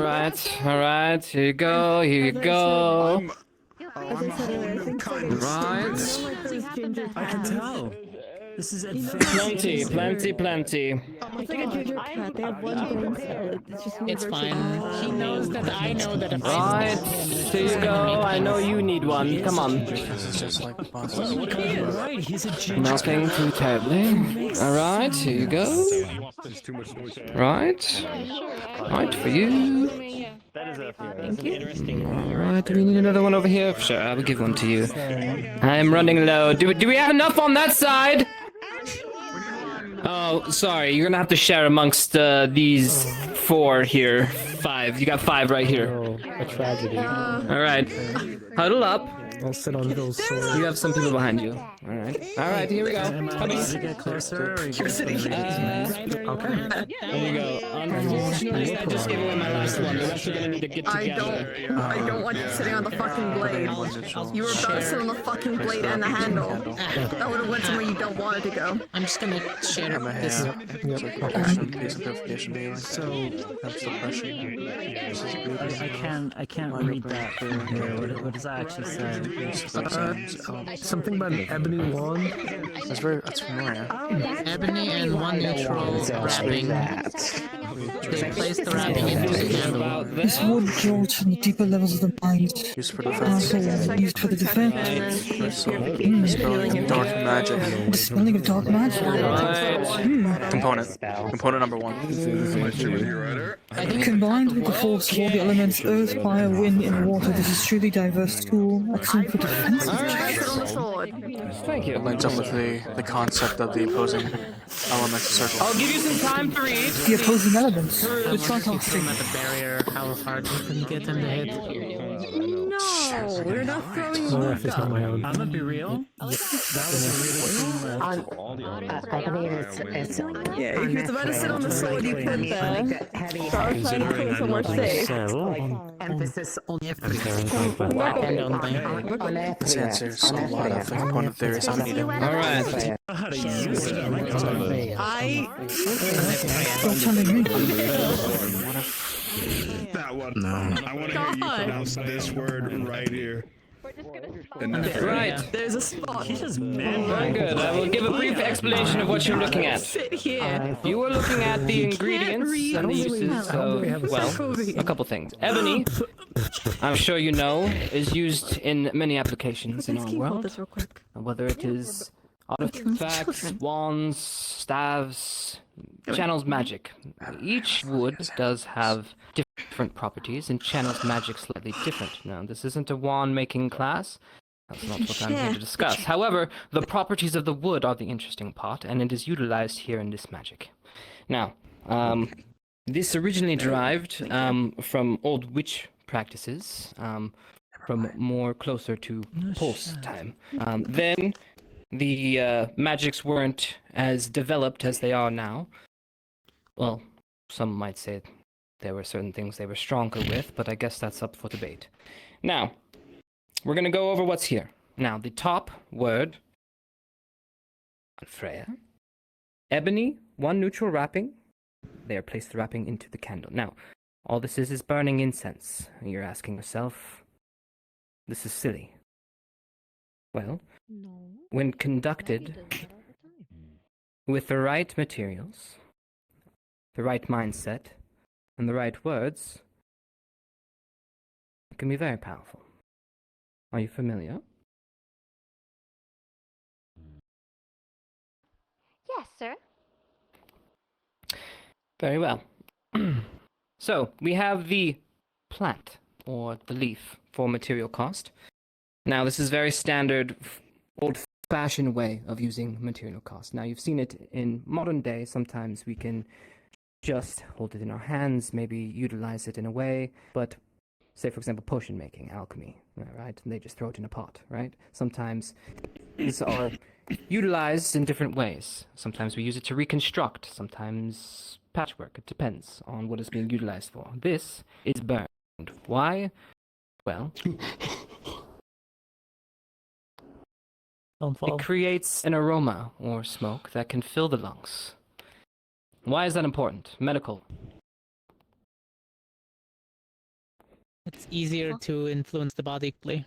Alright, here you go. Right. I can tell. This is advanced. Plenty. It's like a ginger cat. They have one brain cell. It's just It's fine. He knows that I know that if Right, here you go. I know you need one. Come on. This is just like the boss. Right, he's a ginger. Nothing too terribly. Alright, here you go. Right for you. That is an interesting. Alright, do we need another one over here? Sure, I will give one to you. I'm running low. Do we have enough on that side? Oh, sorry. You're gonna have to share amongst these 4 here. 5. You got 5 right here. Oh, a tragedy. Alright. Huddle up. I'll sit on Bill's sword. You have some people behind you. Alright, here we go. Does it get closer? You're sitting okay. There you go. Unfortunately, I just gave away my last one. The rest are gonna need to get together. I don't want you sitting on the fucking blade. You were about to sit on the fucking blade and the handle. That would have went somewhere you don't want it to go. I'm just gonna share this. I can't read that from here. What does that actually say? Something about an ebony wand? That's familiar. Ebony and 1 neutral wrapping. They placed the wrapping into the candle. This would draw to the deeper levels of the mind. Used for defense. Used for the defense. Dispelling dark magic. Dispelling of dark magic. Component. Component number 1. Combined with the force of all the elements, earth, fire, wind, and water, this is truly diverse tool. Excellent for defense. Thank you. It lines up with the concept of the opposing elements circle. I'll give you some time to read. The opposing elements. It's fantastic. At the barrier, how hard you can get them to hit. No, we're not throwing I'm gonna be real. Yeah, he was about to sit on the sword you put there. Considering somewhere safe. Emphasis on This answers a lot of the component theories I'm needing. Alright. Don't tell me. That one. No. I want to hear you pronounce this word right here. Right. There's a spot. Very good. I will give a brief explanation of what you're looking at. Sit here. You are looking at the ingredients and the uses of, well, a couple things. Ebony, I'm sure you know, is used in many applications in our world. Whether it is artifacts, wands, staves, channels magic. Each wood does have different properties and channels magic slightly different. Now, this isn't a wand making class. That's not what I'm here to discuss. However, the properties of the wood are the interesting part, and it is utilized here in this magic. Now, this originally derived from old witch practices, from more closer to pulse time. Then the magics weren't as developed as they are now. Well, some might say there were certain things they were stronger with, but I guess that's up for debate. Now, we're going to go over what's here. Now, the top word, Freya. Ebony, 1 neutral wrapping. They are placed the wrapping into the candle. Now, all this is burning incense. You're asking yourself, this is silly. Well, when conducted with the right materials, the right mindset, and the right words, it can be very powerful. Are you familiar? Yes, sir. Very well. So, we have the plant, or the leaf, for material cost. Now, this is very standard, old-fashioned way of using material cost. Now, you've seen it in modern day. Sometimes we can just hold it in our hands, maybe utilize it in a way, but say, for example, potion making, alchemy, right? And they just throw it in a pot, right? Sometimes these are utilized in different ways. Sometimes we use it to reconstruct, sometimes patchwork. It depends on what it's being utilized for. This is burned. Why? Well, it creates an aroma or smoke that can fill the lungs. Why is that important? Medical. It's easier to influence the body quickly.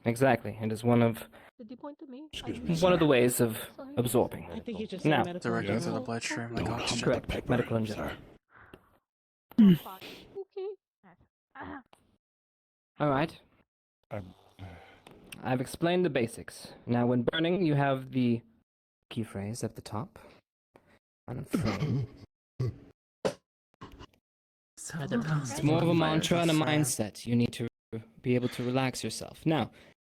Exactly. It is one of Did you point to me? one of the ways of absorbing. I think you just Now, said Directly to the bloodstream, like oxygen. correct. Medical in general. All right. I've explained the basics. Now, when burning, you have the key phrase at the top. Unafraid. It's more of a mantra and a mindset. You need to be able to relax yourself. Now,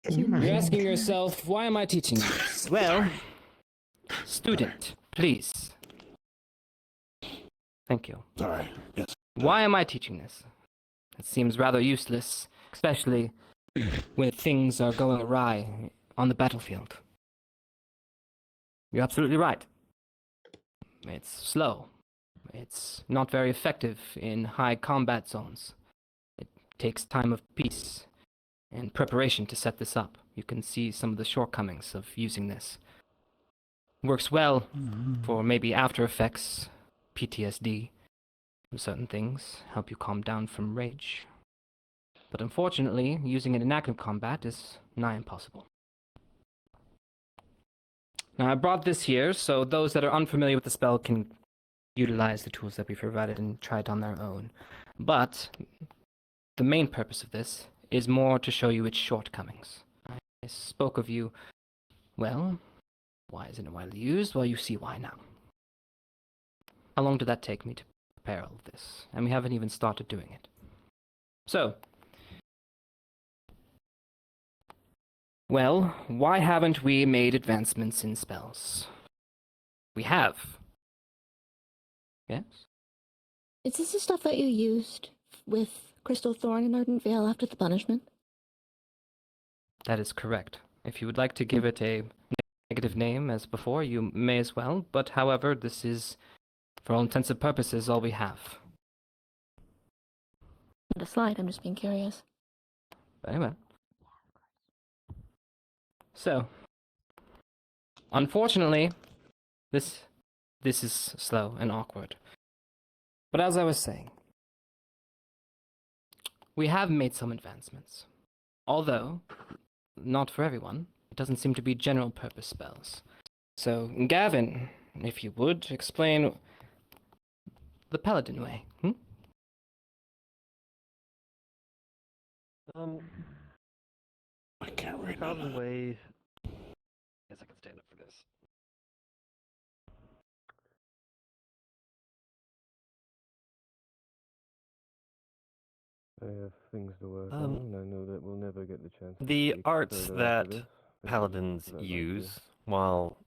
you're asking yourself, why am I teaching this? Well, student, please. Thank you. Sorry. Yes. Why am I teaching this? It seems rather useless, especially when things are going awry on the battlefield. You're absolutely right. It's slow. It's not very effective in high combat zones. It takes time of peace and preparation to set this up. You can see some of the shortcomings of using this. Works well for maybe after effects, PTSD, certain things, help you calm down from rage. But unfortunately, using it in active combat is nigh impossible. Now, I brought this here so those that are unfamiliar with the spell can utilize the tools that we provided and try it on their own. But the main purpose of this is more to show you its shortcomings. I spoke of you, well, why isn't it widely used? Well, you see why now. How long did that take me to prepare all of this? And we haven't even started doing it. So, well, why haven't we made advancements in spells? We have. Yes? Is this the stuff that you used with Crystal Thorn and Ardent Veil after the punishment? That is correct. If you would like to give it a negative name as before, you may as well, but however, this is, for all intents and purposes, all we have. Not a slide, I'm just being curious. Very well. So, unfortunately, this is slow and awkward. But as I was saying, we have made some advancements. Although, not for everyone. It doesn't seem to be general purpose spells. So, Gavin, if you would, explain the Paladin way. I can't read Paladin way. I guess I can stand up for this. I have things to work on, and I know that we'll never get the chance. The arts that paladins use, while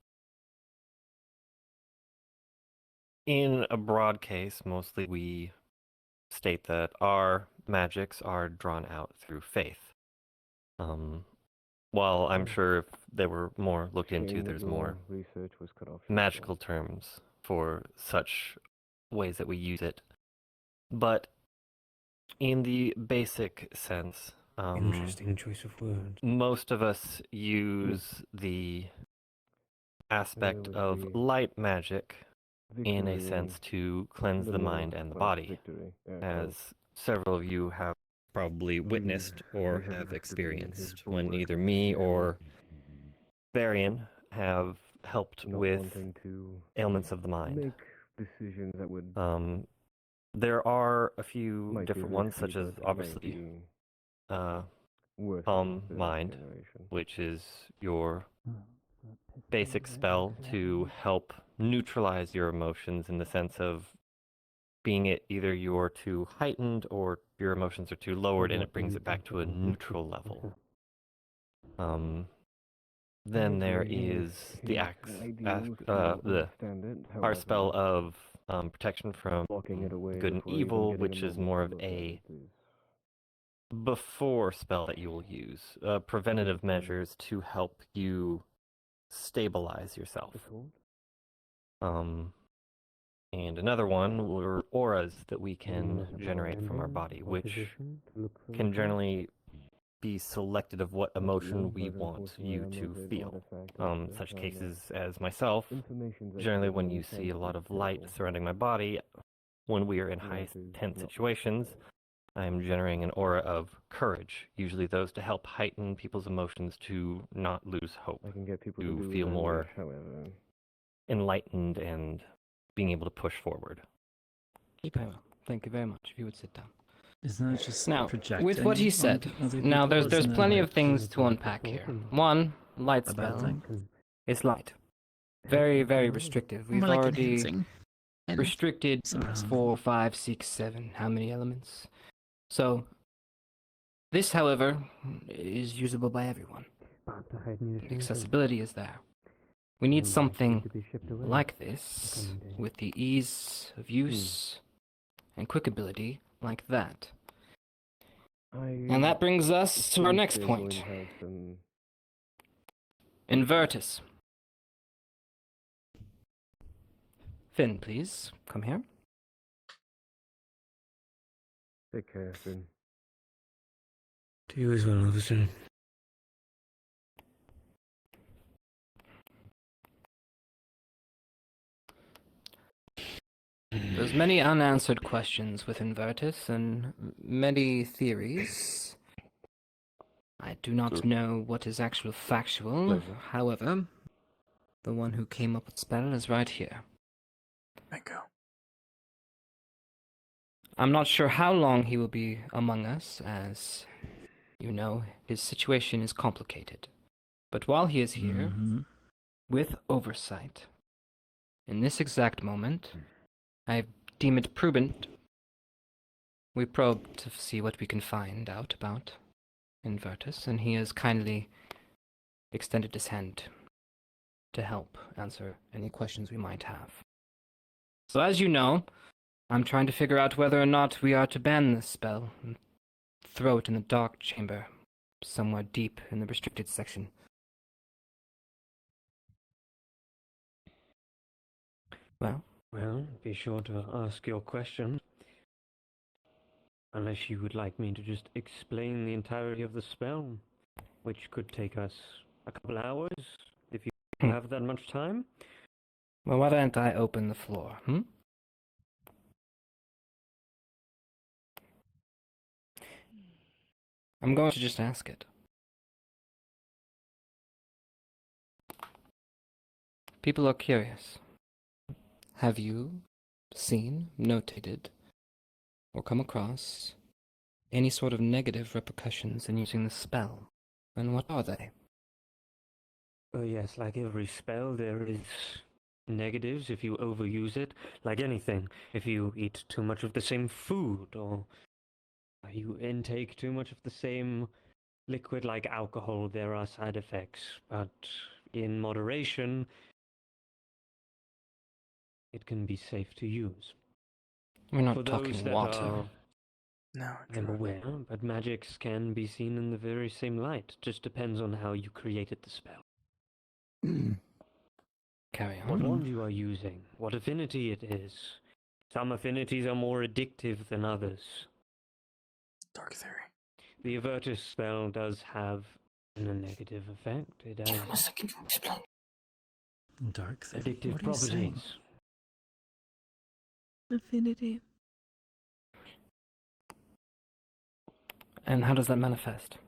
in a broad case, mostly we state that our magics are drawn out through faith. While I'm sure if they were more looked into, there's more magical terms for such ways that we use it. But in the basic sense, Interesting choice of words. most of us use the aspect of light magic in a sense to cleanse the mind and the body, as several of you have probably witnessed or have experienced when either me or Varian have helped with ailments of the mind. There are a few different ones, such as obviously Calm Mind, which is your basic spell to help neutralize your emotions in the sense of being it either you're too heightened or your emotions are too lowered, and it brings it back to a neutral level. Then there is the our spell of protection from good and evil, which is more of a before spell that you will use, preventative measures to help you stabilize yourself. And another one were auras that we can generate from our body, which can generally be selected of what emotion we want you to feel. Such cases as myself, generally when you see a lot of light surrounding my body, when we are in high tense situations, I'm generating an aura of courage, usually those to help heighten people's emotions to not lose hope, to feel more enlightened and being able to push forward. Very well. Thank you very much. If you would sit down. Isn't that just Now, projecting with what he said, on other now people? there's Isn't it plenty like of things to unpack here. One, light a bad spell. thing? It's light. Very, very restrictive. We've More like already enhancing. And restricted suppressing. 4, 5, 6, 7. How many elements? So, this, however, is usable by everyone. The accessibility is there. We need something like this, with the ease of use and quick ability like that. And that brings us to our next point. Invertus. Finn, please, come here. Take care, Finn. To you as well, officer. There's many unanswered questions with Invertus and many theories. I do not know what is actual factual. However, the one who came up with the spell is right here. Bingo. I'm not sure how long he will be among us, as you know, his situation is complicated. But while he is here, with oversight, in this exact moment, I deem it prudent we probe to see what we can find out about Invertus, and he has kindly extended his hand to help answer any questions we might have. So as you know, I'm trying to figure out whether or not we are to ban this spell and throw it in the dark chamber, somewhere deep in the restricted section. Well, be sure to ask your question. Unless you would like me to just explain the entirety of the spell, which could take us a couple hours, if you have that much time. Well, why don't I open the floor, I'm going to just ask it. People are curious. Have you seen, notated, or come across any sort of negative repercussions in using the spell? And what are they? Oh yes, like every spell, there is negatives if you overuse it. Like anything, if you eat too much of the same food, or you intake too much of the same liquid like alcohol, there are side effects. But in moderation, it can be safe to use. We're not For talking those that water. No, I'm aware, but magics can be seen in the very same light. Just depends on how you created the spell. Carry on. What wand you are using, what affinity it is. Some affinities are more addictive than others. Dark theory. The Avertus spell does have a negative effect. It has Dark theory. addictive What are you saying? properties. Affinity. And how does that manifest?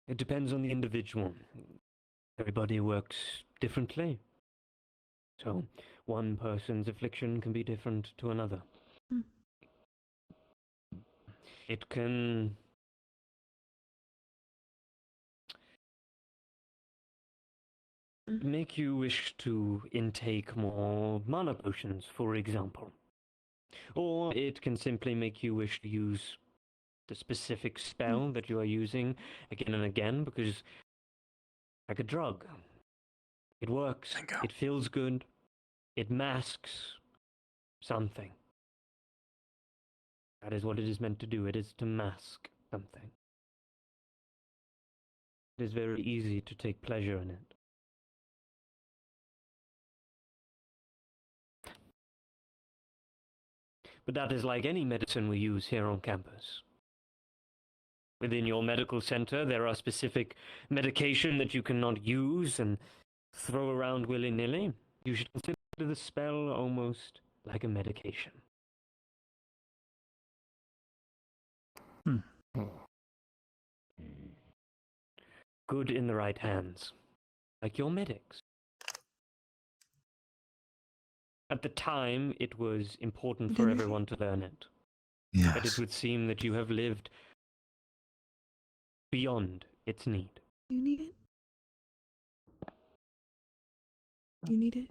It depends on the individual. Everybody works differently. So, one person's affliction can be different to another. It can make you wish to intake more mana potions, for example. Or it can simply make you wish to use the specific spell that you are using again and again, because like a drug, it works, it feels good, it masks something. That is what it is meant to do. It is to mask something. It is very easy to take pleasure in it. But that is like any medicine we use here on campus. Within your medical center, there are specific medication that you cannot use and throw around willy-nilly. You should consider the spell almost like a medication. Good in the right hands, like your medics. At the time, it was important for everyone to learn it. Yes. But it would seem that you have lived beyond its need. You need it? You need it?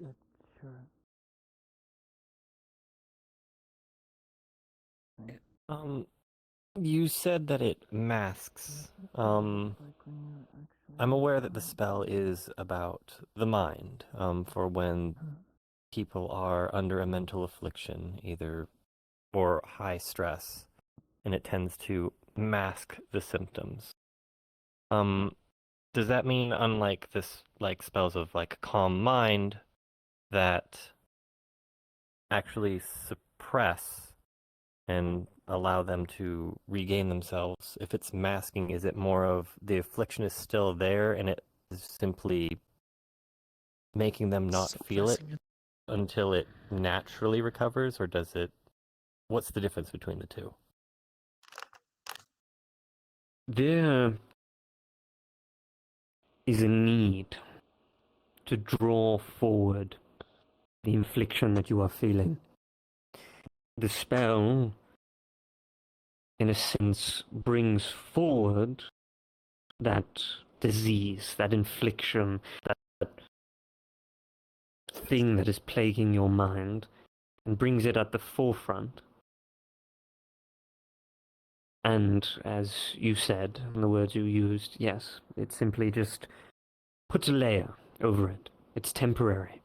You said that it masks. I'm aware that the spell is about the mind, for when people are under a mental affliction, either or high stress, and it tends to mask the symptoms. Does that mean, unlike this, like spells of like calm mind, that actually suppress and allow them to regain themselves? If it's masking, is it more of the affliction is still there and it is simply making them not feel it until it naturally recovers, or does it? What's the difference between the two? There is a need to draw forward the infliction that you are feeling. The spell, in a sense, brings forward that disease, that infliction, that thing that is plaguing your mind, and brings it at the forefront. And as you said, in the words you used, yes, it simply just puts a layer over it. It's temporary.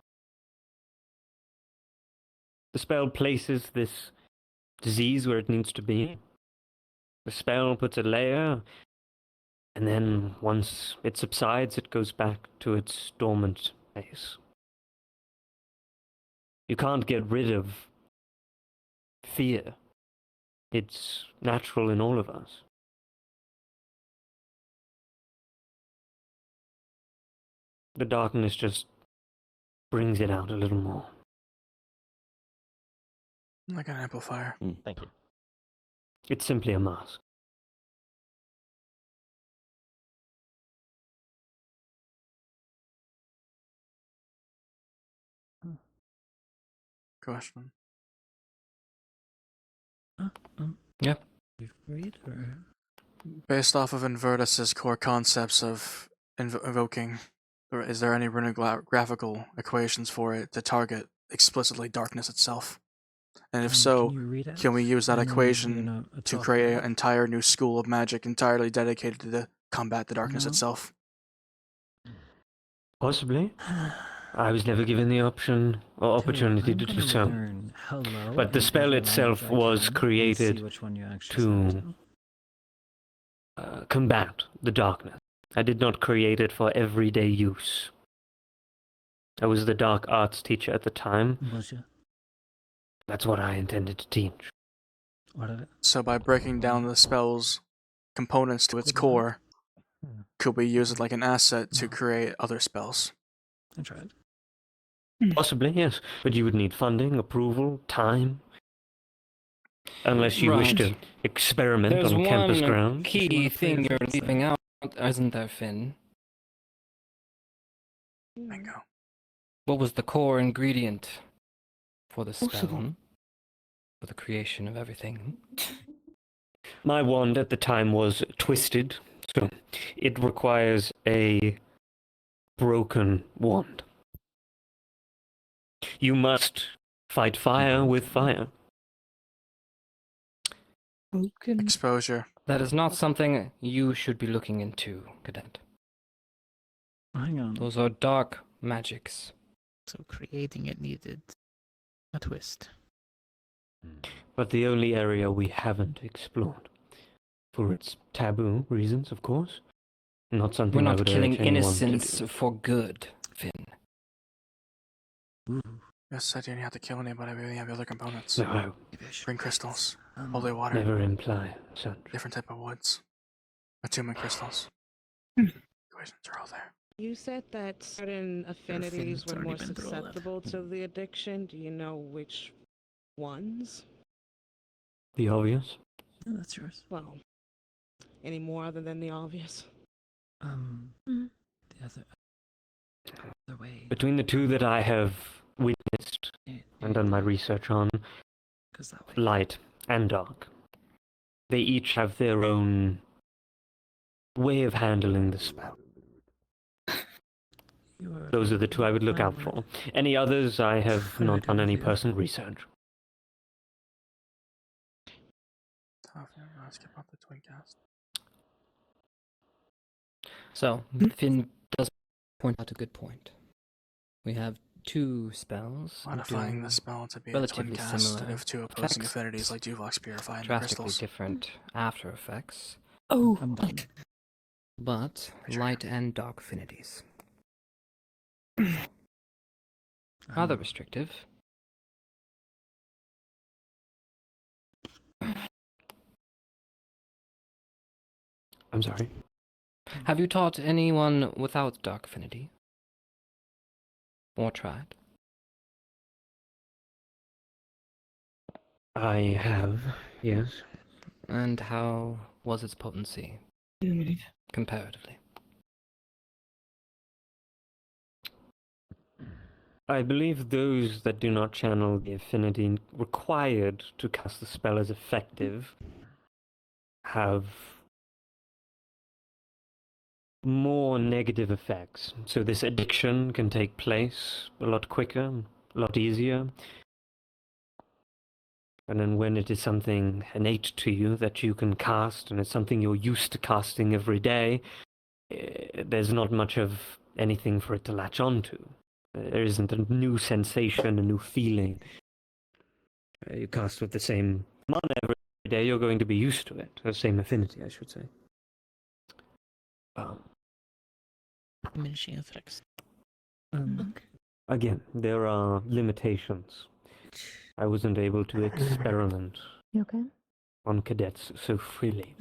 The spell places this disease where it needs to be. The spell puts a layer, and then once it subsides, it goes back to its dormant phase. You can't get rid of fear. It's natural in all of us. The darkness just brings it out a little more. Like an amplifier. Thank you. It's simply a mask. Question. Yeah. Read or? Based off of Invertus's core concepts of evoking, is there any graphical equations for it to target explicitly darkness itself? And if so, can we use that equation to create an entire new school of magic entirely dedicated to combat the darkness itself? Possibly. I was never given the option or opportunity to do so. But the spell itself was created to combat the darkness. I did not create it for everyday use. I was the dark arts teacher at the time. Was you? That's what I intended to teach. So by breaking down the spell's components to its core, could we use it like an asset to create other spells? I tried. Possibly, yes. But you would need funding, approval, time. Unless you wish to experiment There's on campus one grounds. key thing you're leaving out, isn't there, Finn? Bingo. What was the core ingredient for the spell? For the creation of everything? My wand at the time was twisted, so it requires a broken wand. You must fight fire with fire. Broken exposure. That is not something you should be looking into, Cadet. Hang on. Those are dark magics. So creating it needed a twist. But the only area we haven't explored. For its taboo reasons, of course. Not something We're I not would killing urge anyone to innocents do. for good, Finn. Yes, I didn't have to kill anybody, we have other components. No. Bring crystals, holy water. Never imply such. Different type of woods. Attunement crystals. Equations are all there. You said that certain affinities were more susceptible to the addiction. Do you know which ones? The obvious? No, that's yours. Well, any more other than the obvious? The other way. Between the two that I have witnessed and done my research on, light and dark, they each have their own way of handling the spell. Those are the two I would look out for. Any others, I have not done any personal research. Skip off the twin cast. So, Finn does point out a good point. We have two spells Modifying doing the spell to be a twin relatively cast similar of two opposing effects, affinities like Duvok's Purify and drastically crystals. different after effects, Oh, but light and dark affinities. Rather restrictive. I'm sorry? Have you taught anyone without dark affinity? Or tried? I have, yes. And how was its potency? Comparatively. I believe those that do not channel the affinity required to cast the spell as effective have more negative effects. So this addiction can take place a lot quicker, a lot easier. And then when it is something innate to you that you can cast, and it's something you're used to casting every day, there's not much of anything for it to latch onto. There isn't a new sensation, a new feeling. You cast with the same mana every day, you're going to be used to it. The same affinity, I should say. Diminishing effects. Again, there are limitations. I wasn't able to experiment on cadets so freely.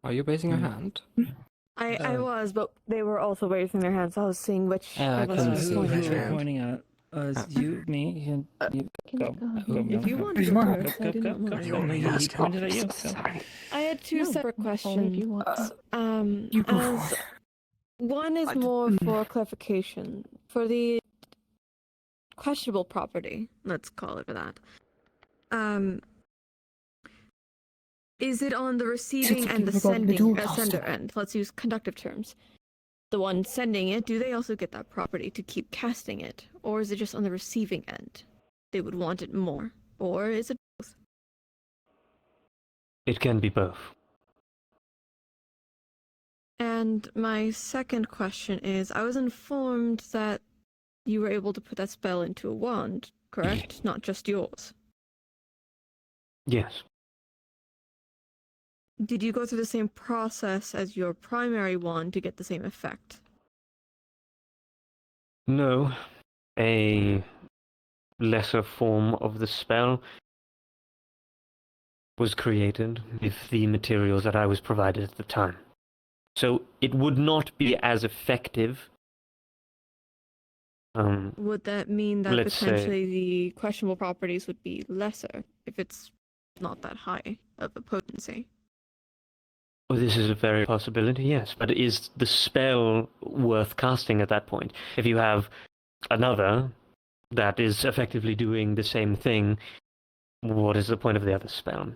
Are you raising your hand? I was, but they were also raising their hands. I was seeing which I of us couldn't was see pointing. which Who are hand. we pointing at? Is you, me, and you. Go. If you want to Go. go first, I do not mind. He pointed at you. Go. I had two separate questions. You go as first. one is more for clarification. For the questionable property, let's call it for that. Is it on the receiving and the sender end? Let's use conductive terms. The one sending it, do they also get that property to keep casting it? Or is it just on the receiving end? They would want it more. Or is it both? It can be both. And my second question is, I was informed that you were able to put that spell into a wand, correct? Not just yours. Yes. Did you go through the same process as your primary wand to get the same effect? No. A lesser form of the spell was created with the materials that I was provided at the time. So it would not be as effective. Would that mean that let's potentially the questionable properties would be lesser if it's not that high of a potency? Well, this is a very possibility, yes. But is the spell worth casting at that point? If you have another that is effectively doing the same thing, what is the point of the other spell?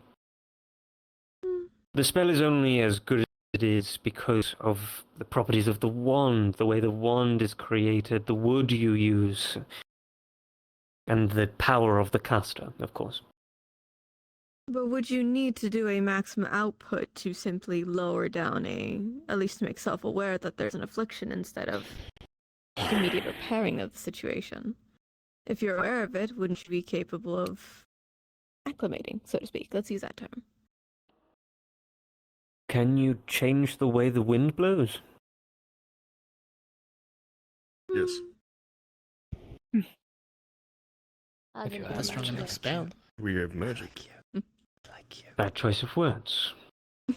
The spell is only as good as it is because of the properties of the wand, the way the wand is created, the wood you use, and the power of the caster, of course. But would you need to do a maximum output to simply lower down at least to make self-aware that there's an affliction instead of immediate repairing of the situation? If you're aware of it, wouldn't you be capable of acclimating, so to speak? Let's use that term. Can you change the way the wind blows? Yes. If you have a strong enough spell. We have magic. Bad choice of words.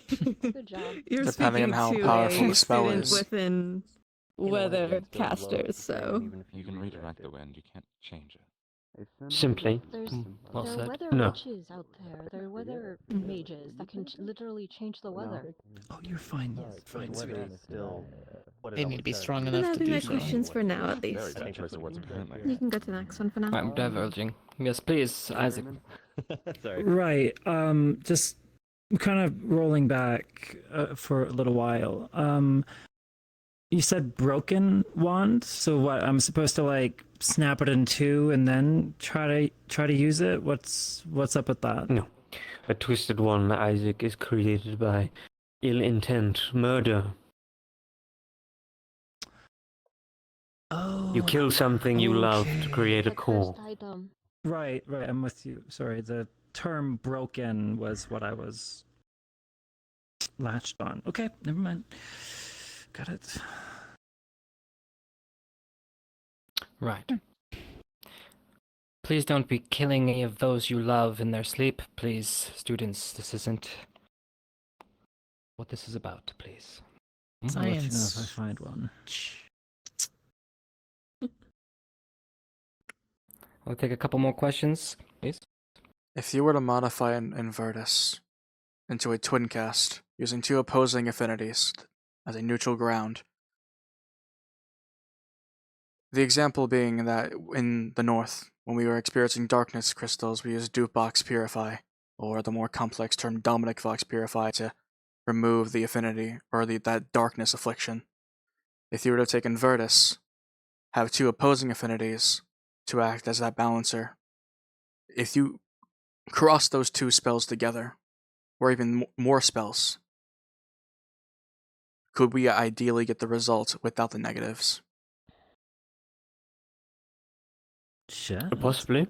Good job. You're Depending on speaking how to powerful a the spell student is. within weather casters, so... You can redirect the wind, you can't change it. Simply. There Well are said. weather No. witches out there. There are weather mages that can literally change the weather. Oh, you're fine. Yes, fine, sweetie. They need to be strong And enough that'll to be do my so. questions for now, at least. You can go to the next one for now. I'm diverging. Yes, please, Isaac. Right. Just kind of rolling back for a little while. You said broken wand, so what? I'm supposed to like snap it in two and then try to use it. What's up with that? No, a twisted one, Isaac, is created by ill intent, murder. Oh. You kill something you love to create a core. Right. I'm with you. Sorry, the term broken was what I was latched on. Okay, never mind. Got it. Right. Please don't be killing any of those you love in their sleep, please, students. This isn't what this is about, please. I'll let you know if I find one. I'll take a couple more questions, please. If you were to modify an Invertus into a twin cast using two opposing affinities as a neutral ground, The example being that in the north, when we were experiencing darkness crystals, we used Dupebox Purify, or the more complex term Dominic Vox Purify, to remove the affinity, or that darkness affliction. If you were to take Invertus, have two opposing affinities to act as that balancer, if you cross those two spells together, or even more spells, could we ideally get the result without the negatives? Sure. Possibly.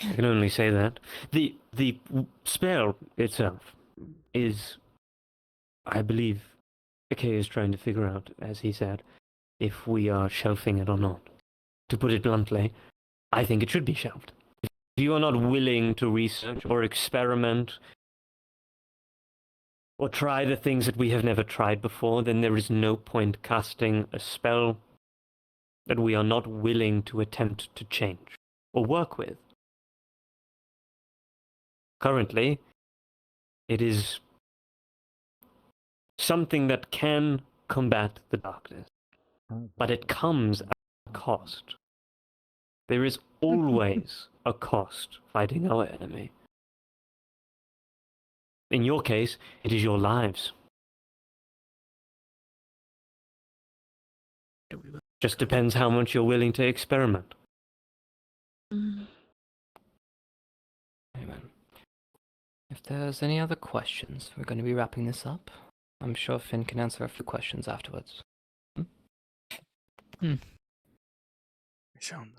I can only say that. The spell itself is, I believe, Xhekial is trying to figure out, as he said, if we are shelving it or not. To put it bluntly, I think it should be shelved. If you are not willing to research or experiment or try the things that we have never tried before, then there is no point casting a spell that we are not willing to attempt to change or work with. Currently, it is something that can combat the darkness, but it comes at a cost. There is always a cost fighting our enemy. In your case, it is your lives. Just depends how much you're willing to experiment. Amen. If there's any other questions, we're going to be wrapping this up. I'm sure Finn can answer a few questions afterwards.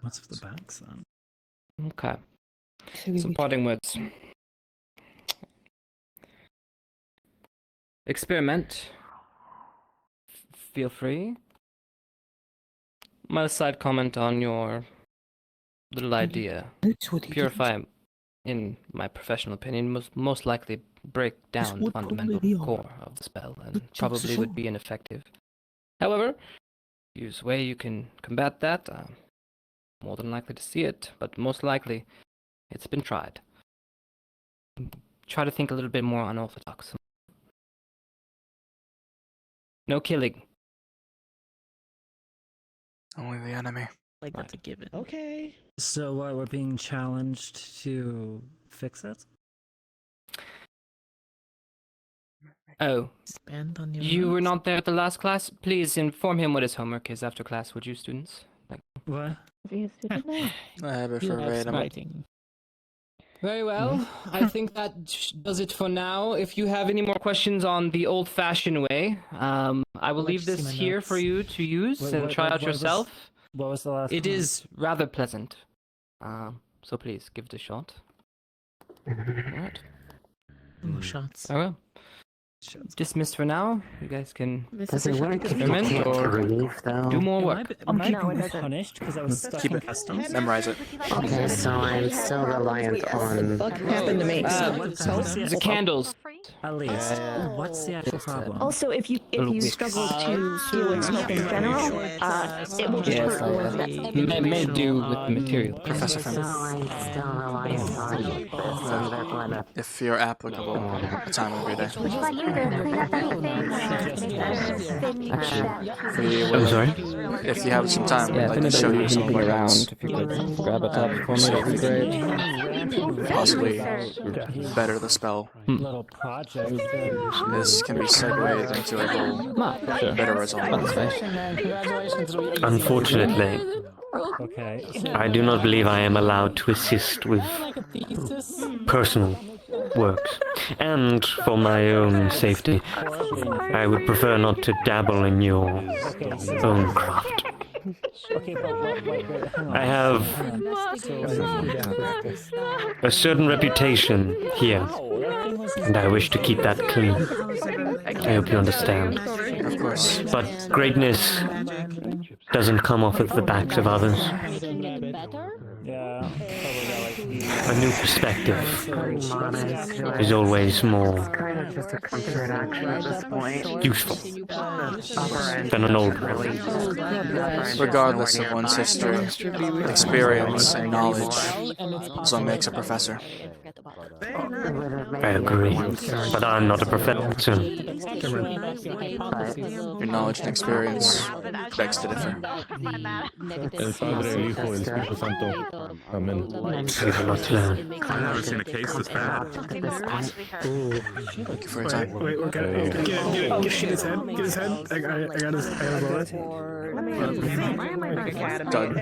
What's for the backs then? Okay. Some parting words. Experiment. Feel free. My side comment on your little idea. Purify, in my professional opinion, most likely break down the fundamental core of the spell and probably would be ineffective. However, use a way you can combat that. More than likely to see it, but most likely it's been tried. Try to think a little bit more unorthodox. No killing. Only the enemy. Like that's a given. Okay. So we're being challenged to fix it? Oh, Spend on your you were notes. not there at the last class? Please inform him what his homework is after class, would you, students? What? You verbatim. writing. Very well. I think that does it for now. If you have any more questions on the old-fashioned way, I will leave this here for you to use and try out yourself. What was the last It one? is rather pleasant. So please, give it a shot. Alright. More shots. I will. Dismissed for now. You guys can Does it work if you experiment can't or breathe, though? do more Am work. I being No, it doesn't. punished because I was stuck Keep in it. customs? Memorize it. Okay, so I'm still reliant on... What happened to me? The candles. At least. What's the actual problem? Also, if you struggle to deal with smoke in general, it will just Yes, hurt more. may do with the material. Professor So Finn. I'm still reliant on this, and therefore I'm If you're applicable, the time will be there. Would you like me to clean up anything? I'm sorry? If you have some time, Yeah, I'd like if to show you anybody's some of anything our around, notes. if you could grab a tub for me, that would be great. Possibly better the spell. Little project. This can be segued into a whole better result. Unfortunately, Okay. I do not believe I am allowed to assist with personal works. And for my own safety, I would prefer not to dabble in your own craft. Okay, but hang on. I have a certain reputation here, and I wish to keep that clean. I hope you understand. Of course. But greatness doesn't come off of the backs of others. Yeah. A new perspective is always more kind of just a comfort action at this point. useful than an old one. Regardless of one's history, experience, and knowledge is what makes a professor. I agree, but I'm not a professor. Your knowledge and experience begs to differ. El Padre, el Hijo, el Espíritu Santo. Amen. I've never seen a case this bad. Thank you for your time. Wait, okay. Get his head. Get his head. I got his bullet. Done.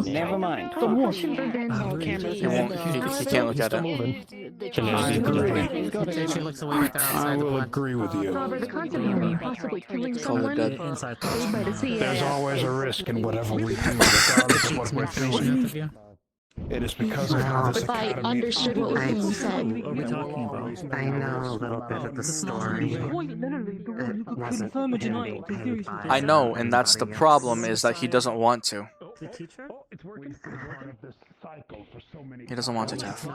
Never mind. He can't look at it. I will agree with you. Call it dead. There's always a risk in whatever we do, regardless of what we're doing. It is because of how this If I understood what was being said. I know a little bit of the story. I know, and that's the problem, is that he doesn't want to. He doesn't want to, Jeff.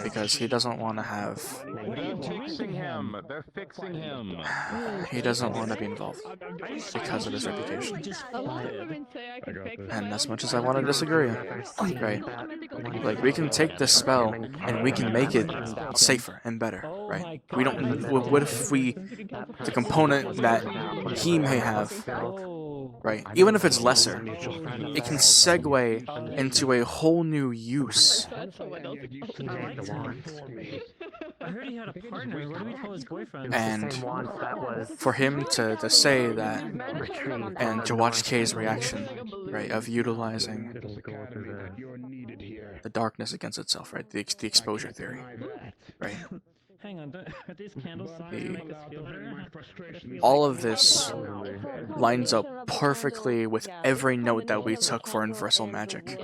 Because he doesn't want to have... They're fixing him. They're fixing him. He doesn't want to be involved. Because of his reputation. And as much as I want to disagree, right? Like, we can take this spell, and we can make it safer and better, right? We don't... What if we... The component that he may have... Right, even if it's lesser, it can segue into a whole new use. I heard he had a partner. What do we tell his boyfriend? And for him to say that, and to watch Kay's reaction, right, of utilizing the darkness against itself, right, the exposure theory, right. Hang on, are these candles to make us feel better? All of this lines up perfectly with every note that we took for Universal Magic.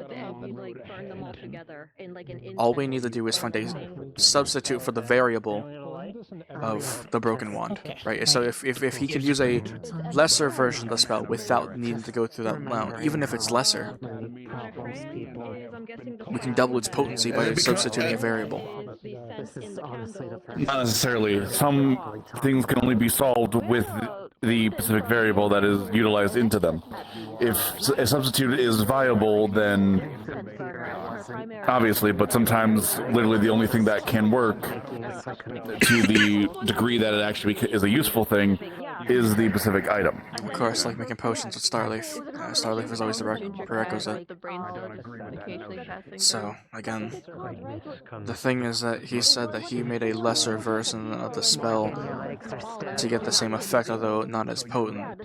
All we need to do is find a substitute for the variable of the Broken Wand, right? So if he could use a lesser version of the spell without needing to go through that round, even if it's lesser, we can double its potency by substituting a variable. Not necessarily. Some things can only be solved with the specific variable that is utilized into them. If a substitute is viable, then obviously, but sometimes literally the only thing that can work to the degree that it actually is a useful thing is the specific item. Of course, like making potions with Starleaf. Starleaf is always the prerequisite. So, again, the thing is that he said that he made a lesser version of the spell to get the same effect, although not as potent.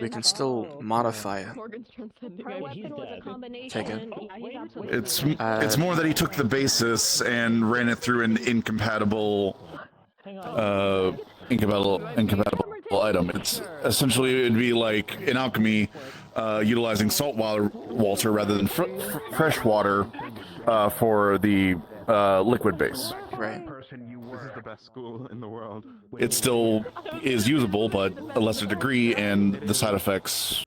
We can still modify it. Take it. It's more that he took the basis and ran it through an incompatible item. It's essentially, it would be like in alchemy, utilizing salt water rather than fresh water for the liquid base. Right. This is the best school in the world. It still is usable, but a lesser degree, and the side effects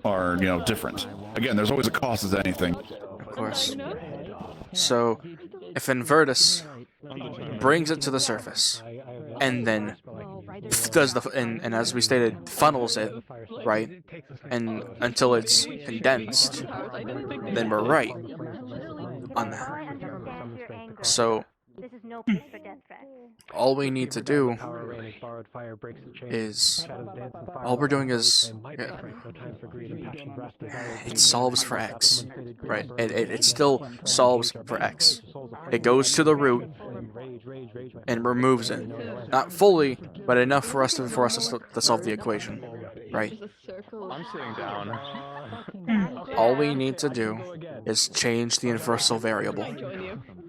are, different. Again, there's always a cost as anything. Of course. So, if Invertus brings it to the surface, and then does and as we stated, funnels it, right, and until it's condensed, then we're right on that. So, all we need to do is, all we're doing is, it solves for X, right? It still solves for X. It goes to the root and removes it. Not fully, but enough for us to solve the equation, right? I'm sitting down. All we need to do is change the universal variable.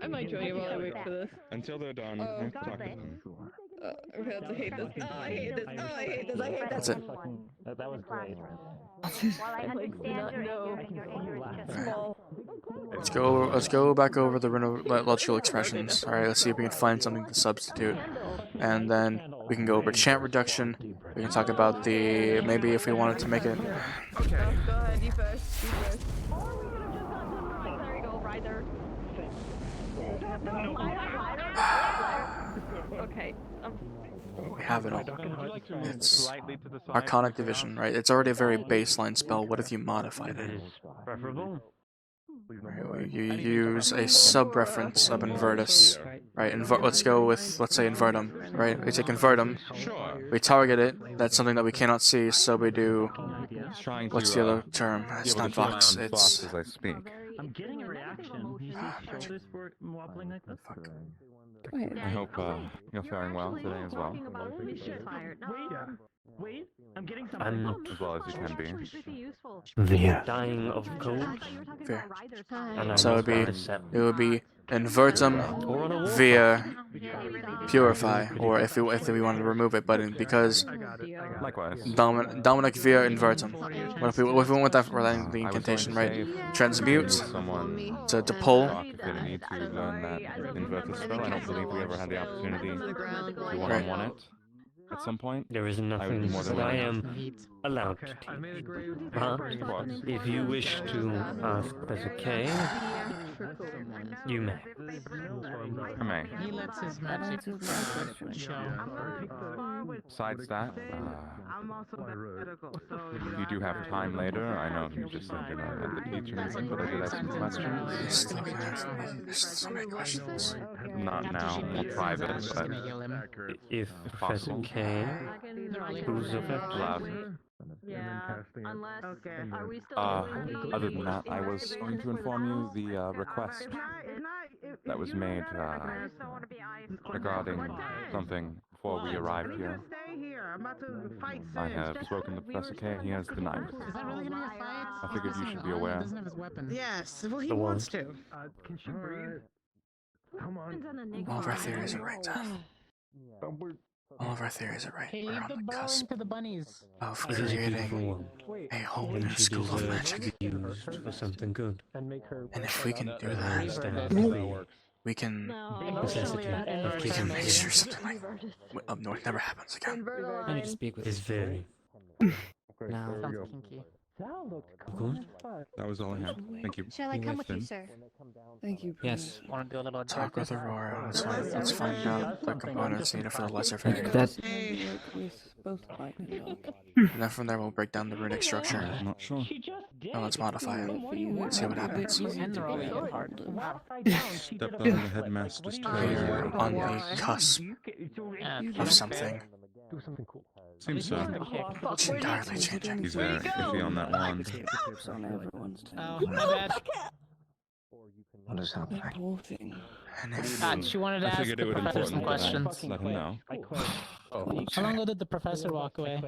I might join you while I wait for this. Until they're done, talk to them. I hate this. Oh, I hate this. Oh, I hate this. I hate this. That's it. That was great. Let's go back over the logical expressions. Alright, let's see if we can find something to substitute. And then we can go over chant reduction. We can talk about the, maybe if we wanted to make it. Okay. Go ahead, you first. You first. There you go, right there. Okay. We have it all. It's Arcanic Division, right? It's already a very baseline spell. What if you modified it? Preferable. You use a sub-reference of Invertus, right? Let's go with, let's say, Invertum, right? We take Invertum, we target it, that's something that we cannot see, so we do, what's the other term? It's not Vox, it's... as I speak. I'm getting a reaction. You see shoulders wobbling like this? I hope you're faring well today as well. Wait, I'm getting some. As well as you can be. They're dying of cold. Fair. And So it would be Invertum via Purify, or if we wanted to remove it, but because Likewise. Dominic via Invertum. What if we went with that for the incantation, right? Transmute to pull. If you need to learn that Invertus spell, I don't believe we ever had the opportunity to one-on-one it. At some point, there is nothing that I am allowed to teach. But if you wish to ask Xhekial, you may. I may. He lets his magic show. Besides that, if you do have time later, I know you just said you're not at the teaching, but I did have some questions. There's so many questions. Not now, more private, but if Professor possible. K, who's of it? Other than that, I was going to inform you the request that was made regarding something before we arrived here. I have spoken to Professor K and he has denied it. Is that really gonna be a fight? I figured you should be aware. He doesn't have his weapon. Yes, well, he wants to. Can she breathe? Come on. All of our theories are right, Zeph. All of our theories are right. Hey, We're leave on the the bone cusp to the bunnies. of creating a whole new school of magic. Used for something good. And if we can do that, we can make sure something like up north never happens again. I need to speak with It's very now. Sounds kinky. good. That was all I had. Thank you. Shall I come with you, sir? Thank you. Yes. Want to do a little Talk with Aurora. Let's find out the components needed for the lesser figure. That both fight and talk. And then from there we'll break down the runic structure. I'm not sure. And let's modify it. See what happens. And they're all hard. Step on the headmaster's We're toes. on the cusp of something. Seems so. It's entirely changing. He's very iffy on that wand. Oh, my bad. What is happening? And if She wanted to I ask figured the it would professor some important that I questions. let him know. How long ago did the professor walk away?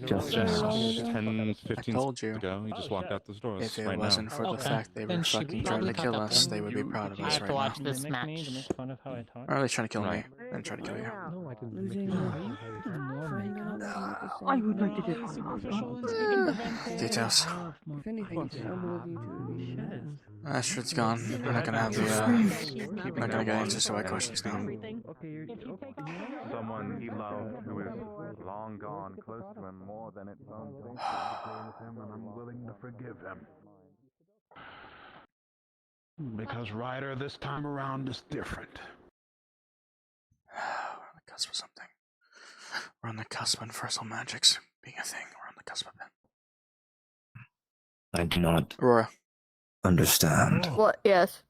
Just 10, 15 told you. seconds ago. He just walked out the doors if it right wasn't now. for the fact they were Then she fucking trying to probably kill caught up us, then. they would be proud of I us have right to watch now. this match. Or are they trying to kill me? They're trying to kill you. I would like to do Details. If anything, I will you to Astrid's gone. We're not gonna have the, we're not gonna get answers to my questions now. Someone he loved who is long gone, close to him more than its own thing. And I'm willing to forgive him. Because Ryder this time around is different. We're on the cusp of something. We're on the cusp of universal magics being a thing. We're on the cusp of it. I do not Aurora. understand. What? Yes.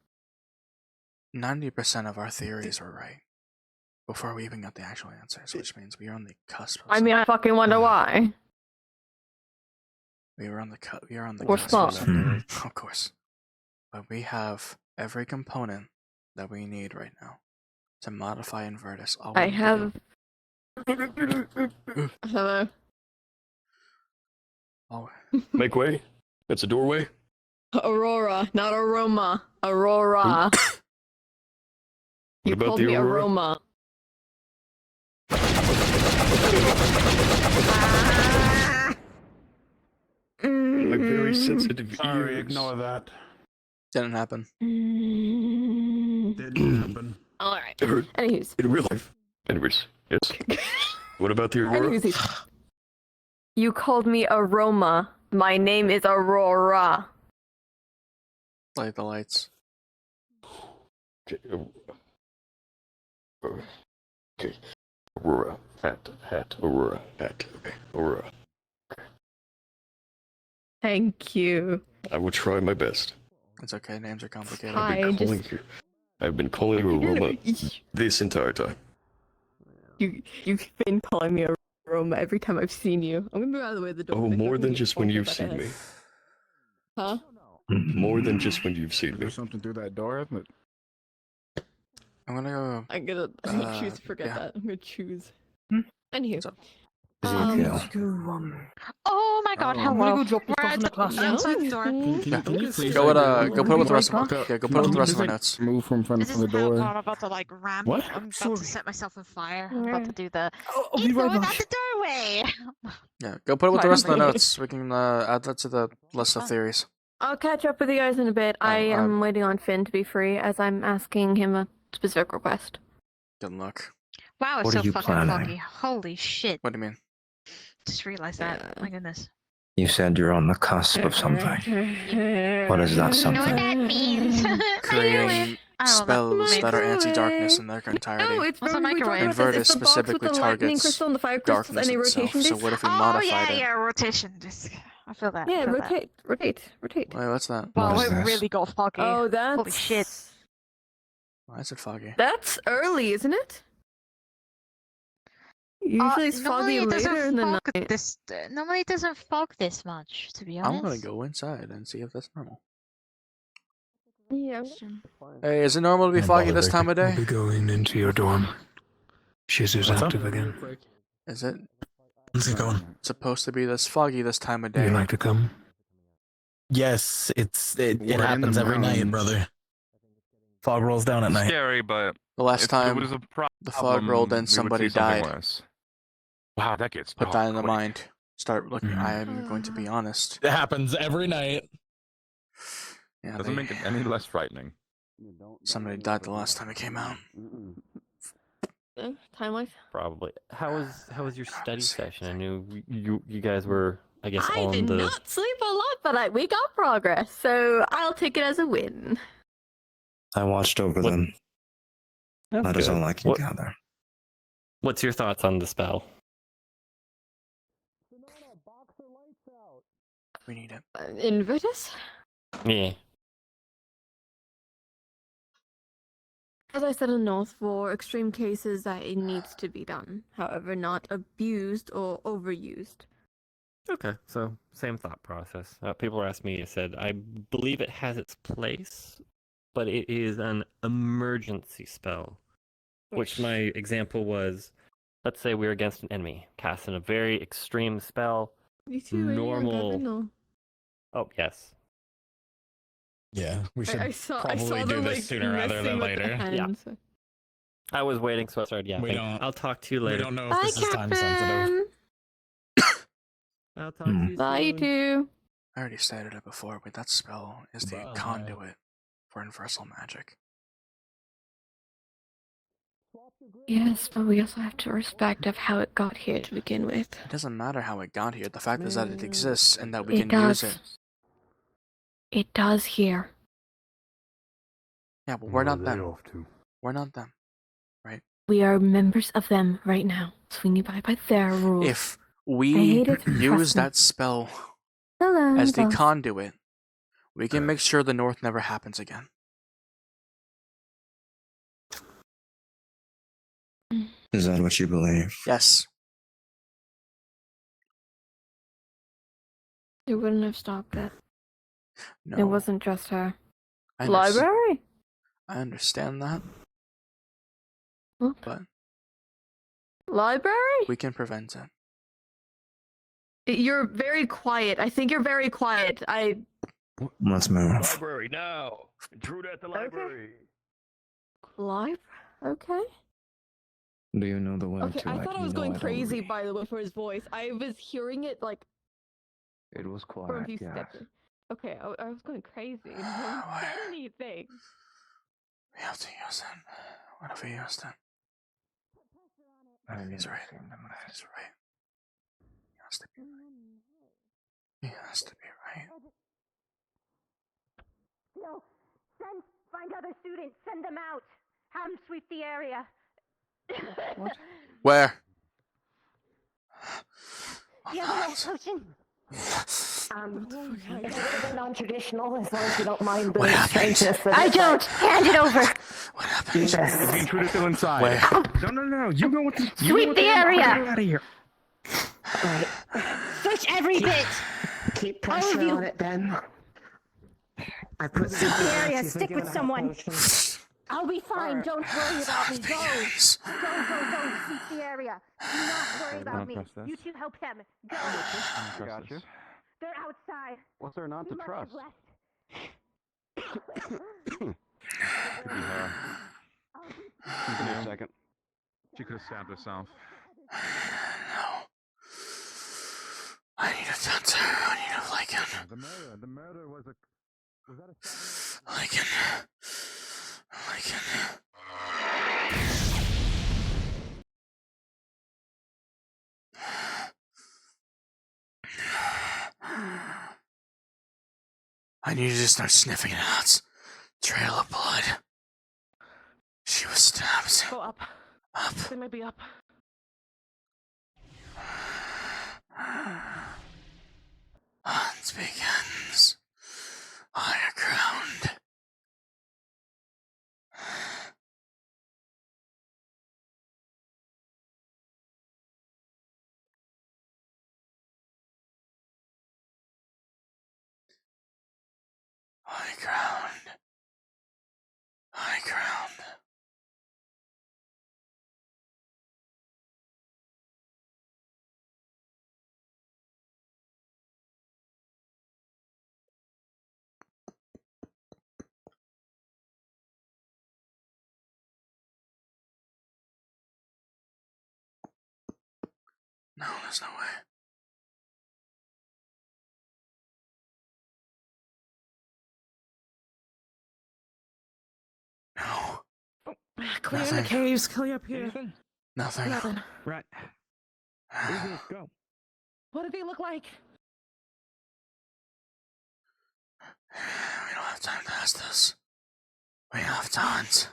90% of our theories were right before we even got the actual answers, which means we are on the cusp of I mean, I fucking wonder why. We are on the We're cusp small. of something. Of course. But we have every component that we need right now to modify Invertus. All we I need to have. do- Hello. Oh, Make way. That's a doorway. Aurora, not aroma. Aurora. You about called the me Aurora? aroma. My very sensitive Sorry, ears. ignore that. didn't happen. Didn't happen. Alright. It hurt. Anyways. In real life. Anyways, yes. What about the Aurora? Anyways. You called me aroma. My name is Aurora. Light the lights. Okay. Okay. Aurora. Hat. Aurora. Hat. Okay. Aurora. Thank you. I will try my best. It's okay. Names are complicated. I've been calling you Roma this entire time. You've been calling me a Roma every time I've seen you. I'm gonna move out of the way of the door. Oh, more than just when you've seen me. Huh? More than just when you've seen me. There's something through that door, isn't it? I'm gonna go. I'm gonna choose to forget that. I'm gonna choose. Anywho. Oh my god, hello. I'm gonna go drop this We're off in the class. outside the door. Yeah. Can you please Go like, put it with the rest of okay, yeah, go put it with the rest of like, my notes. Move from front This of is the door. how I'm about to like ramp. What? I'm about to set myself on fire. I'm about to do the I'll be right info back. at the doorway. Yeah, go put it with the rest of the notes. We can add that to the list of theories. I'll catch up with you guys in a bit. I am waiting on Finn to be free as I'm asking him a specific request. Good luck. Wow, it's What so are you fucking planning? foggy. Holy shit. What do you mean? Just realized that. My goodness. You said you're on the cusp of something. What is that You know what something? that means? Creating I don't know. spells that are anti-darkness in their entirety. No, it's What's a from microwave? Inverted It's the box with specifically the lightning targets crystal and the fire crystals darkness and a itself. rotation So disc. what if we Oh modified it? yeah, rotation disc. I feel that. I Yeah, feel that. rotate. Wait, what's that? Wow, What is it this? really got foggy. Oh, that's... Holy shit. Why is it foggy? That's early, isn't it? Usually it's foggy normally it doesn't later in the fog night. This, normally it doesn't fog this much, to be honest. I'm gonna go inside and see if that's normal. Yeah. Hey, is it normal to be foggy this time of day? We'll be going into your dorm. Shizu's What's up? active again. Is it How's it going? supposed to be this foggy this time of Would day? you like to come? Yes, it We're in happens the every night, mountains. brother. Fog rolls down at night. Scary, but The last if time it was a the fog rolled in, we would somebody see something died. worse. Wow, that gets Put dark that in the quick. mind. Start looking. Mhm. I am going to be honest. It happens every night. Yeah, Doesn't make it any less frightening. somebody died the last time it came out. Time-wise? Probably. How was your study session? I knew you guys were, I guess, I on did the. not sleep a lot, but we got progress, so I'll take it as a win. I watched over them. That's That is good. all I can What- gather. What's your thoughts on the spell? We need it. Invertus? Yeah. As I said in North, for extreme cases that it needs to be done. However, not abused or overused. Okay, so same thought process. People were asking me, I said, I believe it has its place, but it is an emergency spell. Which my example was, let's say we're against an enemy, casting a very extreme spell. You too, normal. Oh, yes. Yeah, we should I saw probably do them, this like, sooner rather messing than with the later. hand, Yeah. so- I was waiting, so I started yapping. We don't- I'll talk to you We later. don't know if Bye, this is time sensitive. Captain. I'll talk to you Bye, you soon. two. I already stated it before, but that spell is the Bye. conduit for universal magic. Yes, but we also have to respect of how it got here to begin with. It doesn't matter how it got here. The fact is that it exists and that we It can use does. it. It does here. Yeah, but we're not them. We're not them, right? We are members of them right now, so we need to abide by their rules. If I we hate it. use Trust me. that spell Hello, as the boss. conduit, we can make sure the North never happens again. Is that what you believe? Yes. It wouldn't have stopped it. No. It wasn't just her. I Library? I understand that, What? but Library? we can prevent it. You're very quiet. I think you're very quiet. Let's move. Library now. Intrude at the library. Library? Okay. Do you know the way Okay, to I it? thought I You was know going it crazy, already. by the way, for his voice. I was hearing it, like, It was from a quiet, few yes. steps. Okay, I was going crazy. No one said anything. We have to use it. What if we used it? What if he's right? What if he's right? He has to be right. He has to be right. No, find other students, send them out. Have them sweep the area. Where? The other way, Ocean. It's a little bit non-traditional, as long as you don't mind the What happened? strangeness of it. I don't. Hand it over. What happened? Is the intruder still inside? Where? No. You go with the. Sweep the area. Get her out of here. Right. Search every bit. Keep All of pressure you. on it, Ben. I put Sweep the area. see if Stick they with give a someone. potion. I'll be fine. Don't worry about me. Go. Begins. Go. Sweep the area. Do not worry about me. press this. You two help them. Go. Trust this. They're outside. What's there not You to must trust? have left. Could be her. Give me a second. She could have stabbed herself. No. I need a doctor. I need a lichen. The murder was a. Was that a? Lichen. I need you to start sniffing it out. Trail of blood. She was stabbed. Go up. Up. They might be up. Hunt begins. Higher ground. High ground. High ground. No, there's no way. No. Clear in the caves. Clear up here. Nothing. Nothing. Right. Let's go. What do they look like? We don't have time to ask this. We have to hunt.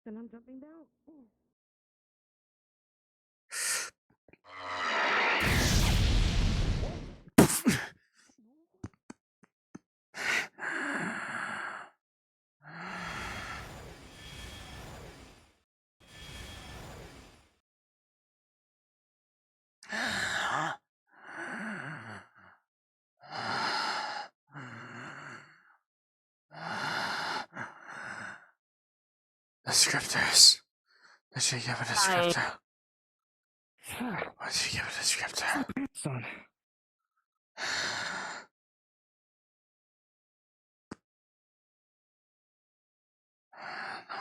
Then I'm jumping down. Descriptors. Did she give a descriptor? Why did she give a descriptor? Son. No.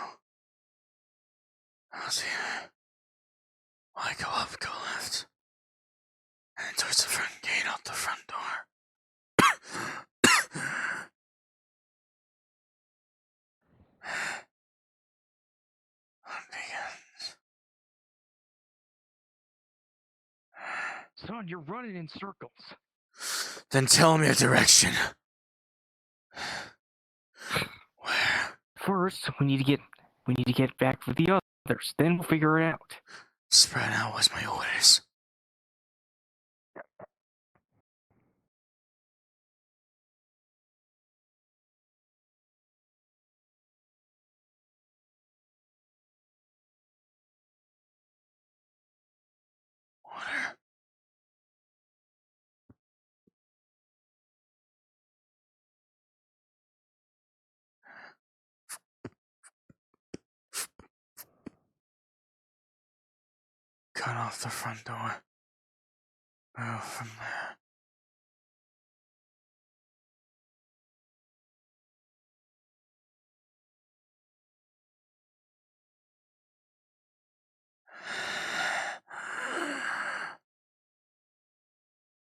I'll see her. Why go up, go left. And towards the front gate, out the front door. Hunt begins. Son, you're running in circles. Then tell me a direction. Where? First, we need to get back with the others. Then we'll figure it out. Spread out was my orders. Order. Cut off the front door. Move from there.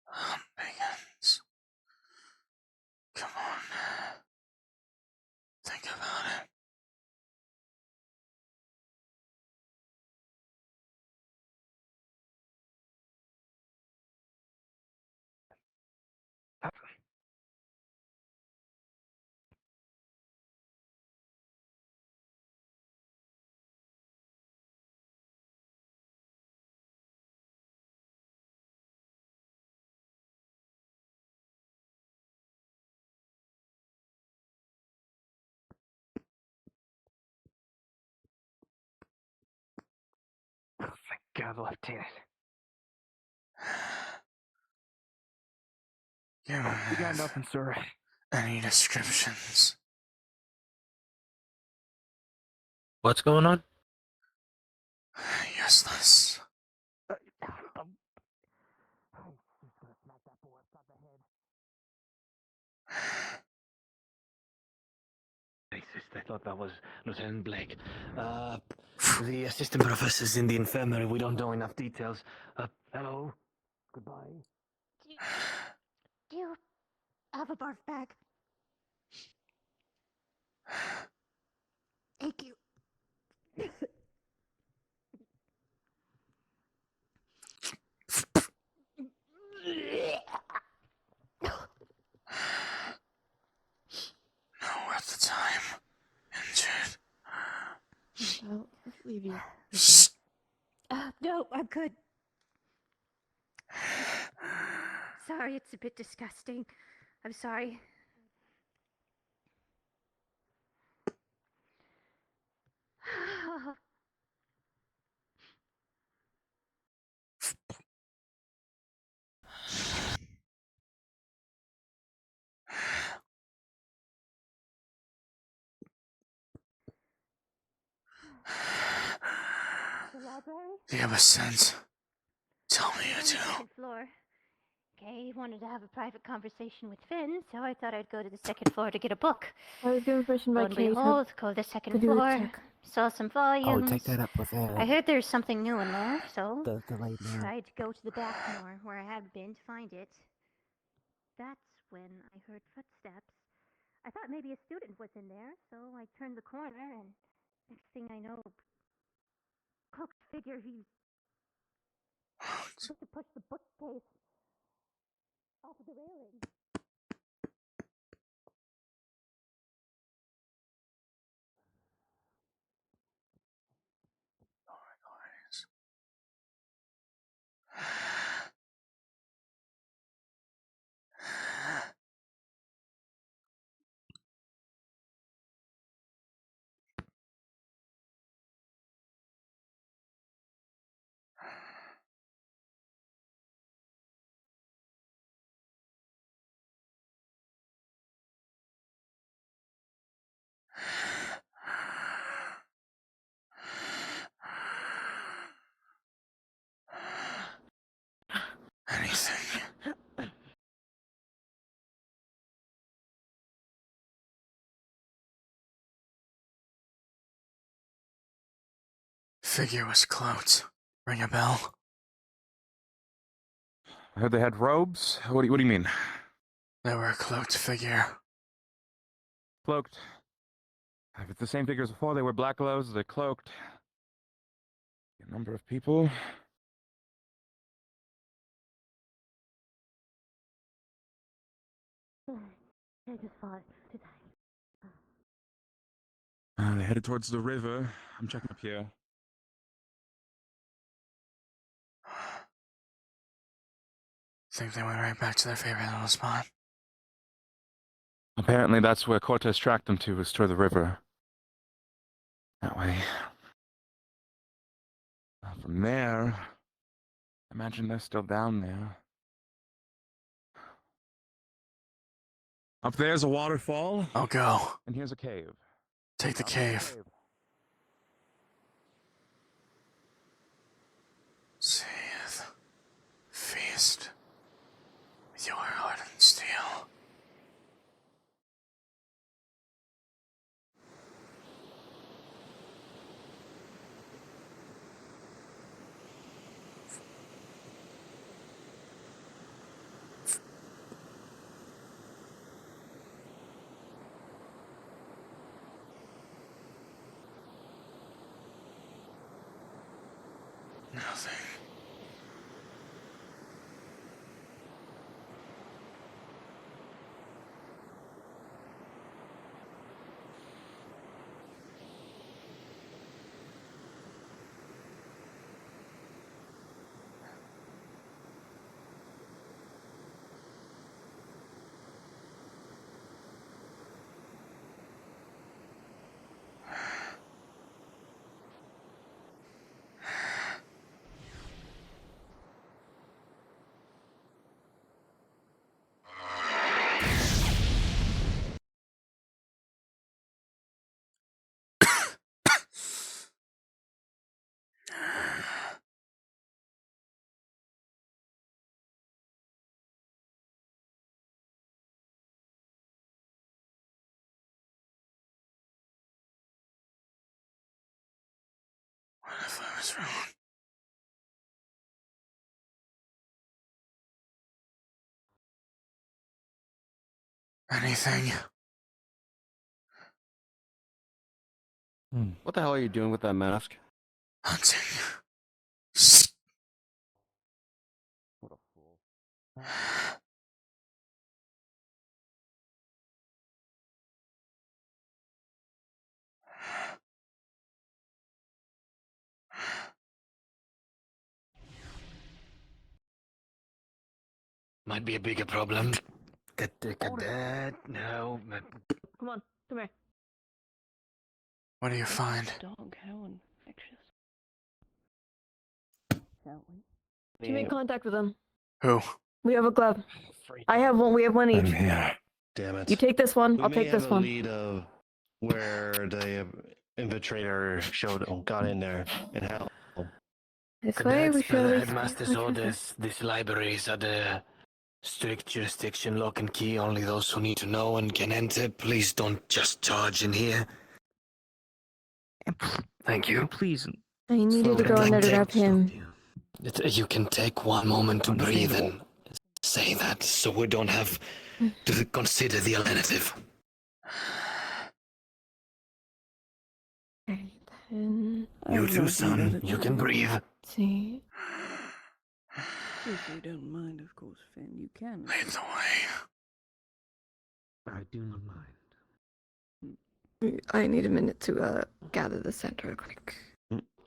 Hunt begins. Come on. Think about it. have left in it? You We got nothing, sir. any descriptions? What's going on? Useless. I thought that was Lieutenant Blake. The assistant professor's in the infirmary. We don't know enough details. Hello? Goodbye. Do you have a barf bag? Thank you. No, at the time. Injured. I'll leave you. No, I'm good. Sorry, it's a bit disgusting. I'm sorry. The library? Do you have a sense? Tell me you On the do. second floor. Kay wanted to have a private conversation with Finn, so I thought I'd go to the second floor to get a book. I was given permission by Lo and Kate behold, go to the second to do a floor. check. Saw some volumes. take that up with I heard there's something new in there, so the lady. tried to go to the back more, where I had been to find it. That's when I heard footsteps. I thought maybe a student was in there, so I turned the corner, and next thing I know, cloaked figure, he tried to push the bookcase off of the railing. Anything. Figure was cloaked. Ring a bell? I heard they had robes. What do you mean? They were a cloaked figure. Cloaked. If it's the same figure as before, they wear black gloves, they're cloaked. A number of people. I just fought to die. They headed towards the river. I'm checking up here. Think they went right back to their favorite little spot. Apparently that's where Cortez tracked them to, was toward the river. That way. From there, I imagine they're still down there. Up there's a waterfall. I'll go. And here's a cave. Take the cave. Seethe. Feast. With your hardened steel. Nothing. What's wrong? Anything? What the hell are you doing with that mask? Hunting. What a fool. Might be a bigger problem. No. Come on, come here. What do you find? Dog, how infectious. Did you make contact with them? Who? We have a glove. I have one. We have one each. I'm here. Damn it. You take this one. We I'll may take this have a one. lead of where the infiltrator got in there and how. This way, we Cadets, by should the at least headmaster's we should- orders, this library is under strict jurisdiction, lock and key. Only those who need to know and can enter. Please don't just charge in here. Thank you. Please. I needed to go in there to grab him. You can take one moment to breathe and say that, so we don't have to consider the alternative. And You too, son. You can breathe. see. If you don't mind, of course, Finn, you can. Lead the way. I do not mind. I need a minute to gather the center real quick.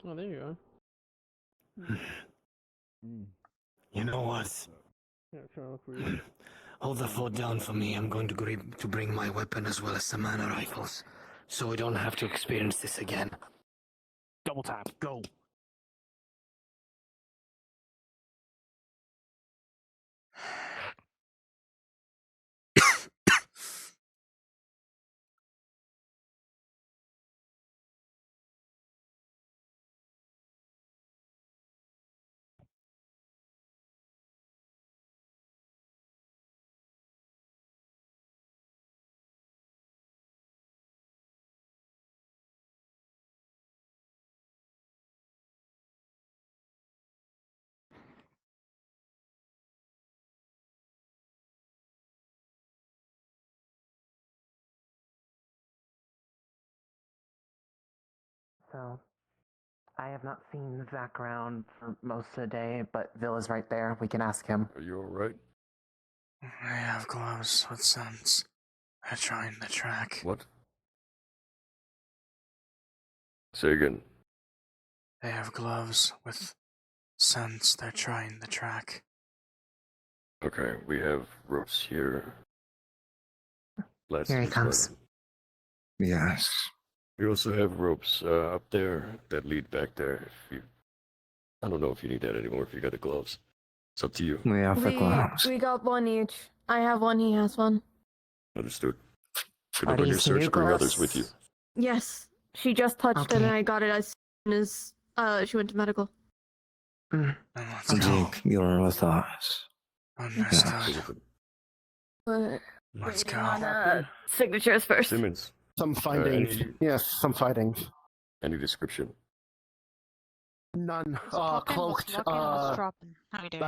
Oh, there you You know what? are. Hold the fort down for me. I'm going to bring my weapon as well as some mana rifles, so we don't have to experience this again. Double tap, go. So, I have not seen Zach around for most of the day, but Villa's right there. We can ask him. Are you alright? I have gloves with scents. They're trying to track. What? Say again. They have gloves with scents they're trying to track. Okay, we have ropes here. Let's Here he just comes. run. Yes. We also have ropes up there that lead back there. I don't know if you need that anymore if you got the gloves. It's up to you. We have the gloves. We got one each. I have one. He has one. Understood. Should Are have on your these search new bring gloves? others with you. Yes. She just touched it, Okay. and I got it as soon as she went to medical. And let's go. Zeke, you're with us. Understood. But Let's waiting go. on signatures first. Simmons. Some findings. Yes, some findings. Any description? None. Cloaked. I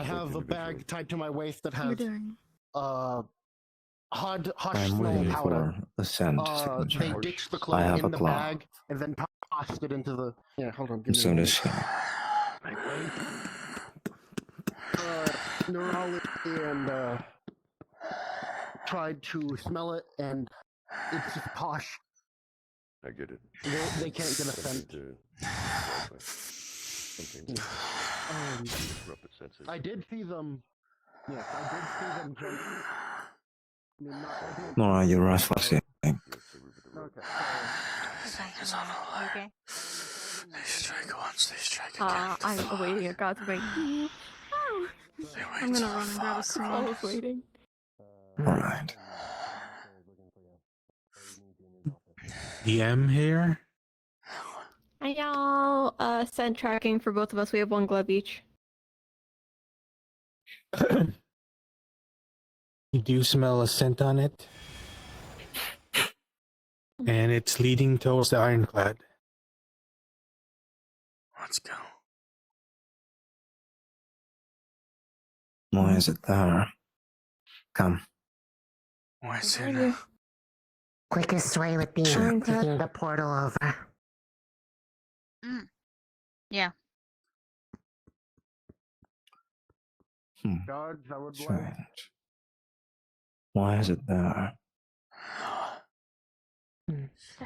have a bag tied to my waist that has hard hush I'm snow waiting powder. for the scent They signature. ditched the I cloak have in a the glove. bag and then tossed it into the. Yeah, hold on. Give And me so a does minute. he. Neurology and tried to smell it, and it's just posh. I get it. They can't get a scent. I did see them. Yes, I did see them jump. I mean, not. Nora, you're restless. Okay. It's on a lie. Okay. They strike once, they strike again. I'm awaiting a god's wing. Oh, I'm gonna run and grab a snack. always waiting. Alright. DM here. Hi y'all. Scent tracking for both of us. We have one glove each. You do smell a scent on it. And it's leading towards the ironclad. Let's go. Why is it there? Come. Why is Behind it? you. Quickest way would be Ironclad. taking the portal over. Yeah. Guards, I would like. Strange. Why is it there? I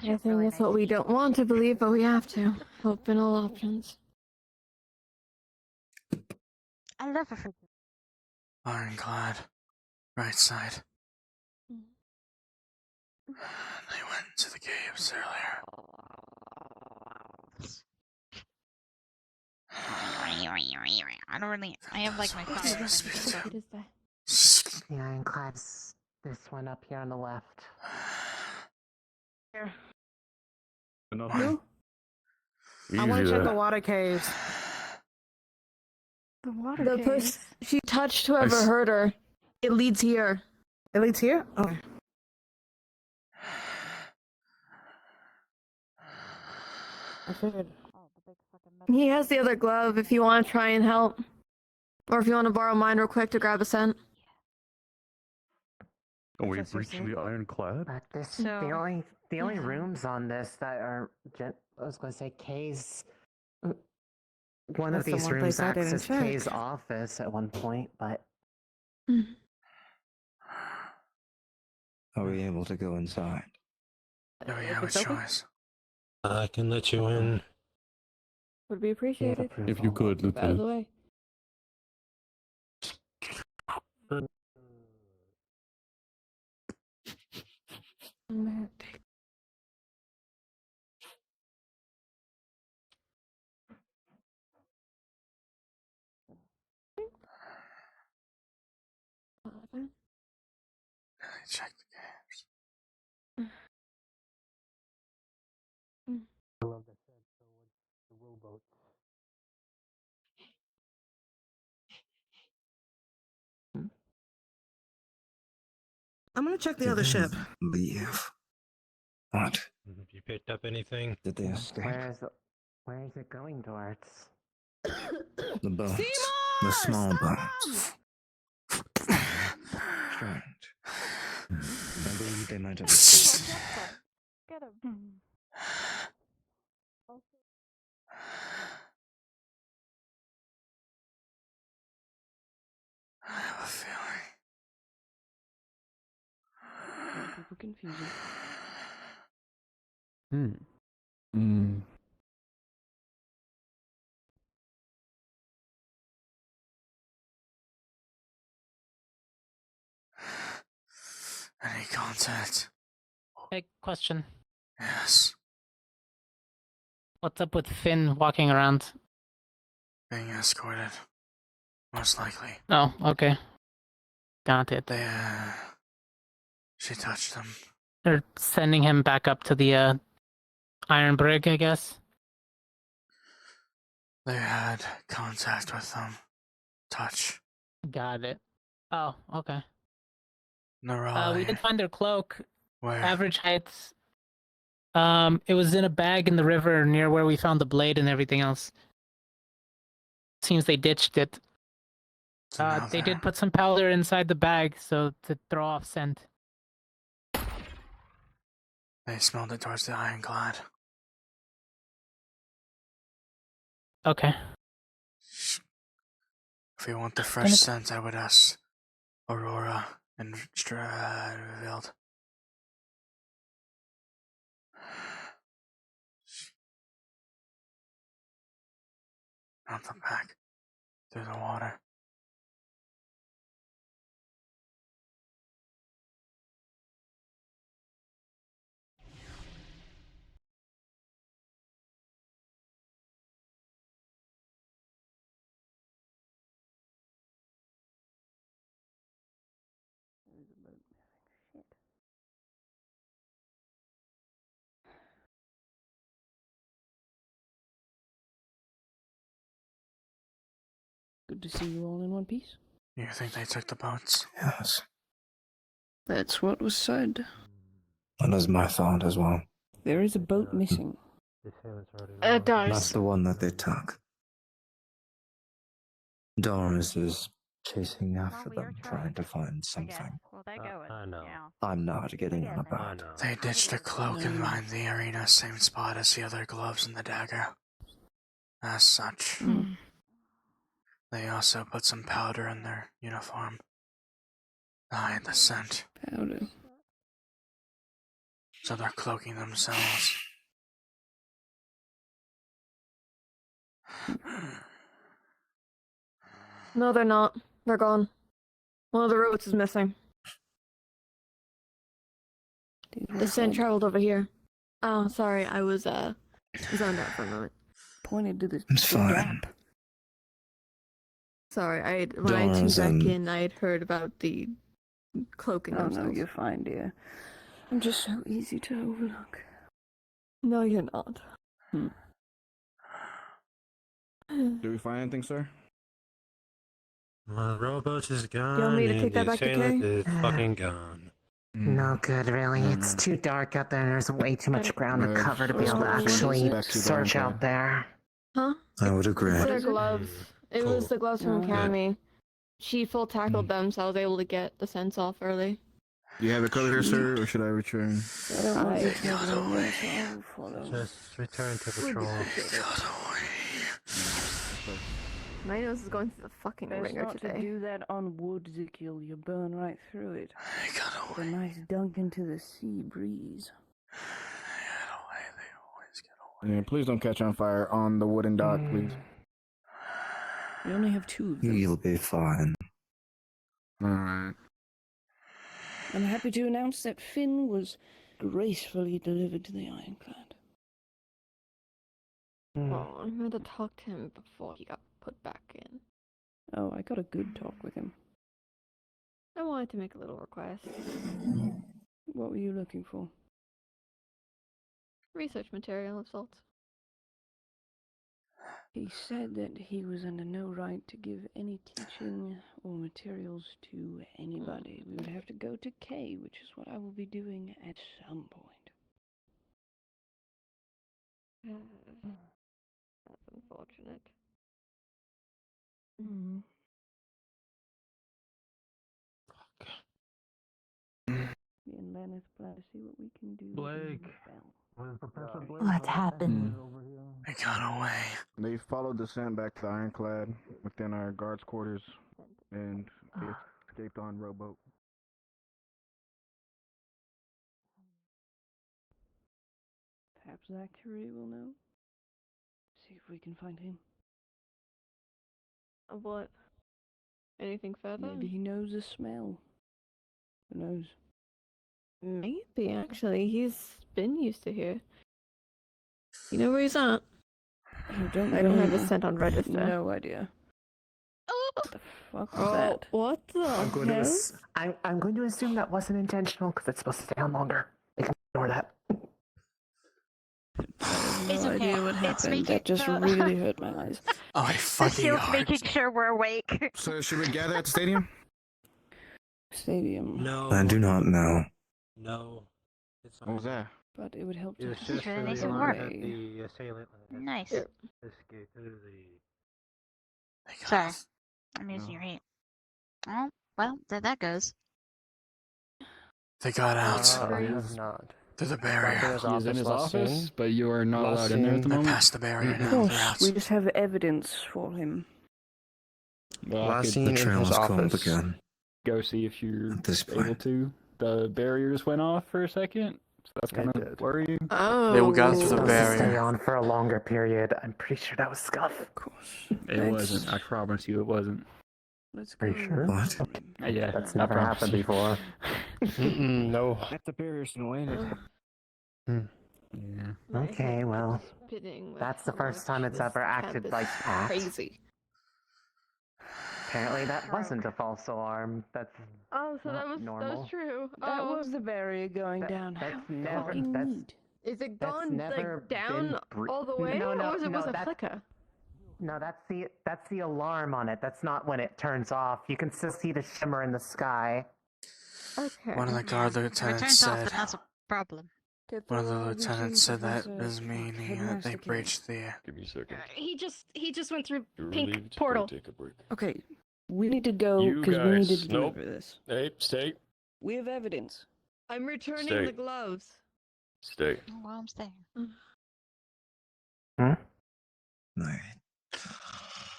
think that's what we don't want to believe, but we have to. Open all options. I love a freaking. Ironclad. Right side. They went to the caves earlier. I don't really. I have like my What thoughts. is that? The ironclad's this one up here on the left. Here. Nothing. I want to Easy check the there. water caves. The water the person she touched, whoever hurt her. It leads here. It leads here? Okay. I figured. He has the other glove if you want to try and help. Or if you want to borrow mine real quick to grab a scent. Can we breach the ironclad? The only rooms on this that are I was gonna say Kay's. One of That's the these one rooms place I acts didn't as check. Kay's office at one point, but Are we able to go inside? Do we have a it's open? choice? I can let you in. Would be appreciated. If you could, Out of the Lieutenant. way. Check the caves. I love that said the rowboat. I'm gonna check the other ship. Leave. What? Have you picked up anything? Did they escape? where is it going towards? The boats. The small boats. Strange. I believe they might have escaped. Get him. I have a feeling. Super confusing. Any contact? Hey, question. Yes. What's up with Finn walking around? Being escorted. Most likely. Oh, okay. Got it. She touched them. They're sending him back up to the Iron Brig, I guess. They had contact with them. Touch. Got it. Oh, okay. Neurali. We did find their cloak. Where? Average heights. It was in a bag in the river near where we found the blade and everything else. Seems they ditched it. They did put some powder inside the bag, so to throw off scent. They smelled it towards the ironclad. Okay. If you want the fresh scent, I would ask Aurora and Regalt. Not the back. Through the water. Good to see you all in one piece. You think they took the boats? Yes. That's what was said. That is my thought as well. There is a boat missing. Not the one that they took. Doris's chasing after them, trying to find something. Well, they go I know. I'm not getting on about. They ditched a cloak and mined the arena, same spot as the other gloves and the dagger. As such, they also put some powder in their uniform. To hide the scent. Powder. So they're cloaking themselves. No, they're not. They're gone. One of the robots is missing. The scent traveled over here. Oh, sorry, I was zoned out for a moment. Pointed to the It's fine. gap. Sorry, when I tuned back in, I had heard about the cloaking Oh themselves. no, you're fine, dear. I'm just so easy to overlook. No, you're not. Do we find anything, sir? My robot is gone. You want me to and take that the back to assailant Kay? is fucking gone. No good, really. It's too dark out there and there's way too much ground to cover to be able to actually search out there. Huh? I would agree. It's their gloves. It was the gloves from Academy. She full tackled them, so I was able to get the scents off early. Do you have a color here, sir, or should I return? Just return to patrol. My nose is going through the fucking Best ringer not today. to do that on wood, Xhekial. You burn right through it. Get a nice dunk into the sea breeze. Yeah, please don't catch on fire on the wooden dock, please. We only have 2 of them. You'll be fine. Alright. I'm happy to announce that Finn was gracefully delivered to the Ironclad. Oh, I'm going to talk to him before he got put back in. Oh, I got a good talk with him. I wanted to make a little request. What were you looking for? Research material of sorts. He said that he was under no right to give any teaching or materials to anybody. We would have to go to Kay, which is what I will be doing at some point. That's unfortunate. Me and Lennis plan to see what we can do. Blake. What happened? They got away. They followed the scent back to the Ironclad within our guards' quarters, and they escaped on rowboat. Perhaps Zachary will know. See if we can find him. What? Anything further? Maybe he knows the smell. Who knows? Maybe, actually. He's been used to here. You know where he's at? I don't have his scent on register. No idea. What the fuck was Oh, that? what the hell? I'm going to assume that wasn't intentional because it's supposed to stay on longer. We can ignore that. I have It's no okay. idea what It's happened. making That just really hurt my eyes. Oh, I The fucking shield's are. making sure we're awake. So, should we gather at the stadium? Stadium. No. I do not know. No. It's What was that? But it would help It to was have just Sure, so nice that and you warm. had the assailant Nice. escape through the... Sorry. I'm using your heat. Oh, well, there that goes. They got out. I have not. Through the barrier. He's in his office, but you are not allowed in there at the They're moment. past the barrier Of now. They're course, out. we just have evidence for him. Well, I Last could seen in his office. Again. go see if you're At this able point. to. The barriers went off for a second, so that's kind of worrying. Oh. They will go through the Supposed to stay barrier. on for a longer period. I'm pretty sure that was Scuff. Of course. It wasn't. I promise you, it wasn't. Let's Are go. you sure? What? Yeah, That's I never promise happened you. before. No. Let the barriers been waited. Yeah. My Okay, head well, is spinning with that's the how first much time it's this ever acted campus like is that. Crazy. Apparently that wasn't a false alarm. That's Oh, so not that was normal. true. That was the barrier going down. That's How never- fucking that's- neat. Is it that's gone never like down been all the way, No, or was it a that's- flicker? No, that's the alarm on it. That's not when it turns off. You can still see the shimmer in the sky. Okay. One of the guard If it lieutenants turns off, said. then that's a problem. One of the lieutenants said that is meaning they breached the. Give me a second. He just went through You're pink relieved? portal. Go take a break. Okay, We need to go You because we need to guys, deliver nope. this. Hey, stay. We have evidence. I'm returning Stay. the gloves. Stay. Oh, well, I'm staying.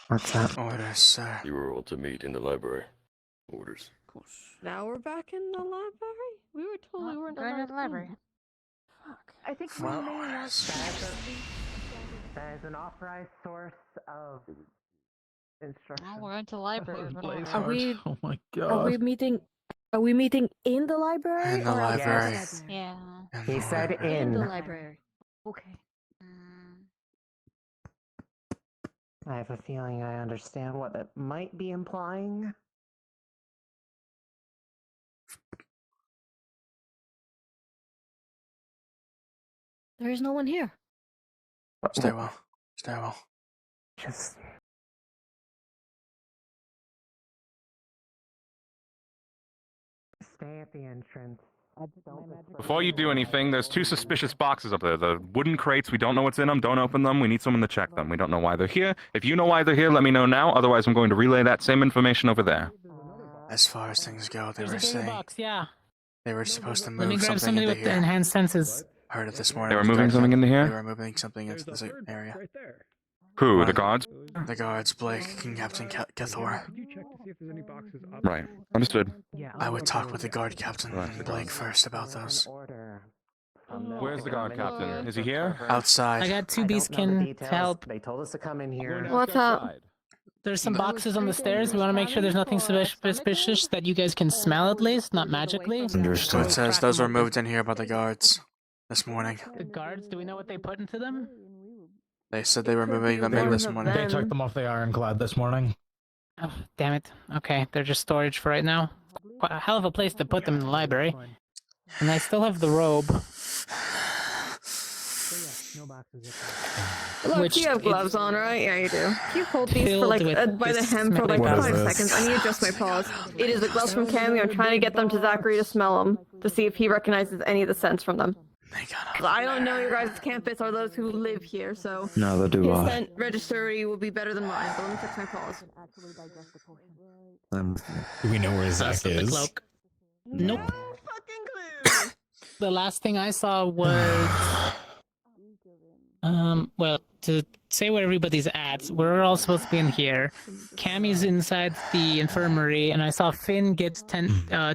What's that? Orders, sir. You were all to meet in the library. Orders. Of course. Now we're back in the library? We were told we weren't Going allowed to the library. Fuck. I think we Well, may want That is an authorized source of instruction. Oh, we're going to the library. What do I Blaze know? Are we? Oh my Are we god. meeting? Are we meeting in the library? In the or library. Yes. Yeah. In He the said library. In the in. library. Okay. I have a feeling I understand what it might be implying. There is no one here. Stairwell. Stairwell. Just stay at the entrance. Before you do anything, there's 2 suspicious boxes up there. The wooden crates, we don't know what's in them. Don't open them. We need someone to check them. We don't know why they're here. If you know why they're here, let me know now. Otherwise, I'm going to relay that same information over there. As far as things go, they There's were a bigger saying box, yeah. they were supposed to Let me move grab something somebody into with the here. enhanced senses. Heard it this morning. They were with the moving guard something captain. into here? They were moving something into this area. Right there. Who? One The of guards? The guards, Blake, King Captain Cathor. Could you check to see if there's any boxes up? Right. Understood. I would talk with the guard captain, Blake, first about those. Where's the guard captain? Is he here? Outside. I got 2 beastkin to help. They told us to come in here. What's up? There's some boxes on the stairs. We want to make sure there's nothing suspicious that you guys can smell at least, not magically. So it says those were moved in here by the guards this morning. The guards, do we know what they put into them? They said they were moving them in this morning. They took them off the ironclad this morning. Oh, damn it. Okay, they're just storage for right now. Quite a hell of a place to put them in the library. And I still have the robe. Look, you have gloves on, right? Yeah, you do. You hold these for like by the hem for like 5 seconds. I need to adjust my paws. It is the gloves from Cammy. I'm trying to get them to Zachary to smell them to see if he recognizes any of the scents from them. I don't know your guys' campus or those who live here, so Neither do his I. scent registry will be better than mine. But let me fix my paws. Do we know where Zach The is? cloak. Nope. The last thing I saw was well, to say where everybody's at, we're all supposed to be in here. Cammy's inside the infirmary, and I saw Finn get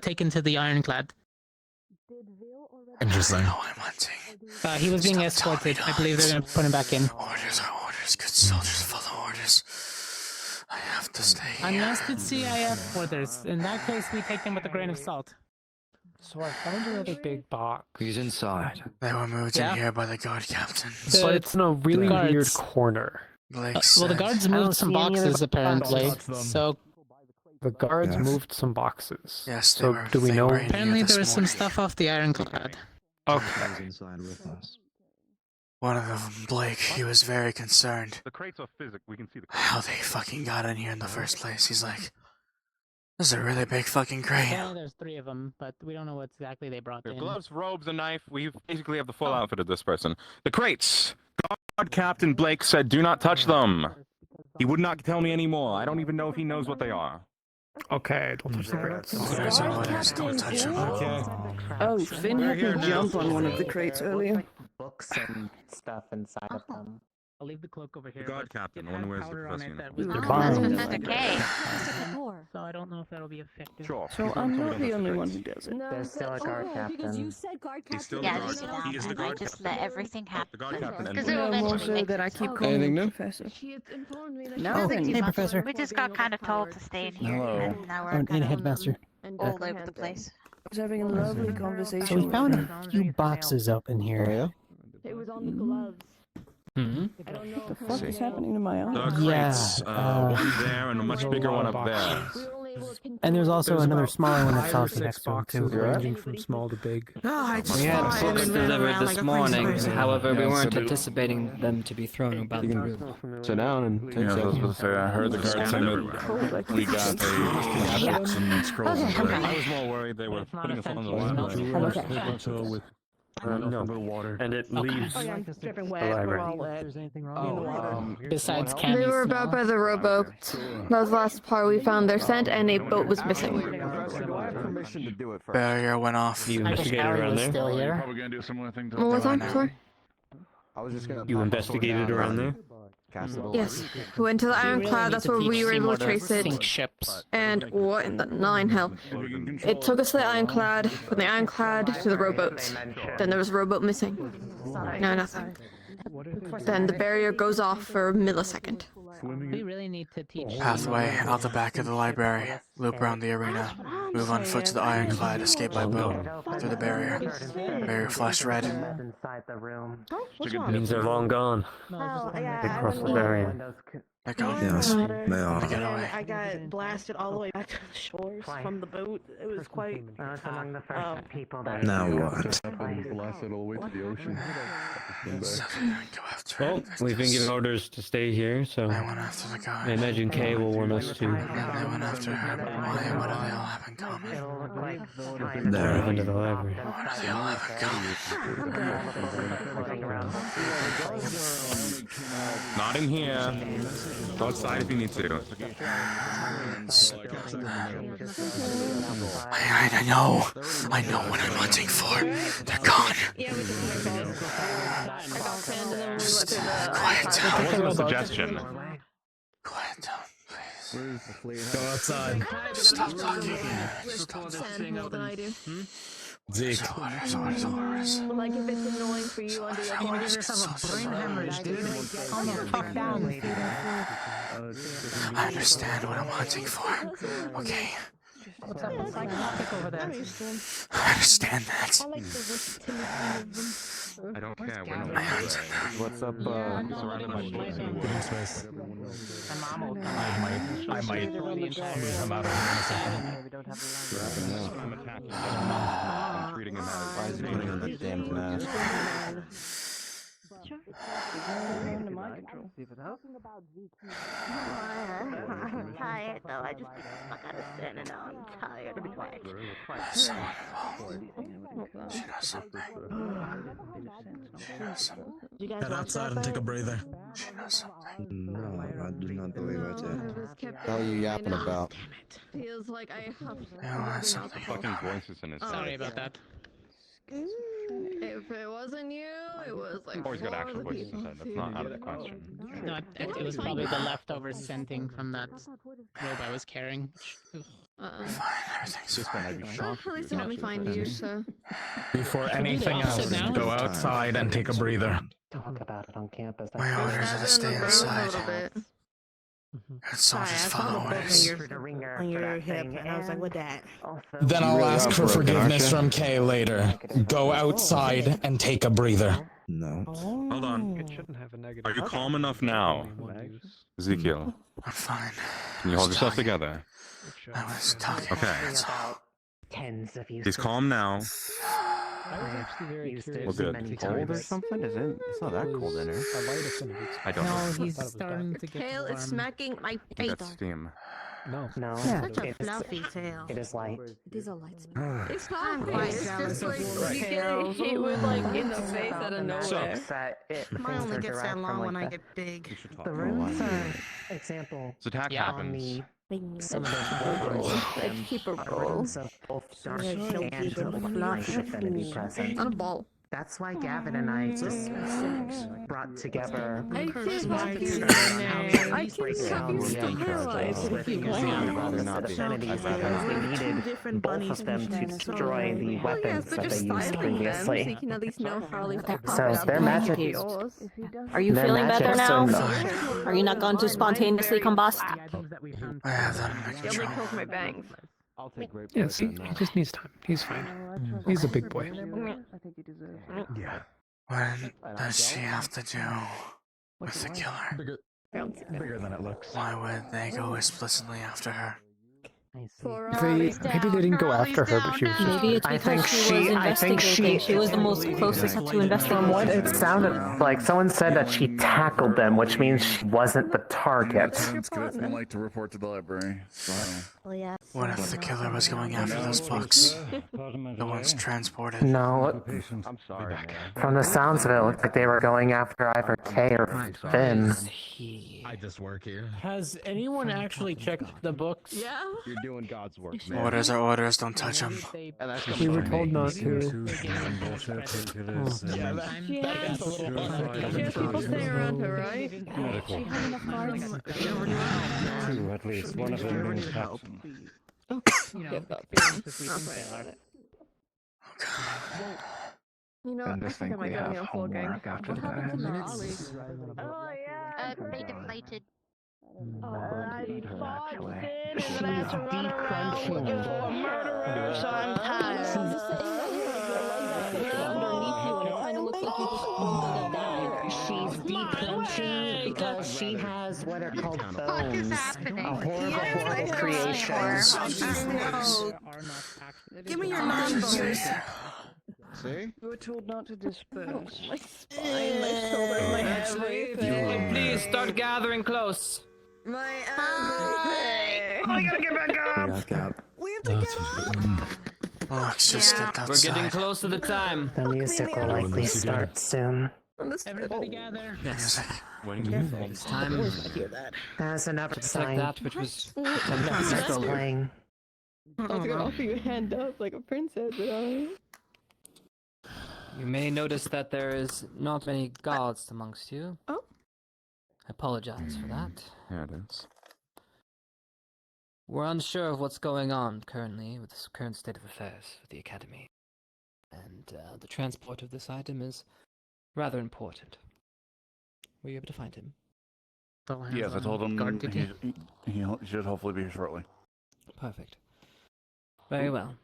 taken to the ironclad. Interesting. I'm hunting. He was being escorted. I believe they're gonna put him back in. Orders are orders. Good soldiers follow orders. I have to stay here. Unless it's CIF orders. In that case, we take them with a grain of salt. So I found a really big box. He's inside. They were moved in here by the guard captain. But it's in a really guards. weird corner. Blake Well, the said- guards I don't moved some see any other boxes apparently. boxes. So The guards Yes. moved some boxes. Yes, they so were. do we they know? were in here apparently this there was some morning. stuff off the ironclad. Okay. He's inside with us. One of them, Blake, he was very concerned The crates are physical. We can see the how they fucking got in here in the first place. He's like, this is a really big fucking crate. Apparently there's 3 of them, but we don't know what exactly they brought in. gloves, robes, a knife. We basically have the full outfit of this person. The crates. Guard Captain Blake said, "Do not touch them." He would not tell me anymore. I don't even know if he knows what they are. Okay, don't touch the crates. Orders are orders. Don't touch them. Okay. Oh, Finn had me jump on one of the crates earlier. Books and stuff inside of them. I'll leave the cloak over here. The guard but captain, it the one had who wears the powder on professor it that uniform. was They're not- bombs. Mr. K. So I don't know if that'll be effective. Sure. So I'm not the only one who does it. No, There's still a guard captain. said guard He's still Yeah, the just guard. He is the I guard just captain. let everything happen. The guard captain. Because and it will No, more eventually so make that I sense. keep Anything calling new? the professor. She had informed me that No, she hey, professor. We just got kind of told to stay in here, Hello. and now we're And kind of headmaster. all over the place. I was having a lovely conversation. So we with found her. a few boxes up in here. It was on the gloves. Hmm? I don't know. What the fuck is happening to my The eye? crates. One there and a much bigger one up there. And there's also another smaller one that's 5 or also 6 next to him boxes too. ranging from small to big. Oh, I just We had fine. books I've been running delivered around this like a morning, crazy person. however, we Yeah, weren't so anticipating them to be thrown about the room. Sit down and take Yeah, I was seconds. supposed to say, I heard the guard say that we got a books and scrolls. I was more worried they were putting us on the line. So with No. water. And it Okay. leaves Oh yeah, I'm dripping the wet. We're library. all wet. There's anything In the wrong? water. Besides They Cammy's were about by smell. the rowboat. That was the last part we found their scent, and a boat was missing. Professor, do I have permission to do it first? Barrier went off. You I wish investigated Allie around was there? still You're here. probably gonna do a similar thing to One more time, now. sorry. I was just gonna You investigated around there? cast it all. Yes, we went to the Ironclad. That's where we were able to trace it. Sink ships. And what in the nine hell? It took us to the Ironclad, from the Ironclad to the rowboat. Then there was a rowboat missing. No, nothing. Then the barrier goes off for a millisecond. We really need to teach. Pathway out the back of the library. Loop around the arena. Move on foot to the Ironclad. Escape by boat. Through the barrier. Barrier flashed red. Inside the room. Means they're long gone. They crossed the barrier. They're gone. Yes, they are. Get away. I got blasted all the way back to the shores from the boat. It was quite. It's among the first people that Now what? Blasted all the way to the ocean. Go after Well, we've been given orders to stay here, so I went after the guy. I imagine Kay will want us to And they went after her. But why? What do they all have in common? it'll look like drive There. into the library. What do they all have in common? Not in here. Go outside if you need to. I know. I know what I'm hunting for. They're gone. Just quiet That wasn't a down. suggestion. Quiet down, please. Go outside. Just stop talking. Just stop Ten more than I do. Zeke. Orders. Like if it's annoying for you under your Give orders. yourself a brain hemorrhage, dude. Calm the fuck down. I understand what I'm hunting for. Okay. What's up with psychotic over there? I understand that. I like the versatility of them. I don't care. We're I hunt them. What's up, surrounded by police. My mom will come. I might move him out of here in a second. We don't have I'm attacking him. I'm treating him as. Why is he putting on that damn mask? I'm tired though. I just I gotta stand and now I'm tired. I'm quiet. She knows something. She knows something. Head outside and take a breather. She knows something. No, I do not believe I did. What are you yapping about? Feels like I have Yeah, something. Fucking voices in his head. Sorry about that. If it wasn't you, it was like Or he's got four actual other voices in his people. head. That's not out of the question. No, it was probably the leftover scenting from that robe I was carrying. Fine, everything's fine. I'd be Well, shocked. at least let me find you, so. Before anything else, go outside and take a breather. Talk about it on campus. My orders are to stay inside. And soldiers follow orders. On your hip, and I was like, what that? Then I'll really ask are for broken, forgiveness aren't you? from Kay later. Go outside and take a breather. No. Hold on. It shouldn't have a negative. Are you calm enough now, Xhekial? I'm fine. Can you hold yourself together? I was talking. Okay. That's all. Tens of He's calm now. I was actually very used curious. Well, good. many Cold or times. something? It's not that cold in here. I don't No, know. he's starting to get Tail is warm. smacking my I think face. that's steam. No. No, Such a it is- fluffy tail. it is light. It is a light smell. It's not I'm quite. quite It's jealous just of like your you get tails. hit with like in the face out of Knowledge nowhere. that Mine things only are gets that derived long from, when like, I get big. the runes are example This attack Yeah. on happens. some of those rules Like keep a are roll. runes of both dark Yeah, she'll and keep it light flush. affinity present. On a ball. That's why Gavin and I just brought together I can break have you down still the paralyzed if you want. affinities because they needed both of them to destroy the Well, yes, weapons but that just they used styling them so you previously. can at least know how they pop So up. their magic Are you Their feeling better magic, now? so Are you not going to spontaneously combust? I have them under You'll control. be poking my bangs. I'll take great Yes, he just needs time. He's fine. He's a big boy. I think you deserve it. Yeah. What does she have to do with the killer? Bigger than it looks. Why would they go explicitly after her? For Maybe they didn't go after her, but she was just. Maybe it's I because think she was investigating. She was the most closest to investigating. From what it sounded like, someone said that she tackled them, which means she wasn't the target. Griffin like to report to the library. So. Well, yeah. What if the killer was going after those books? The ones transported. No, I'm sorry, man. from the sounds of it, it looked like they were going after either Kay or Finn. I just work here. Has anyone actually checked the books? Yeah. You're doing God's work, man. Orders are orders, don't touch them. And that's We were told not to. There's people staying around her, right? Medical. Two, at least. One of them being trapped. You know, And I just think I think might we go have in a full gang. homework after What happened to that. Molly? Oh yeah. They deflated. I fought Actually, Finn and then I had to run around looking for a murderer, so I'm tired. She's declenching because she has what are called bones. A horrible creation. Give me your non-boners. See? We were told not to disperse. My spine, my shoulders, my everything. Please start gathering close. My everything. Oh, I gotta get back up. We have to get up. Oh, let's just get outside. We're getting close to the time. The music will likely start soon. Everybody gather. Music. It's time. There's another Just like sign. that, which was Starts playing. I was gonna offer you a hand up like a princess, but You may notice that there is not many gods amongst you. Oh. I apologize for that. Yeah, it is. We're unsure of what's going on currently with this current state of affairs with the Academy. And the transport of this item is rather important. Were you able to find him? Yes, I told him he should hopefully be here shortly. Perfect. Very well.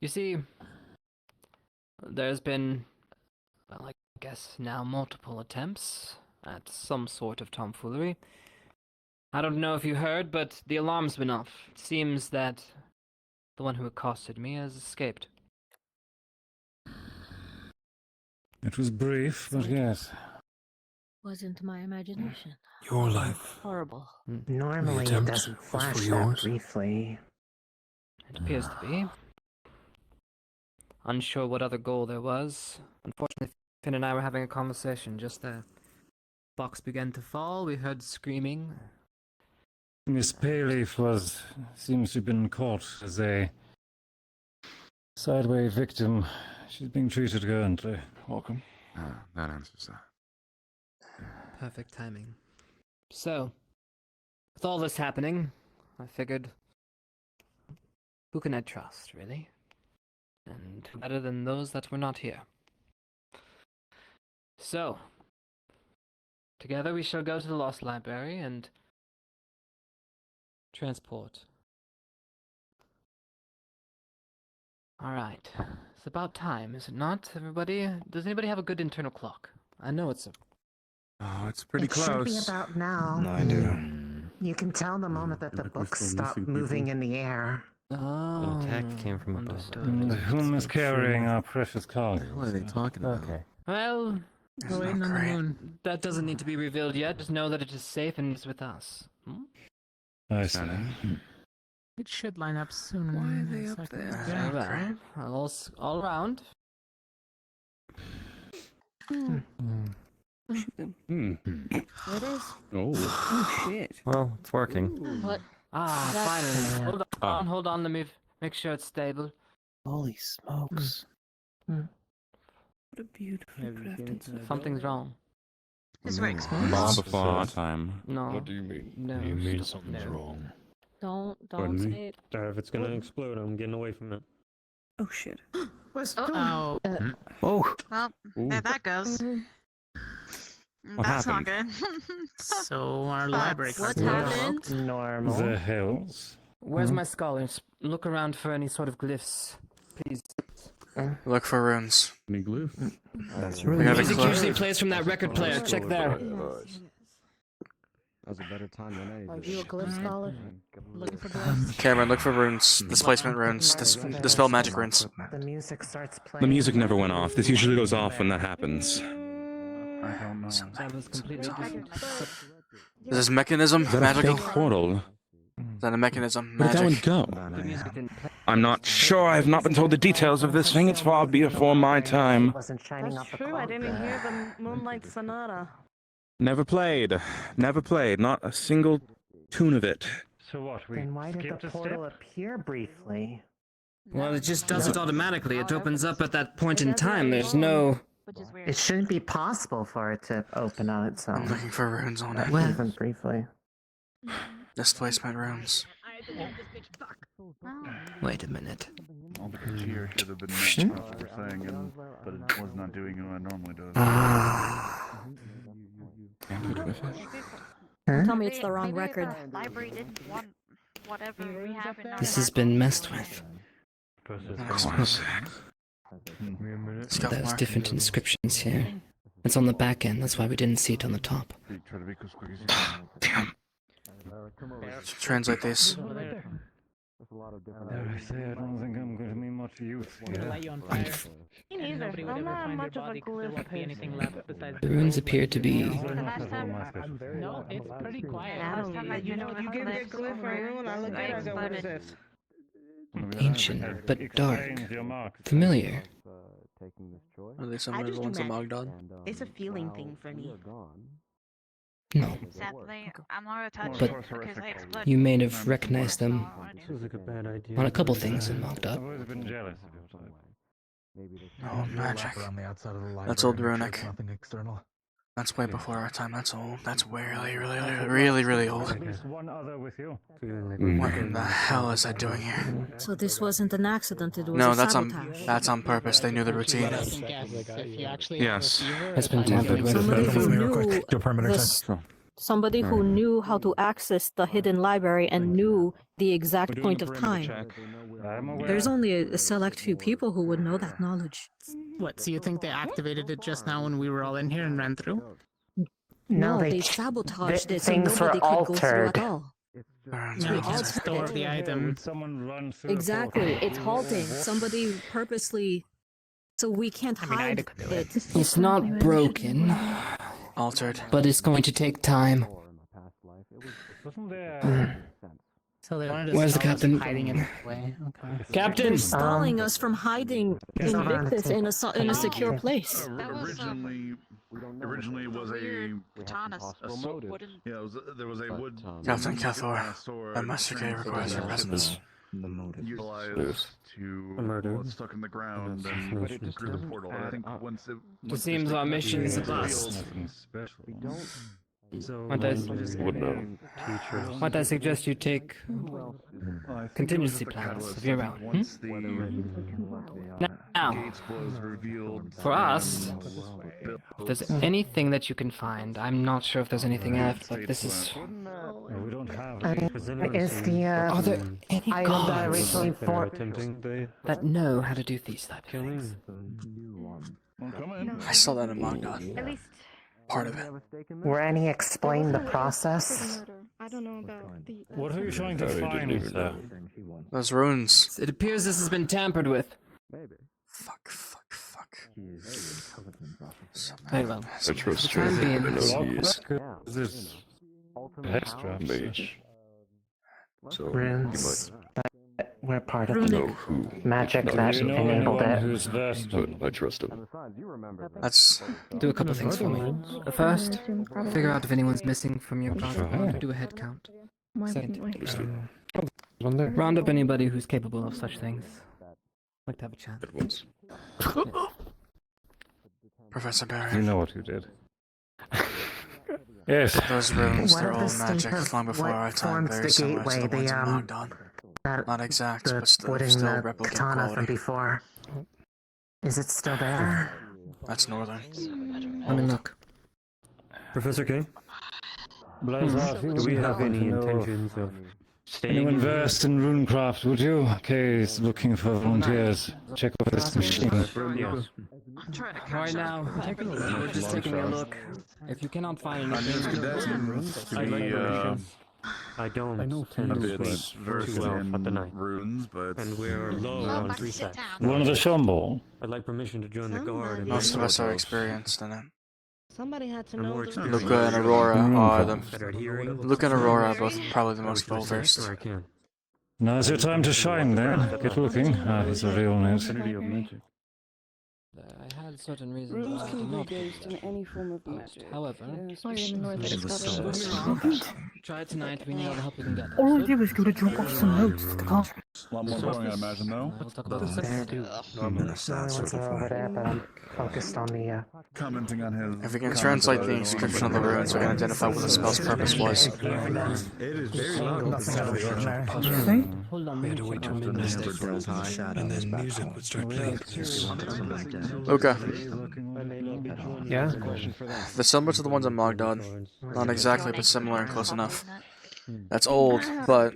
You see, there's been, well, I guess now multiple attempts at some sort of tomfoolery. I don't know if you heard, but the alarm's been off. It seems that the one who accosted me has escaped. It was brief, but yes. Wasn't my imagination. Your life. Horrible. Normally it attempt doesn't was flash for that yours. briefly. It appears to be. Unsure what other goal there was. Unfortunately, Finn and I were having a conversation just there. Box began to fall, we heard screaming. Miss Payleaf seems to have been caught as a sideway victim. She's being treated currently. Welcome. That answers that. Perfect timing. So, with all this happening, I figured, who can I trust, really? And who better than those that were not here? So, together we shall go to the Lost Library and transport. Alright, it's about time, is it not, everybody? Does anybody have a good internal clock? I know it's a... Oh, it's pretty It should be close. about now. No, I do. You can tell the moment that the books stop moving in the air. Oh, attack came from above. Whom is carrying our precious cargo? What are they talking about? Okay. well, Go waiting on the moon. that doesn't need to be revealed yet. Just know that it is safe and is with us. Hmm? I see. It should line up soon. Why are they up there? Very well. All around. There it is. Oh. Oh shit. Well, it's working. What? Ah, That's- finally. Hold on. Let me make sure it's stable. Holy smokes. What a beautifully crafted Something's wrong. This works. Long before our time. No. What do you mean? No. You mean something's no. wrong? Don't Pardon me? say it. If it's gonna explode, I'm getting away from it. Oh shit. What's Oh. Oh. Well, there that goes. What That's happened? not good. So our library What card. happened? Normal. The hells. Where's my scholars? Look around for any sort of glyphs, please. Look for runes. Any glyph? That's We got a Music clue. usually plays from that record player. Check there. That was a better time than I. Are you a glyph scholar? Looking for Um, glyphs? Cameron, look for runes. Displacement runes. Dispel magic runes. The music starts playing. The music never went off. This usually goes off when that happens. I don't know. That was completely different. Is this mechanism Is that magical? a fake portal? Is that a mechanism Where did that magic? one go? I'm not sure. I have not been told the details of this thing. It's far before my time. Wasn't shining That's up the true. I clock. didn't hear the Moonlight Sonata. Never played. Never played. Not a single tune of it. So what? We Then why did skipped the a portal step? appear briefly? Well, it just does it automatically. It opens up at that point in time. There's no. Which is weird. It shouldn't be possible for it to open on its own. I'm looking for runes on it. Well, even briefly. Displacement runes. Wait a minute. All the cheer should have been what we're saying, but it was not doing what it normally does. Tell me it's the wrong record. Library didn't want whatever we have in our This has been messed with. There's different inscriptions here. It's on the back end, that's why we didn't see it on the top. Damn. Translate these. Dare I say, I don't think I'm going to be much use Light here. you on fire. Me neither. Nobody would I'm ever not find much your of a body 'cause there glyph won't be anything left besides The runes appear to be No, it's pretty quiet. You give me a glyph or a rune, I look at it, I go, what is this? ancient, but dark. Familiar. Are they similar to the ones in Mogdon? It's a feeling thing for me. No. Sadly, I'm not attached But because I exploded. you may have recognized them Seems like a bad idea. on a couple things in Mogdon. I've always been jealous of your type. Oh, magic. Around the outside of the library, That's old make sure runic. it's nothing external. That's way before our time. That's old. That's really old. At least one other with you. What in the hell is that doing here? So this wasn't an accident, it was No, a sabotage. that's on purpose. They knew the routine. Yes. It's been tampered with. Somebody who knew Do a perimeter this, check. somebody who knew how to access the hidden library and knew the exact point of time. There's only a select few people who would know that knowledge. What, so you think they activated it just now when we were all in here and ran through? No, they they ch- sabotaged it so things were nobody could go through altered. at all. No, just store the item. Someone run through Exactly, it's halting. Somebody purposely... So we can't hide it. It's not broken, Altered. but it's going to take time. Wasn't there? So they wanted to Where's the stall us captain? hiding it away. Okay. Captain! They're stalling us from hiding Invictus in a secure place. Originally it was a Katanas. yeah, there was a wood Captain Cathor, a Master K requires your presence. utilized to well, it's stuck in the ground and through the portal. And I think once it It seems our mission is a bust. What I suggest you take contingency plans of your own. Once the Now, gates was revealed, for us, if there's anything that you can find, I'm not sure if there's anything left, but this is... We don't have Is the Are there any item that I gods originally for that know how to do these type of things? I saw that in Mogdon. At least Part of it. were any explain the process? I don't know about the. What are you trying to find, sir? Those runes. It appears this has been tampered with. Fuck. Very well. I trust For the time being, This extra mage. So Runes. We're part of you the know who magic No, that you know enabled anyone it. who's versed but I trust him. That's do a couple things for me. First, figure out if anyone's missing from your class. Do a head count. Second, round up anybody who's capable of such things. Like to have a chat. At once. Professor Barry. You know what you did. Yes. Those runes, What they're of all the state magic, of long before what our time, forms very the similar to gateway, the ones in the, Mogdon. That Not exact, the but still putting the replicate katana from quality. before. Is it still there? That's northern. Let me look. Professor K? Do we have any intentions of staying? Anyone versed in runecraft, would you? Kay is looking for volunteers. Check over this machine. Yes. Right now, we're just taking a look. If you cannot find anything, I don't tend a to bit sleep versed too well at the in night. runes, but And we're low Oh, on Bucky, free sit sex. down. One of the Shumble. I'd like permission to join the guard. And Most of us are experienced in it. Somebody had to I'm know more the experienced. Luca and Aurora are the. Better at hearing. Luca and Aurora are both probably the most well versed. I can. Now's your time to shine then. Get looking. Here's a real note. I had certain reasons Runes why I did can be not based in any form of magic. However, Specifically- try tonight. We need all the help we can get. All we do is go to drop off some notes to the class. a lot more boring, I imagine, though. We'll talk about this. Focused on the Commenting on his. If we can translate the inscription of the runes, we can identify what the spell's purpose was. It is very long. Hold on, We had to wait till midnight and then music would start playing. Luca, Yeah? they're similar to the ones in Mogdod. Not exactly, but similar and close enough. That's old, but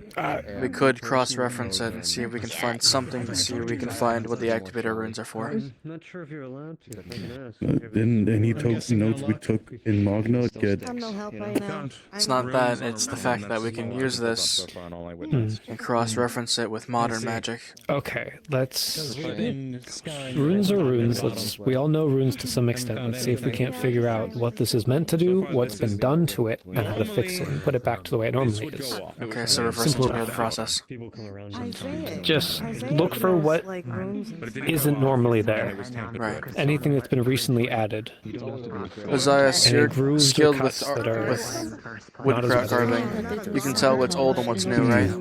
we could cross-reference it and see if we can find something to see if we can find what the activator runes are for. I'm not sure if you're allowed to. If I can ask. Didn't any notes we took in Magna get... I'm no help right now. It's not that, it's the fact that we can use this and cross-reference it with modern magic. Okay, let's. Runes are runes. We all know runes to some extent. Let's see if we can't figure out what this is meant to do, what's been done to it, and how to fix it and put it back to the way it normally is. Okay, so reverse engineer the process. Just look for what isn't normally there. Right. Anything that's been recently added. Isaiah, you're grooves or skilled with cuts that are woodcraft carving. You can tell what's old and what's new, right?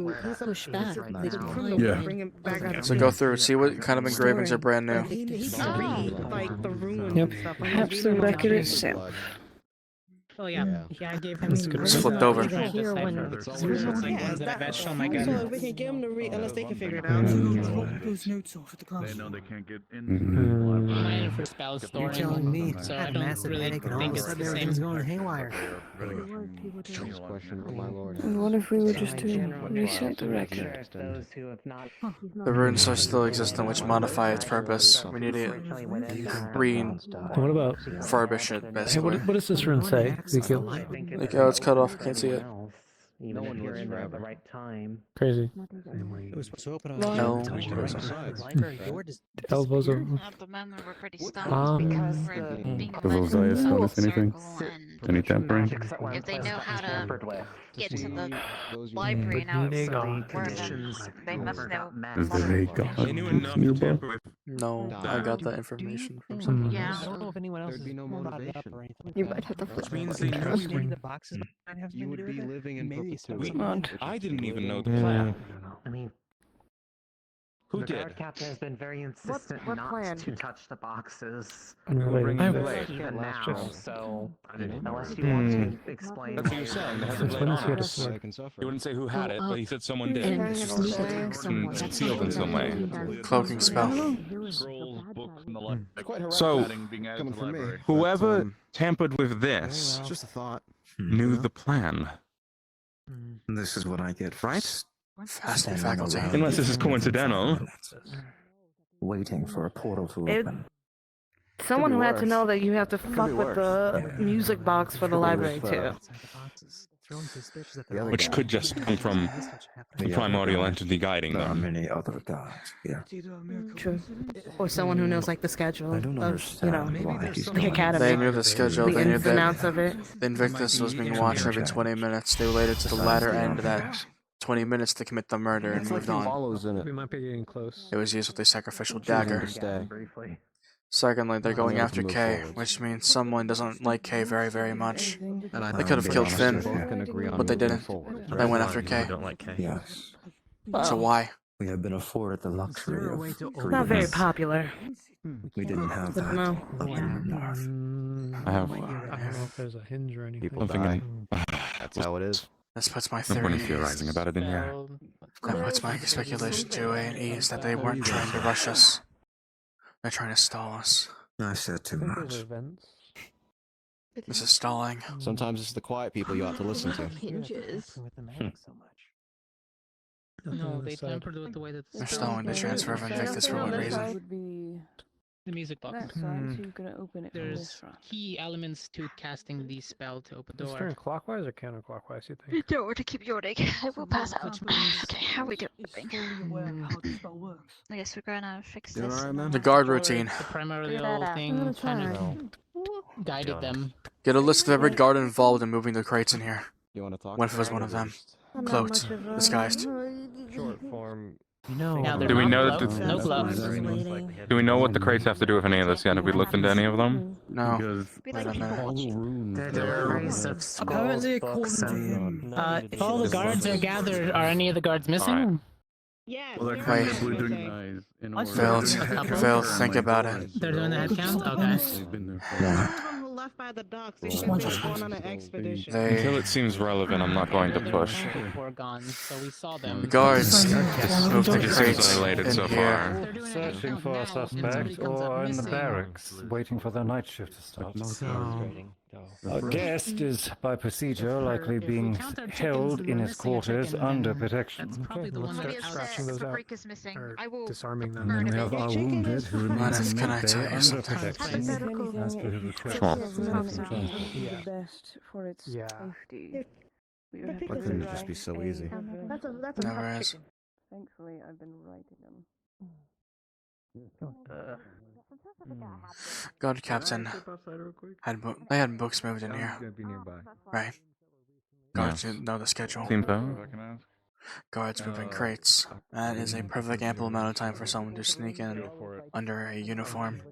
Yeah. So go through, see what kind of engravings are brand new. Yep. Perhaps the record itself. Oh yeah, I gave him. Just flipped over. So we can get them to read unless they can figure it out. Those notes off at the class. They know they can't get in. Mine for spell storing. You're telling me So I I had don't massive really headache and all think of a it's the sudden same. everything's going haywire. And what if we were just to reset the record? The runes are still existent, which modify its purpose. We need to What about? refurbish it, Hey, basically. what does this rune say, Xhekial? Like, oh, it's cut off, I can't see it. Even if you're in there at the right time. Crazy. It was supposed to open on No. Elbows over. At the moment, we're pretty stumped because we're being Does led Osiris in a notice circle, anything? and Any tampering? if they know how to get to the library now, they must know. Is there a god They knew enough to nearby? tamper with. No, I got that information from someone. Yeah. I don't know if anyone else is brought it up or anything like You that. might have to Which flip. means they knew. Interesting. The boxes might have You something to would do be with it. living in Maybe perpetuity. something. I didn't even know the Yeah. plan. I mean, Who the did? guard captain has been very insistent what not plan? to touch the boxes. Bring Even it back. now, so unless you want to explain. That's what you're saying. They hasn't laid on us. He wouldn't say who had it, but he said someone did. And It's sealed in some way. Cloaking spell. Scrolls, books, and the like. So, Being added to the library. whoever tampered with this Just a thought. knew the plan, This is what I get, right? Fasting faculty. Unless this is coincidental. Waiting for a portal to It- Someone who had to know that you have to fuck with the music box for the library too. Which could just come from the primordial entity guiding There are them. many other gods here. True. Or someone who knows like the schedule I don't of, understand why he's the academy. They knew the schedule, The they knew ins and that outs of it. the Invictus was being watched every 20 minutes. They waited to the latter end of that 20 minutes to commit the murder and moved on. We might be getting close. It was used with a sacrificial dagger. Briefly. Secondly, they're going after Kay, which means someone doesn't like Kay very, very much. They could have killed Finn, but they didn't. They went after Kay. Yes. So why? We have been afforded the luxury of Not very greatness. popular. We didn't have that. No. I have I don't know if there's a hinge or anything. I'm thinking. That's how it is. This puts my I'm only theory. theorizing about it in here. That puts my speculation to an ease that they weren't trying to rush us. They're trying to stall us. I said too much. This is stalling. Sometimes it's the quiet people you ought to listen to. Hinges. No, they tampered with the way that the They're spell stalling the transfer of Invictus for what reason? Would be The music box. That side, so you're gonna open it from this There's front. key elements to casting the spell to open Is door. turn clockwise or counterclockwise, you think? Don't want to keep yawning. I will pass out. Okay, how are we doing? I guess we're gonna fix Doing this. alright, man? The guard Or routine. The primarily Figure that old out. thing kind of guided them. Get a list of every guard involved in moving the crates in here. You want to talk? What if it was one of them? Cloaked, disguised. Short form. Now they're Do we not know that gloves, no gloves. Do we know what the crates have to do with any of this yet? Have we looked into any of them? No. Because Wait a minute. Apparently, according to him. If all the guards are gathered, are any of the guards missing? Yeah. well, they're Wait. kind of doing eyes in order. Phil, think about it. They're doing the head count? Okay. They've been there for Yeah. Who left by the docks? They should have been going on an expedition. Until it seems relevant, I'm not going to push. We're gone, so we saw them. The guards moved I the think it seems crates related in so here. far. Searching for a suspect or in the barracks, waiting for their night shift to start. A guest is, by procedure, likely being held in his quarters under protection. Probably the one Somebody that's has scratching said those the out. freak is missing. Or I will disarming them. And then we have our wounded who remains Linus, in can I mid-bay tell you under something? protection. As per his request. Sure. The best for its Yeah. safety. We would have Why to couldn't it try just be so easy? That's a Never is. Thankfully, I've been writing them. Guard captain they had books moved in here. Gonna be nearby. Right. Guards didn't know the schedule. Seems so. If I can ask. Guards moving crates. That is a perfect ample amount of time for someone to sneak in under a uniform.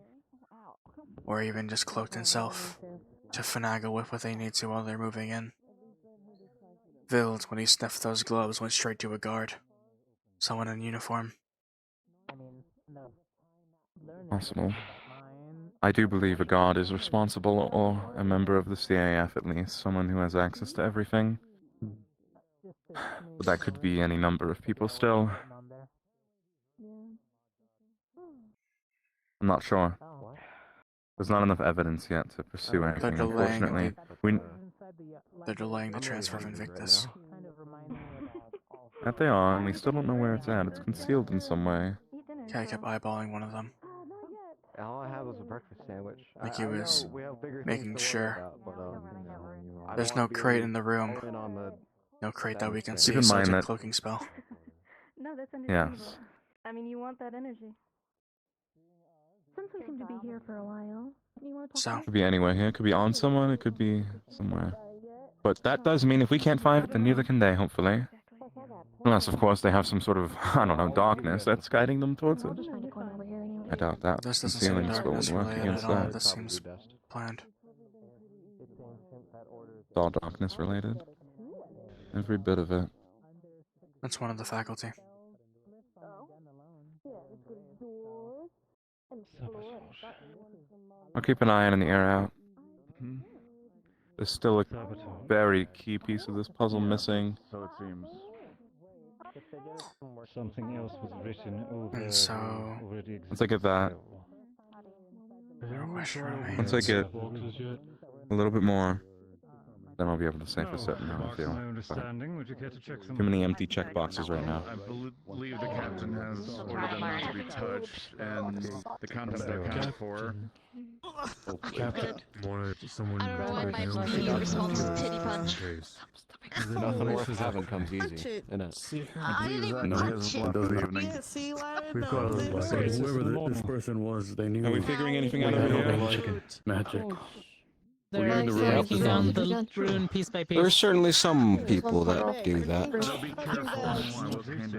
Or even just cloaked himself. To finagle with what they need to while they're moving in. Vild, when he sniffed those gloves, went straight to a guard. Someone in uniform. Possible. I do believe a guard is responsible, or a member of the CAF at least, someone who has access to everything. But that could be any number of people still. I'm not sure. There's not enough evidence yet to pursue anything, unfortunately. They're delaying the transfer of Invictus. That they are, and we still don't know where it's at. It's concealed in some way. Yeah, I kept eyeballing one of them. All I had was a breakfast sandwich. Like he was making sure. I There's don't no wanna be crate in the all room. in on the No crate that we can Keep see, in so mind it's a that- cloaking spell. No, that's Yes. I mean, you want that energy. Since we seem to be here for a while, you want to So, It could be anywhere here. It could be on someone. It could be somewhere. But that does mean if we can't find it, then neither can they, hopefully. Unless, of course, they have some sort of, I don't know, darkness that's guiding them towards it. I doubt that. this doesn't seem Concealing spell darkness would work related against at all. that. This seems planned. It's all darkness related. Every bit of it. That's one of the faculty. I'll keep an eye in and the air out. There's still a very key piece of this puzzle missing. So it seems. Something else was written over. And so, already Once I get that, once I get a little bit more, then I'll be able to say for certain how I feel. Would you care to check some Too many empty checkboxes right now. I believe the captain has ordered them not to be touched, and the contents are accounted for. Captain wanted someone I don't know, to it might go be down. a response to titty punch. Nothing worth having comes easy, innit? I didn't even No, touch it. those evening. Yeah, see, why We've got whoever this person was, they knew. Are we figuring anything out we had over open here? chicken magic. They're We're in the room. breaking down the rune piece by piece. There's certainly some people that do that.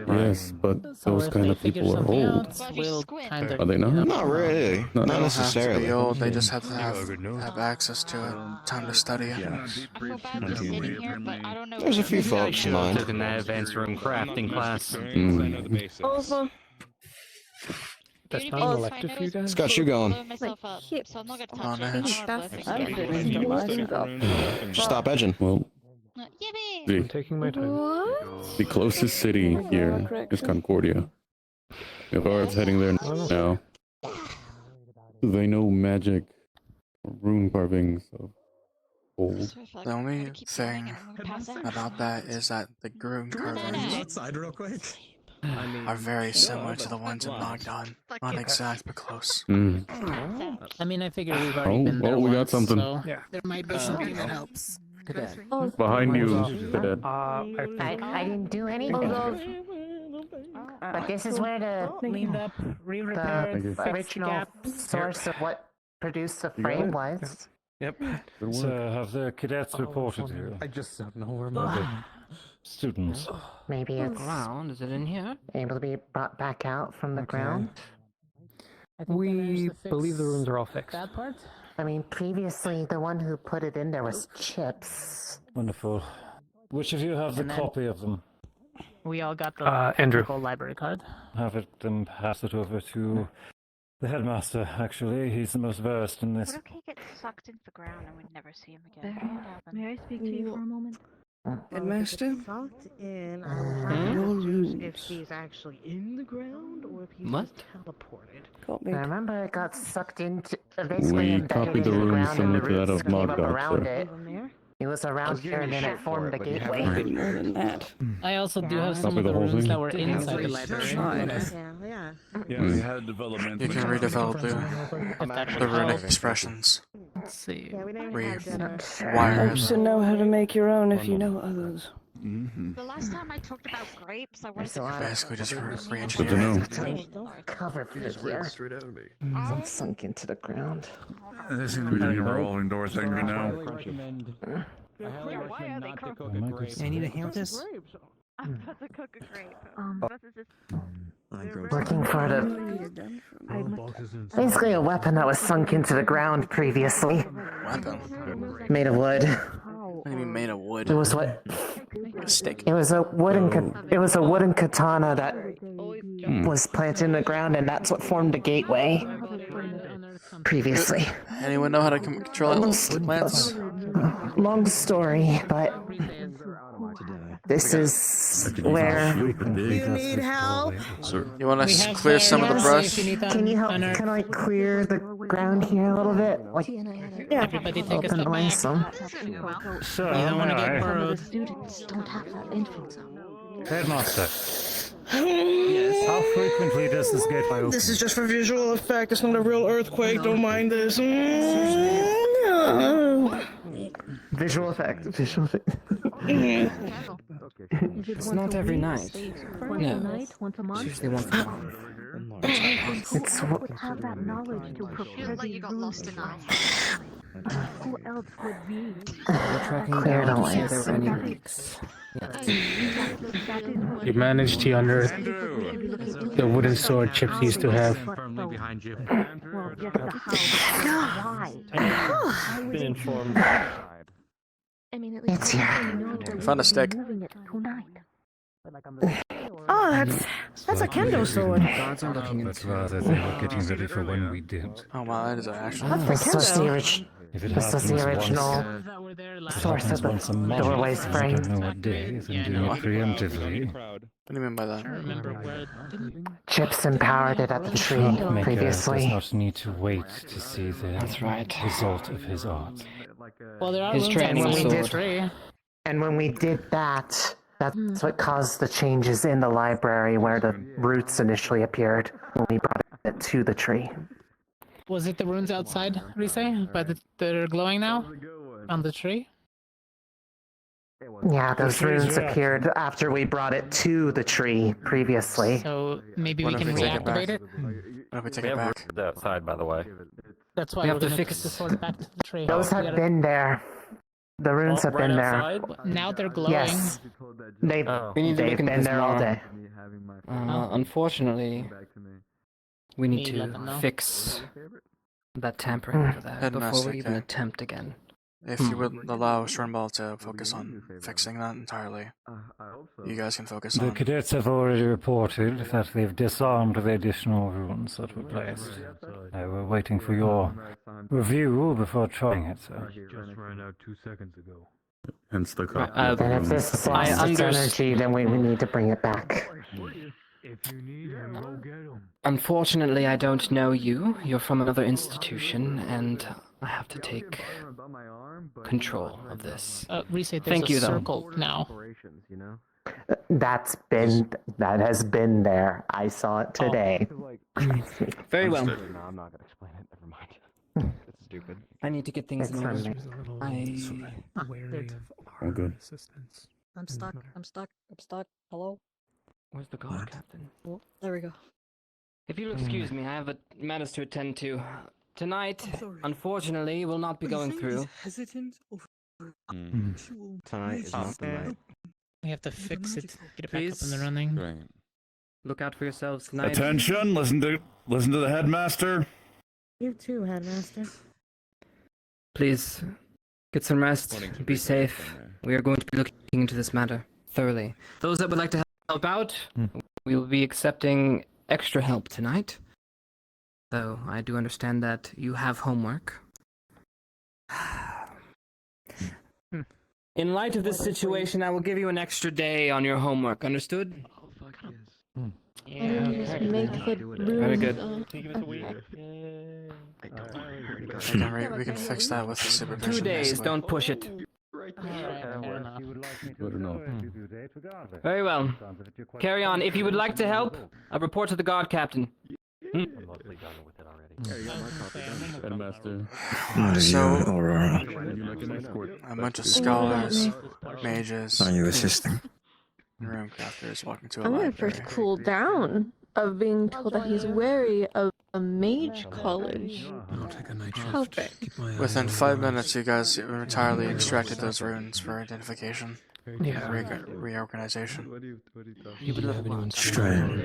Yes, but So those if kind they of figure people are something old. out, we'll kind of Are they not? Not really. No. Not They don't have to necessarily. be old, they just have to have access to it, time to study it. I feel bad for sitting here, but I don't know. There's a few I folks should in have mine. taken that advanced room crafting class. Also, That's not an elective for you guys? It's got you going. Myself up, so I'm not gonna On touch edge. it. Just stop edging. Well, Yippee! I'm taking my time. the closest city here is Concordia. If Art's heading there now, they know magic, rune carvings of old. The only thing about that is that the rune carvings Outside real quick. are very similar to the ones in Bogdan. Not exact, but close. I mean, I figure we've already been there we got once, something. so there might be something that helps. Behind you, Cadet. I didn't do anything. But this is where the original source of what produced the frame was. Yep. So have the cadets reported here? I just don't know where Students. Maybe it's ground. Is it in here? able to be brought back out from the ground. We believe the rooms are all fixed. That part? I mean, previously the one who put it in there was Chips. Wonderful. Which of you have the copy of them? We all got the Andrew. local library card. Have it then pass it over to the headmaster, actually. He's the most versed in this. What if he gets sucked into the ground and we'd never see him again? May I speak to you for a moment? Headmaster? Sucked in. If he's actually in the ground or if he's What? teleported. I remember it got sucked into, basically We embedded copied into the the runes ground and similar the to that roots of came up Mogdok, around sir. it. It was around here and then it formed the gateway. More than that. I also do have some Copy of the the whole runes thing? that were inside the library. Yeah, we had development. You can redevelop the runic expressions. Let's see. Wire Helps to know how to make your own if you know others. The last time I talked about grapes, I wanted to Basically just Good to know. Cover for here. Sunk into the ground. There seems to be a revolving door thing right now. I need a hand with this. I'm about to cook a grape. Looking for the... Basically a weapon that was sunk into the ground previously. Weapon? Made of wood. What do you mean made of wood? It was what? A stick. It was a wooden katana that was planted in the ground, and that's what formed the gateway. Previously. Anyone know how to control it? Lance? Long story, but this is where. You need help? Sir. You want to clear some of the brush? Can you help? Can I clear the ground here a little bit? Like, Yeah. Everybody take a step open back. some. So, You don't want to get I, borrowed. Students don't have that info zone. headmaster. Yes. How frequently does this gateway open? This is just for visual effect. It's not a real earthquake. Don't mind this. Visual effect. Visual effect. It's not every night. No. Once a It's month. usually once a month. It's Would have that knowledge to prepare Feels like these you got rooms. lost in that. Who else would be? We're tracking Clear down the to see if lights. there were any leaks. You managed to unearth the wooden sword Chips used to have. Well, just the how. Why? Been informed. I mean, at least It's here. we know that Found a stick. moving it tonight. Oh, that's a kendo sword. Guards are looking But into rather they were getting ready for when we did. Oh wow, that is actually. This was the original. If it This was happens the original once, source of once a the month, doorway I spring. don't know what day, then doing it preemptively. What do you mean by that? Remember where? Chips empowered it at the tree Maker does previously. not need to wait to see the result of his art. Well, there are His rooms training outside the sword. tree. And when we did that, that's what caused the changes in the library where the roots initially appeared when we brought it to the tree. Was it the runes outside, Rise? But that are glowing now? On the tree? Yeah, those trees runes are appeared after we brought it to the tree previously. So maybe we What if can we take it back? reactivate it? What if we take it back? outside, by the way. That's why We we're have to gonna fix- take the sword back to the tree. Those We have gotta- been there. The runes have been there. Now they're glowing. Yes. They've, We need to they've look into been this there all more. day. Unfortunately, we need Maybe let them to know. fix that tampering for that before Headmaster, we even okay. attempt again. If you would allow Shrimball to focus on fixing that entirely, you guys can focus The on. cadets have already reported that they've disarmed the additional runes that were placed. They were waiting for your review before trying it, so. Just ran out 2 seconds ago. Hence the copy. And if this lost its energy, then we need to bring it back. If you need him, go get him. Unfortunately, I don't know you. You're from another institution, and I have to take control of this. Rise, there's Thank a you, though. circle now. That has been there. I saw it today. Very well. No, I'm not gonna explain it. Never mind. It's stupid. I need to get things in order. Wary of All good. assistance. I'm stuck. I'm stuck. I'm stuck. Hello? Where's the guard captain? There we go. If you'll excuse me, I have matters to attend to. Tonight, unfortunately, will not be going through. Hesitant Tonight is not the night. We have to fix it. Get it back up in the Please. running. Right. Look out for yourselves tonight. Attention! Listen to the headmaster. You too, headmaster. Please, get some rest. Be safe. We are going to be looking into this matter thoroughly. Those that would like to help out, we will be accepting extra help tonight. Though I do understand that you have homework. In light of this situation, I will give you an extra day on your homework. Understood? Yeah, just make the room. Very good. We can fix that with the supervision. 2 days. basically. Don't push it. Better not. Very well. Carry on. If you would like to help, I'll report to the guard captain. Headmaster. So, Aurora? a bunch of scholars, mages, Are you assisting? room crafters walking to a I'm gonna library. first cool down of being told that he's wary of a mage college. I'll take a night shift. Helping. Keep my eye Within on 5 the minutes, you guys entirely extracted those runes for identification. Yeah. Reorganization. You would have anyone strange.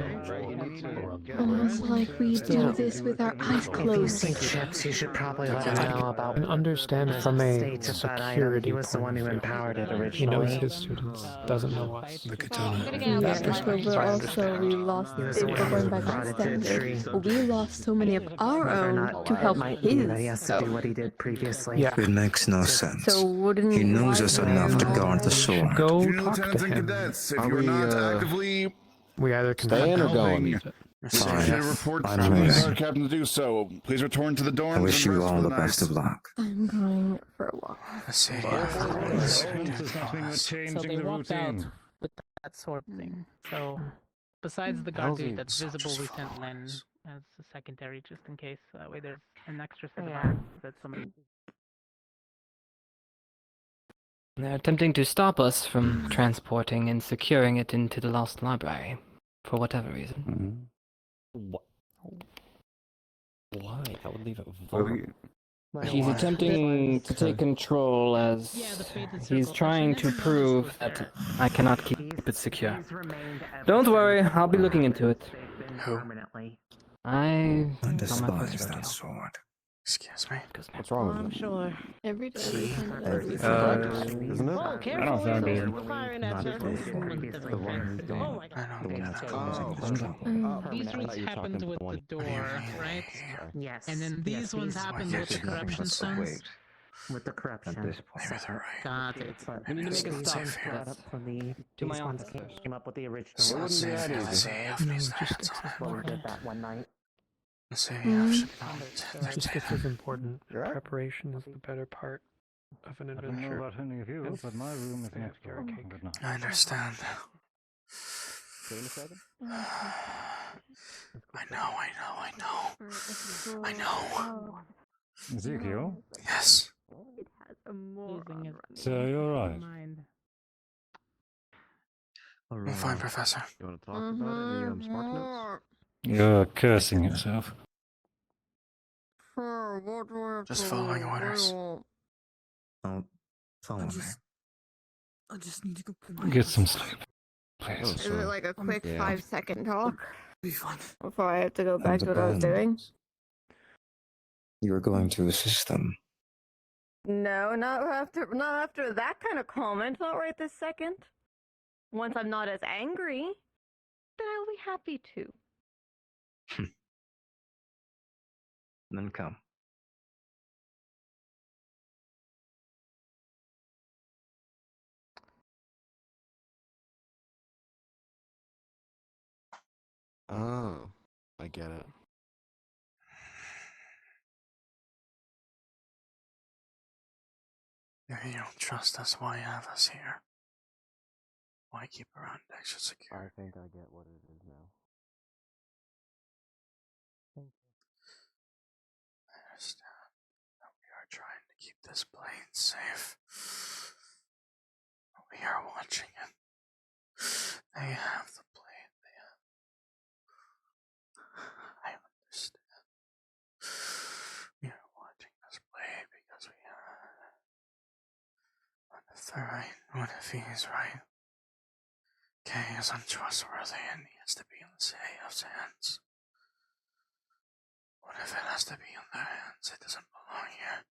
Almost like we do this with our eyes closed. Chips, you should probably let him know about. And understand from a States of that item. security He was the point one of who view. empowered it He originally. knows his students, doesn't know us. The katana. Yeah, but also we lost, if we're going back on standard, we lost so many of our own to help Might be that he has his. to do So, what he did previously. Yeah. It makes no sense. so wouldn't He knows us why- enough to guard the sword. Go Junior talk to lieutenants and him. cadets, if Are you're we, not actively We either can staying or help going? use it. receiving a report I'm from the leaving. guard captain to do so, please return to the dorms. I wish and you rest all for the night. best of luck. I'm going for a walk. Let's see. So they walked out with that sort of thing. So besides the guard dude that's visible, we sent Len as a secondary just in case. That way there's an extra set of eyes that somebody. They're attempting to stop us from transporting and securing it into the lost library, for whatever reason. What? Why? That would leave it Well, vulnerable. He's attempting to take control as he's trying to prove that I cannot keep it secure. Don't worry, I'll be looking into it. Permanently. I I it's not my first despise that rodeo. sword. Excuse me. What's wrong I'm with it? sure. Every day. Isn't it? Oh, careful! We're firing at you. Oh my god. These roots happened with the door, right? Yes. And then these ones happened with the corruption stones. With the corruption. Maybe they're right. Got it. We need to make a These stop ones for brought this. up from the To my these ones office. came up with the original. So let's see if No, he's just When we did that one night. Let's see just this is important. Preparation is the better part of an I don't know adventure. about any of you, but my room is next door. Good night. I understand. I know. Xhekial? Yes. It has a more. So you're right. I'm fine, Professor. You want to talk about any spark notes? You're cursing yourself. Just following orders. Don't follow me. I just need to go. Get some sleep, please. Is it like a quick Yeah. 5-second talk Be fine. before I have to go back to And what I was doing? You are going to assist them. No, not after that kind of comment. Not right this second. Once I'm not as angry, then I'll be happy to. Then come. Oh, I get it. If you don't trust us, why have us here? Why keep around extra secure? I think I get what it is now. I understand that we are trying to keep this plane safe. We are watching it. They have the plane. I understand. We are watching this plane because we are. What if they're right? What if he's right? Kay is untrustworthy and needs to be in the CAF's hands. What if it has to be in their hands? It doesn't belong here.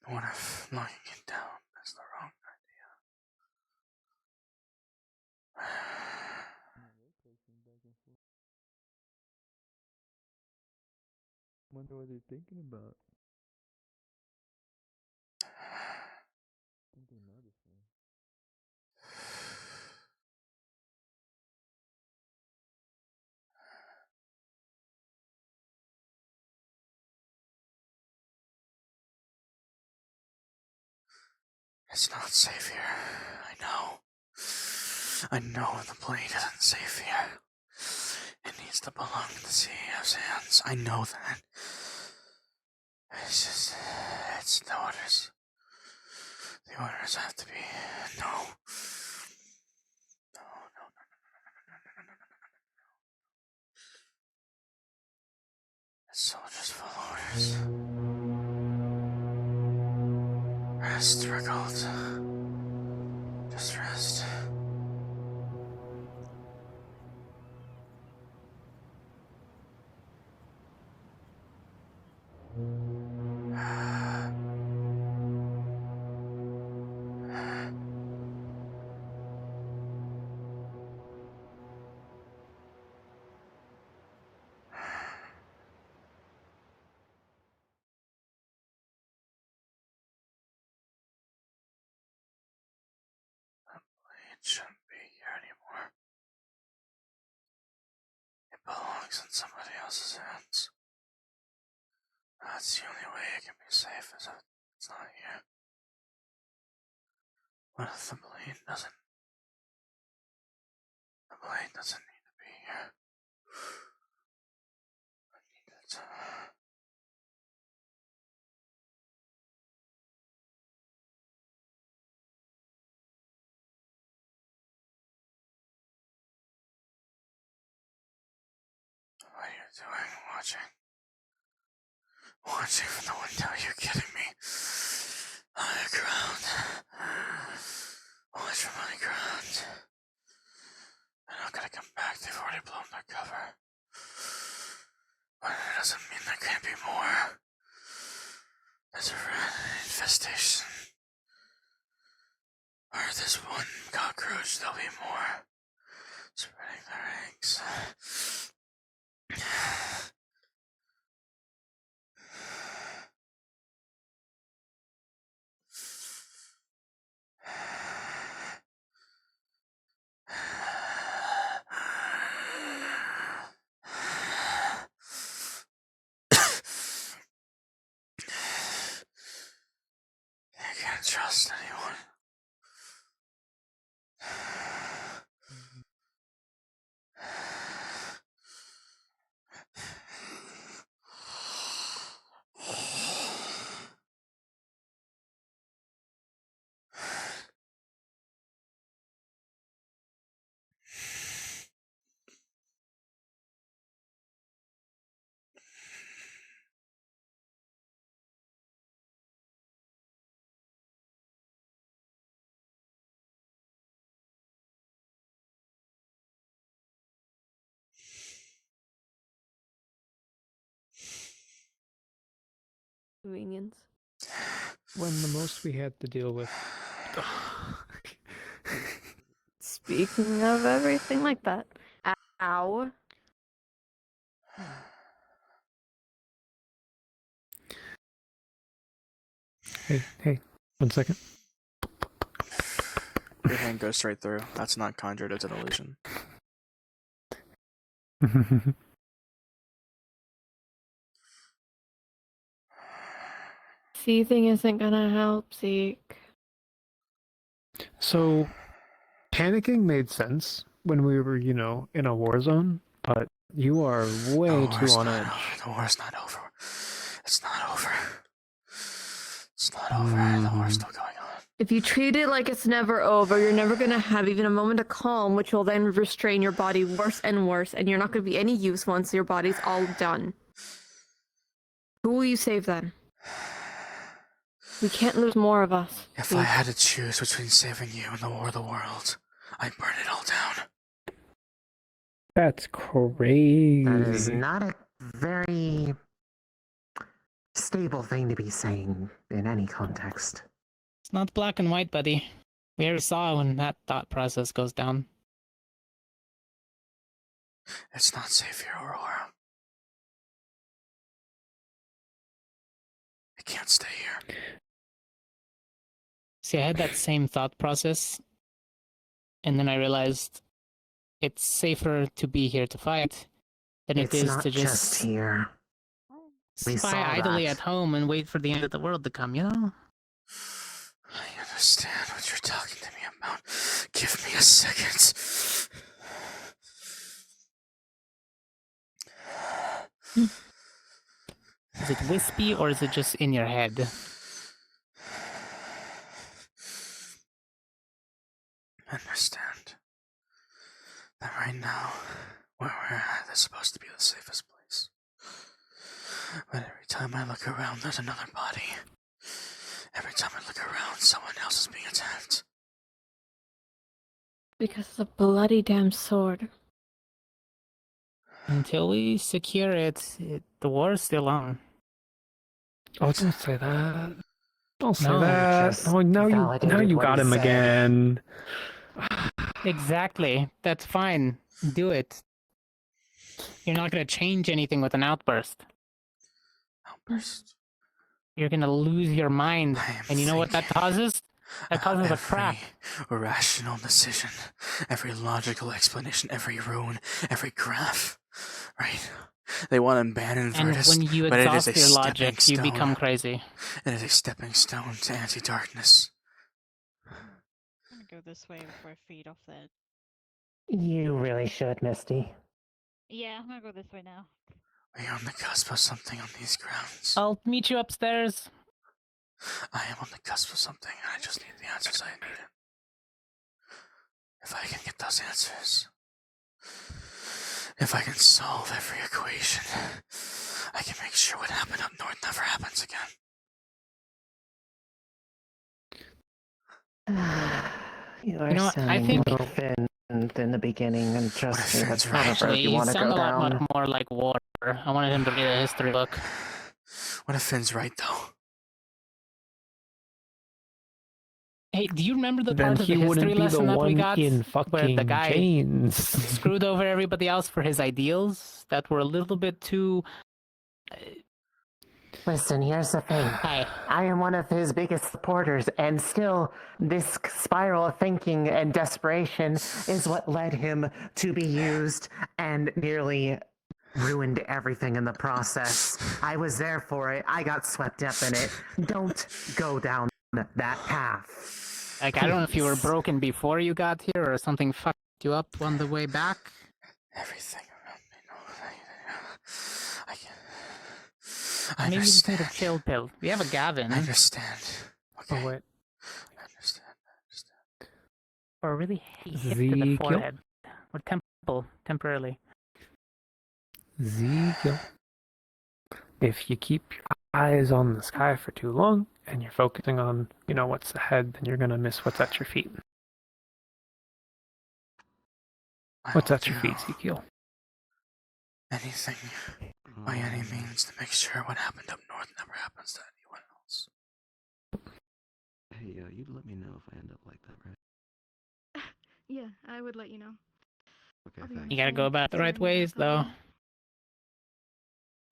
What if locking it down is the wrong idea? Wonder what they're thinking about. I think they noticed me. It's not safe here. I know. I know the plane isn't safe here. It needs to belong in the CAF's hands. I know that. It's just, it's the orders. The orders have to be, no. No. The soldiers follow orders. Rest, Regalt. Just rest. It shouldn't be here anymore. It belongs in somebody else's hands. That's the only way it can be safe, is if it's not here. What if the blade doesn't? The blade doesn't need to be here. I need it to... What are you doing? Watching? Watching from the window? Are you kidding me? On the ground. Watch from on the ground. They're not gonna come back. They've already blown their cover. But it doesn't mean there can't be more. There's a rat infestation. Or there's one cockroach, there'll be more. Spreading their eggs. I can't trust anyone. Convenience. When the most we had to deal with. Speaking of everything like that. Ow. Hey, 1 second. Your hand goes straight through. That's not conjured, it's an illusion. Seething isn't gonna help, Zeke. So, panicking made sense when we were, in a war zone, but you are way too on edge. The war's not over. It's not over. It's not over. The war's still going on. If you treat it like it's never over, you're never going to have even a moment of calm, which will then restrain your body worse and worse, and you're not going to be any use once your body's all done. Who will you save then? We can't lose more of us. If I had to choose between saving you and the War of the World, I'd burn it all down. That's crazy. That is not a very stable thing to be saying in any context. It's not black and white, buddy. We already saw when that thought process goes down. It's not safe here, Aurora. I can't stay here. See, I had that same thought process, and then I realized it's safer to be here to fight than it is to just here. spy idly at home and wait for the end of the world to come, you know? I understand what you're talking to me about. Give me a second. Is it wispy or is it just in your head? I understand that right now, where we're at is supposed to be the safest place. But every time I look around, there's another body. Every time I look around, someone else is being attacked. Because of the bloody damn sword. Until we secure it, the war is still on. Oh, don't say that. Don't say No, that. Oh, now you got him again. Exactly. That's fine. Do it. You're not going to change anything with an outburst. Outburst? You're going to lose your mind. And you know what that causes? That causes a crack. Every rational decision, every logical explanation, every rune, every graph. Right? They want to abandon Virtus, and when you but it is exhaust a your stepping logic, stone. you become crazy. It is a stepping stone to anti-darkness. I'm gonna go this way before I feed off that. You really should, Misty. Yeah, I'm gonna go this way now. We are on the cusp of something on these grounds. I'll meet you upstairs. I am on the cusp of something, and I just need the answers I need. If I can get those answers, if I can solve every equation, I can make sure what happened up north never happens again. You know what, I think Finn in the beginning, and trust me, that's not a road actually you you want to sound go a lot down. more like Water. I wanted him to read a history book. What if Finn's right, though? Hey, do you remember the Then part of he the wouldn't history be the lesson that we one got? in Where the fucking guy chains. screwed over everybody else for his ideals that were a little bit too... Listen, here's the thing. Hi. I am one of his biggest supporters, and still, this spiral of thinking and desperation is what led him to be used and nearly ruined everything in the process. I was there for it. I got swept up in it. Don't go down that path. Like, I don't know if you were broken before you got here or something fucked you up on the way back. Everything around me knows I can't. Maybe you just need a chill pill. We have a Gavin. I understand. Okay. Oh, wait. I understand. Or a really hit to the Xhekial? forehead. Or temple, temporarily. Xhekial. If you keep your eyes on the sky for too long, and you're focusing on, what's ahead, then you're gonna miss what's at your feet. What's at your feet, Xhekial? Anything, by any means, to make sure what happened up north never happens to anyone else. Hey, you'd let me know if I end up like that, right? Yeah, I would let you know. Okay, thanks. You gotta go about the right ways, though.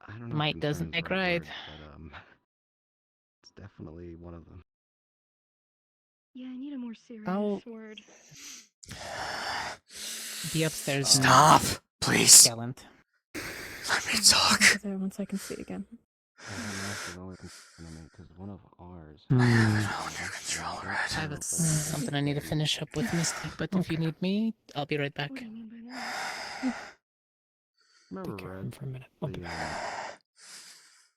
I don't know. Might doesn't make right. But, it's definitely one of them. Yeah, I need a more serious word. Be upstairs. Stop, please. Gallant. Let me talk. There once I can see again. the only concern because one of ours. I have it all under control, I right? have something I need to finish up with, Misty, but if you need me, I'll be right back. Remember Take care of Red? him for a minute. I'll be The, back.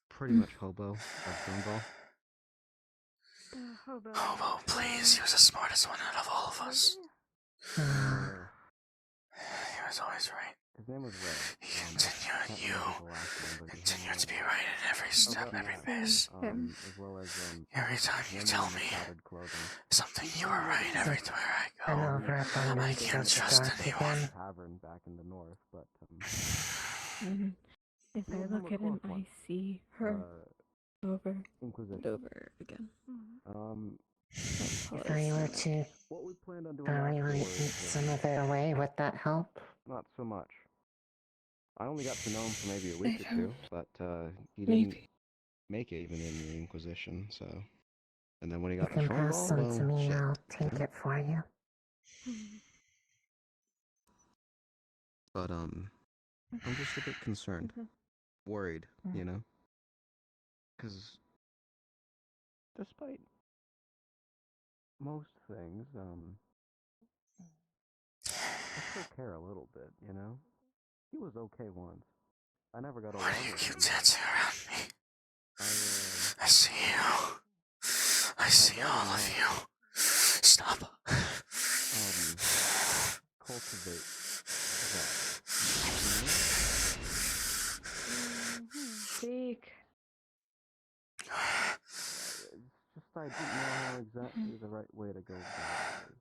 pretty much hobo of Gumball. Hobo, please. He was the smartest one out of all of us. He was always right. His name was Red. You continue to be right in every step, every pace. As well as Every time you tell me something, you are right everywhere I go. I can't trust anyone. Tavern back in the north, but If I look at him, I see her over Inquisition. and over again. If I were to What we planned on doing eat some of it away, would that help? Not so much. I only got to know him for maybe a week or two, but he didn't make it even in the Inquisition, so. And then when he You got the can pass Strongbow, some well, to me, shit. I'll take it for you. But I'm just a bit concerned, worried, you know, because despite most things, I still care a little bit, you know. He was okay once. I never got along Why do you with keep him. dancing around me? I see you. I see all of you. Stop. Cultivate that. Speak. It's just I didn't know how exactly the right way to go about it.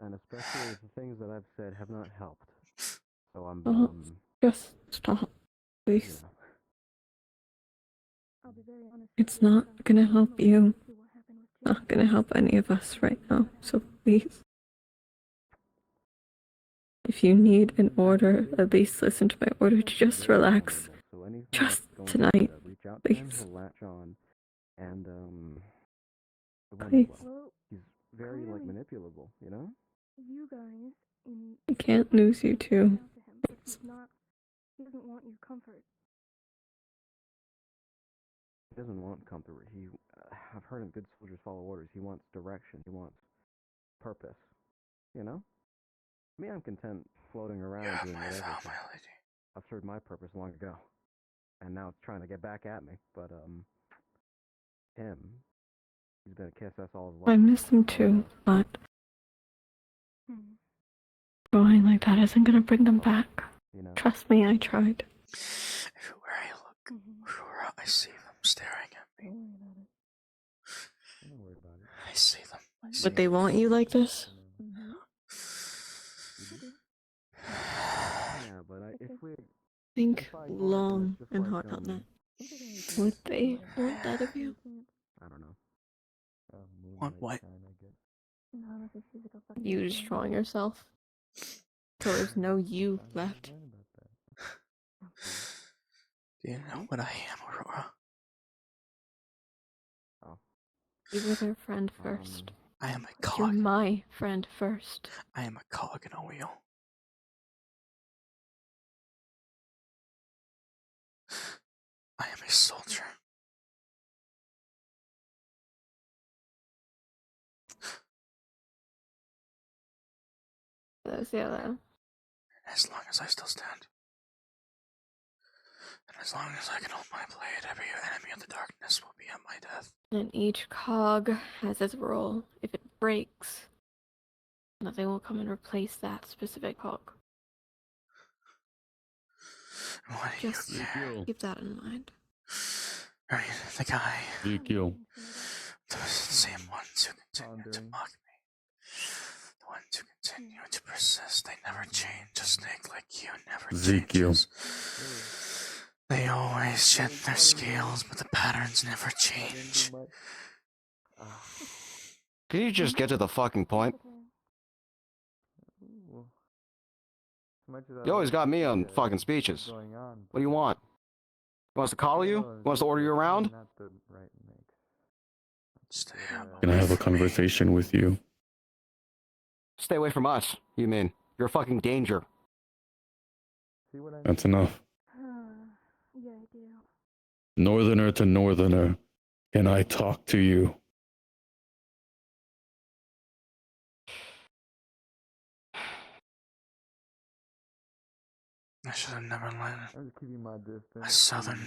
And especially the things that I've said have not helped. So I'm, Just stop, please. you know. It's not gonna help you. Not gonna help any of us right now. So please. If you need an order, at least listen to my order to just relax. So anything Just that's going tonight, to reach out to him, please. he'll latch on. And Please. he's very like manipulable, you know? You guys in I can't lose you too. he's not he doesn't want your comfort. He doesn't want comfort. I've heard him, good soldiers follow orders. He wants direction. He wants purpose. You know? Me, I'm content floating around doing whatever. I've served my purpose long ago. And now it's trying to get back at me. But, him, he's been a KSS all his life. I miss him too, but going like that isn't gonna bring them back. You know? Trust me, I tried. Everywhere I look, everywhere I see them staring at me. Don't worry about it. I see them. I see But they want you like this? Yeah, but if we... Think long and hard on that. Would they want that of you? I don't know. Want what? You destroying yourself. So there's no you left. Do you know what I am, Aurora? You were their friend first. I am a You're cog. my friend first. I am a cog in a wheel. I am a soldier. That's yellow. As long as I still stand. And as long as I can hold my blade, every enemy of the darkness will be at my death. And each cog has its role. If it breaks, nothing will come and replace that specific cog. What do Just you care? keep that in mind. Right, the guy. Xhekial. Those are the same ones who continue to mock me. The ones who continue to persist. They never change. A snake like you never Xhekial. changes. They always shed their scales, but the patterns never change. Can you just get to the fucking point? You always got me on fucking speeches. What do you want? He wants to collar you? He wants to order you around? Can I have a conversation with you? Stay away from us, you mean. You're a fucking danger. That's enough. Yeah, I do. Northerner to northerner, can I talk to you? I should have never let a southern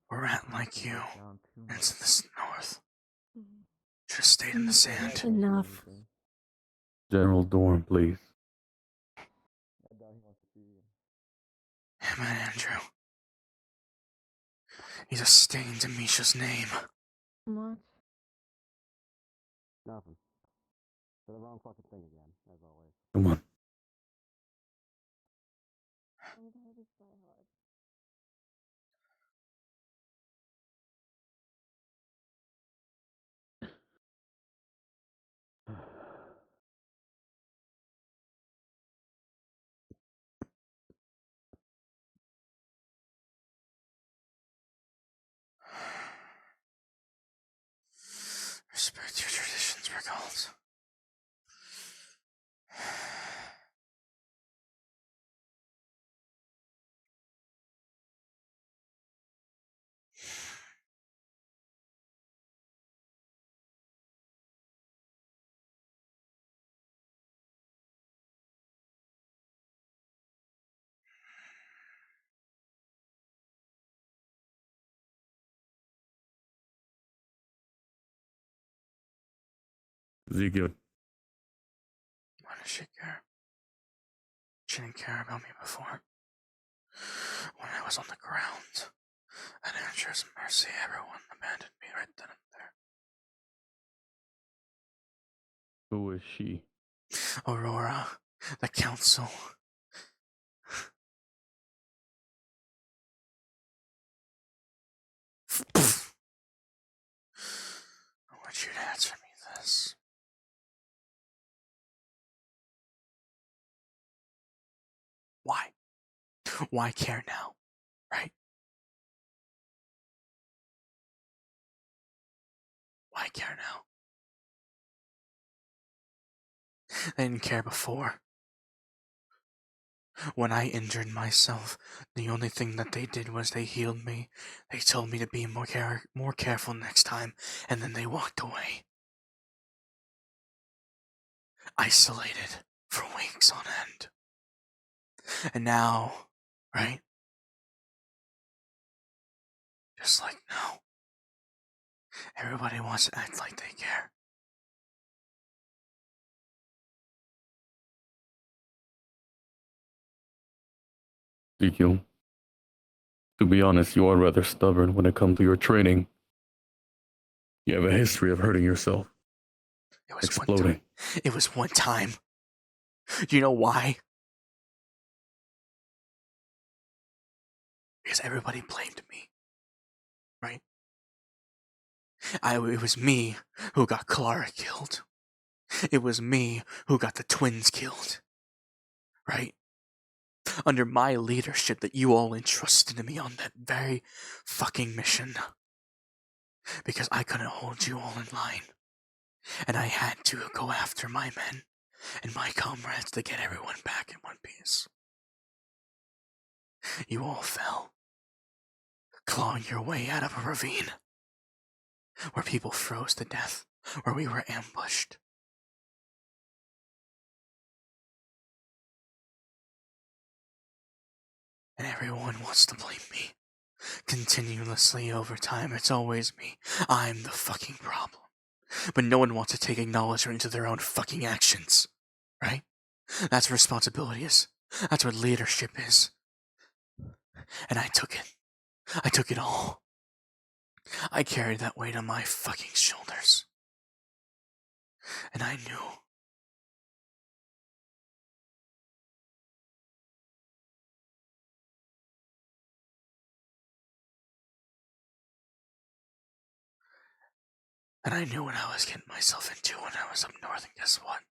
rat like you into this north. Should have stayed in the sand. Enough. General Dorn, please. Him and Andrew. He's a stain to Misha's name. What? Nothing. For the wrong fucking thing again, as always. Come on. Respect your traditions, Regalt. Xhekial. Why does she care? She didn't care about me before. When I was on the ground, at Andrew's mercy, everyone abandoned me right then and there. Who is she? Aurora, the council. I want you to answer me this. Why? Why care now? Right? Why care now? They didn't care before. When I injured myself, the only thing that they did was they healed me. They told me to be more careful next time, and then they walked away. Isolated for weeks on end. And now, right? Just like now. Everybody wants to act like they care. Xhekial. To be honest, you are rather stubborn when it comes to your training. You have a history of hurting yourself. It was exploding. It was one time. Do you know why? Because everybody blamed me. Right? It was me who got Clara killed. It was me who got the twins killed. Right? Under my leadership that you all entrusted me on that very fucking mission. Because I couldn't hold you all in line. And I had to go after my men and my comrades to get everyone back in one piece. You all fell, clawing your way out of a ravine, where people froze to death, where we were ambushed. And everyone wants to blame me. Continuously over time, it's always me. I'm the fucking problem. But no one wants to take acknowledgement into their own fucking actions. Right? That's what responsibility is. That's what leadership is. And I took it. I took it all. I carried that weight on my fucking shoulders. And I knew. And I knew what I was getting myself into when I was up north, and guess what?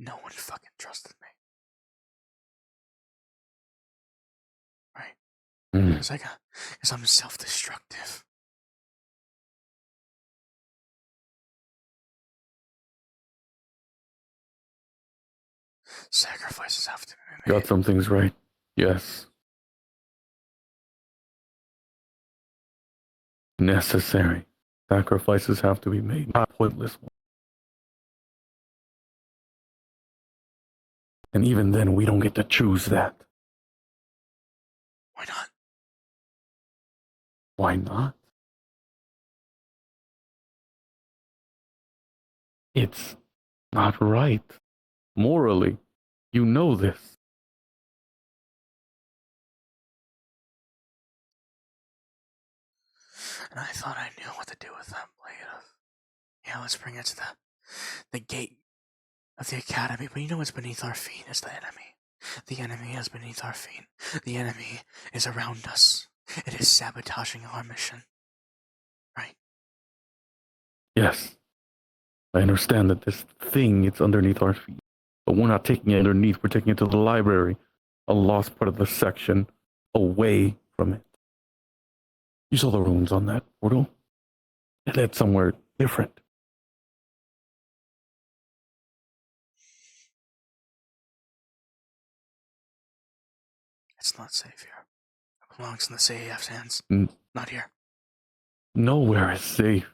No one fucking trusted me. Right? Because I'm self-destructive. Sacrifices have to be made. Got some things right. Yes. necessary. Sacrifices have to be made, not pointless ones. And even then, we don't get to choose that. Why not? Why not? It's not right. Morally, you know this. And I thought I knew what to do with that blade. Yeah, let's bring it to the gate of the academy. But you know what's beneath our feet is the enemy. The enemy is beneath our feet. The enemy is around us. It is sabotaging our mission. Right? Yes. I understand that this thing is underneath our feet. But we're not taking it underneath. We're taking it to the library. A lost part of the section. Away from it. You saw the runes on that portal? It led somewhere different. It's not safe here. It belongs in the CAF's hands. Not here. Nowhere is safe.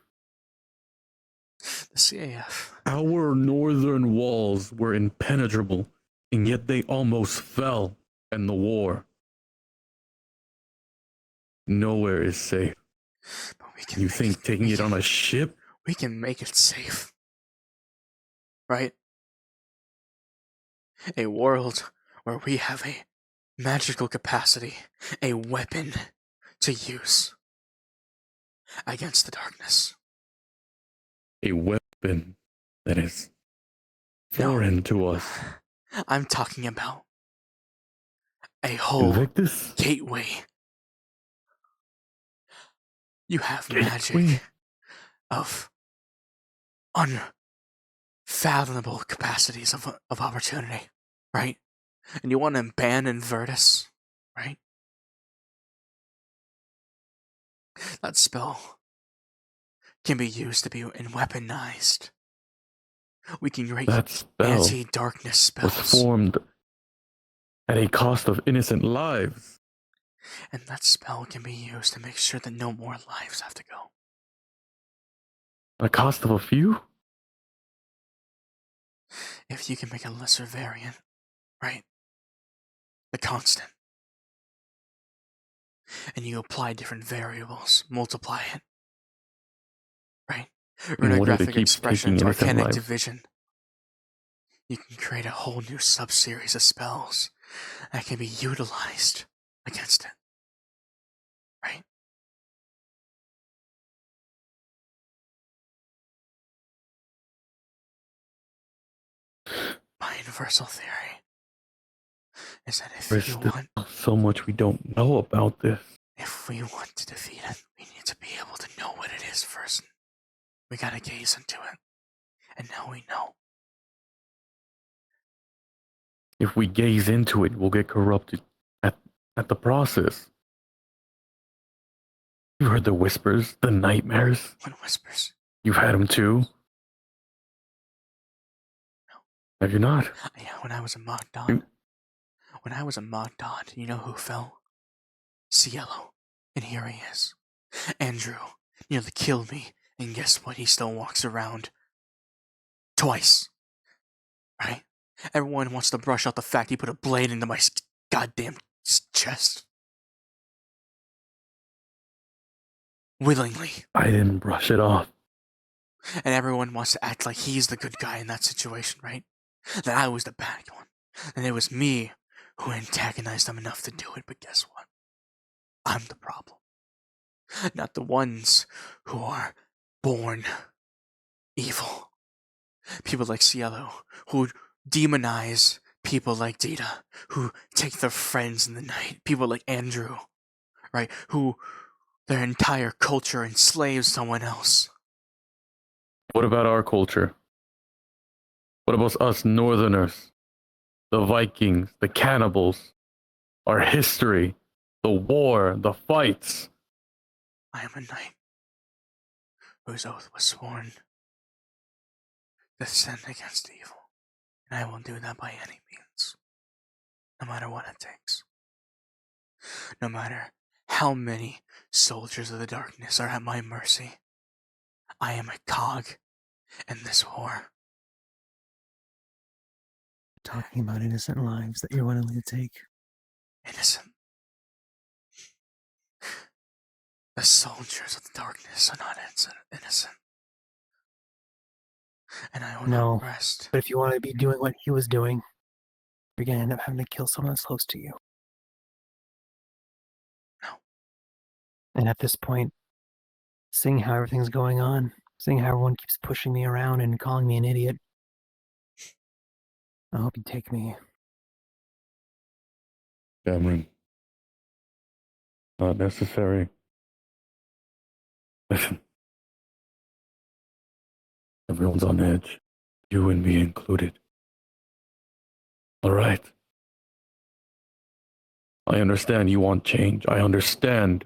The CAF. Our northern walls were impenetrable, and yet they almost fell in the war. Nowhere is safe. But we can you think taking it on a ship? We can make it safe. Right? A world where we have a magical capacity, a weapon to use against the darkness. A weapon that is foreign to us. I'm talking about a whole gateway. You have magic of unfathomable capacities of opportunity, right? And you want to ban Invertus, right? That spell can be used to be weaponized. We can create anti-darkness spells. Was formed at a cost of innocent lives. And that spell can be used to make sure that no more lives have to go. At a cost of a few? If you can make a lesser variant, right? The constant. And you apply different variables, multiply it. Right? Runigraphic expressions, arcanic division. You can create a whole new sub-series of spells that can be utilized against it. Right? My universal theory is that if you want... so much we don't know about this. If we want to defeat it, we need to be able to know what it is first. We gotta gaze into it. And now we know. If we gaze into it, we'll get corrupted at the process. You heard the whispers, the nightmares? What whispers? You've had them too? No. Have you not? Yeah, when I was a Magdon. When I was a Magdon, you know who fell? Cielo. And here he is. Andrew nearly killed me, and guess what? He still walks around. Twice. Right? Everyone wants to brush out the fact he put a blade into my goddamn chest. Willingly. I didn't brush it off. And everyone wants to act like he's the good guy in that situation, right? That I was the bad one. And it was me who antagonized them enough to do it, but guess what? I'm the problem. Not the ones who are born evil. People like Cielo, who demonize people like Dita, who take their friends in the night. People like Andrew, right? Who their entire culture enslaves someone else. What about our culture? What about us Northerners? The Vikings, the cannibals, our history, the war, the fights. I am a knight whose oath was sworn to stand against evil, and I will do that by any means, no matter what it takes. No matter How many soldiers of the darkness are at my mercy? I am a cog in this war. Talking about innocent lives that you're willing to take. Innocent. The soldiers of the darkness are not innocent. And I will No, not rest. but if you want to be doing what he was doing, you're gonna end up having to kill someone that's close to you. No. And at this point, seeing how everything's going on, seeing how everyone keeps pushing me around and calling me an idiot, I hope you take me. Cameron. Not necessary. Listen. Everyone's on edge. You and me included. Alright. I understand you want change. I understand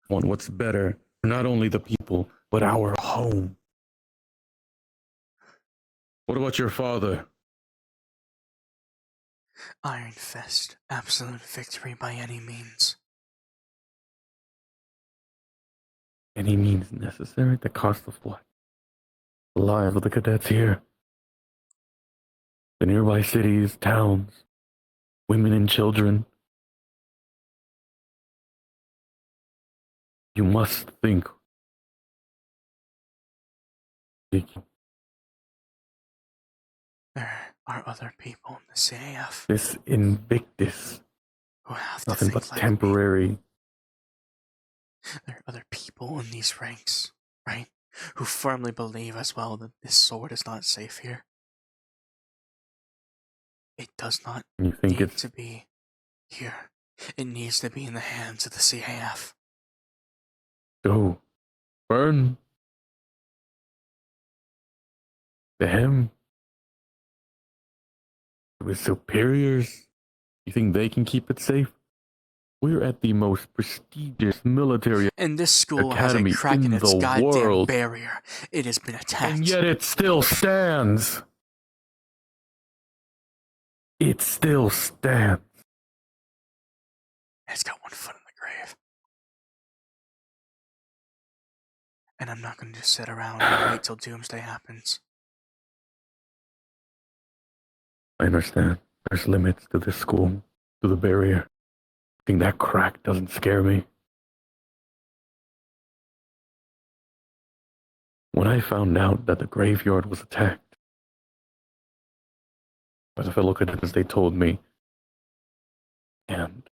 you want what's better for not only the people, but our home. What about your father? Iron Fist, absolute victory by any means. Any means necessary at the cost of what? The lives of the cadets here. The nearby cities, towns, women and children. You must think. There are other people in the CAF This Invictus. who have to Nothing think but like temporary. me. There are other people in these ranks, right? Who firmly believe as well that this sword is not safe here. It does not You think need it's to be here. It needs to be in the hands of the CAF. go. Burn. Them. With superiors. You think they can keep it safe? We're at the most prestigious military And this school academy has a crack in in its the goddamn world. barrier. It has been attacked. And yet it still stands. It still stands. It's got one foot in the grave. And I'm not going to just sit around and wait till doomsday happens. I understand. There's limits to this school, to the barrier. I think that crack doesn't scare me. When I found out that the graveyard was attacked, by the fellow cadets they told me, and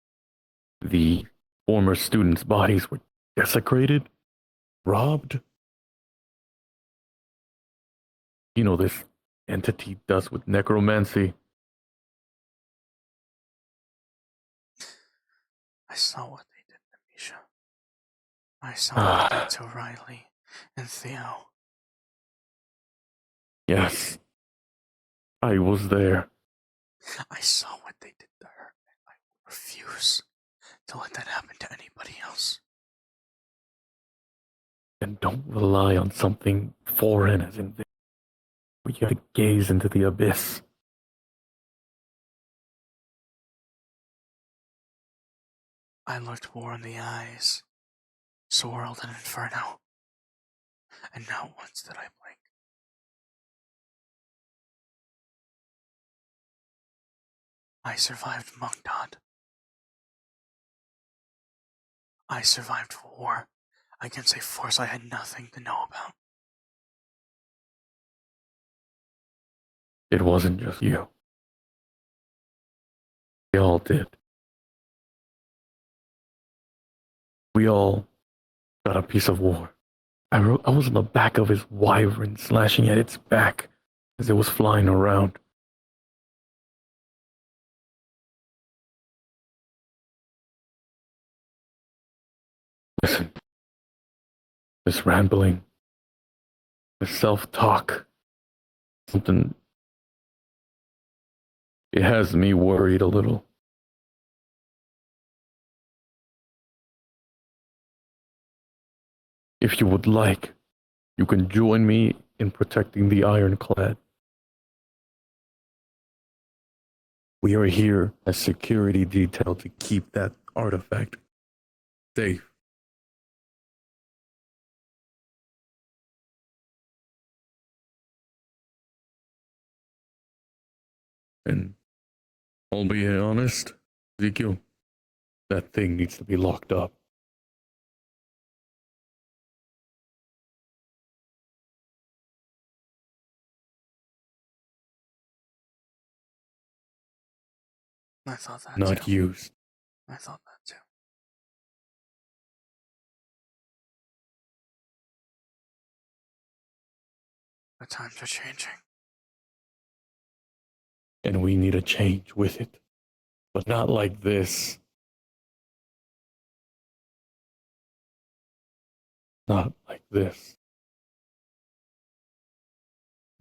the former students' bodies were desecrated, robbed. You know this entity does with necromancy. I saw what they did to Misha. I saw what they did to Riley and Theo. Yes, I was there. I saw what they did to her, and I refuse to let that happen to anybody else. And don't rely on something foreign as in this. We have to gaze into the abyss. I looked war in the eyes, swirled an inferno, and not once did I blink. I survived Mungdod. I survived war against a force I had nothing to know about. It wasn't just you. We all did. We all got a piece of war. I was on the back of his wyvern, slashing at its back as it was flying around. Listen, this rambling, this self-talk, something, it has me worried a little. If you would like, you can join me in protecting the Ironclad. We are here as security detail to keep that artifact safe. And I'll be honest, Xhekial, that thing needs to be locked up. I thought that Not too. used. I thought that too. The times are changing. And we need a change with it. But not like this. Not like this.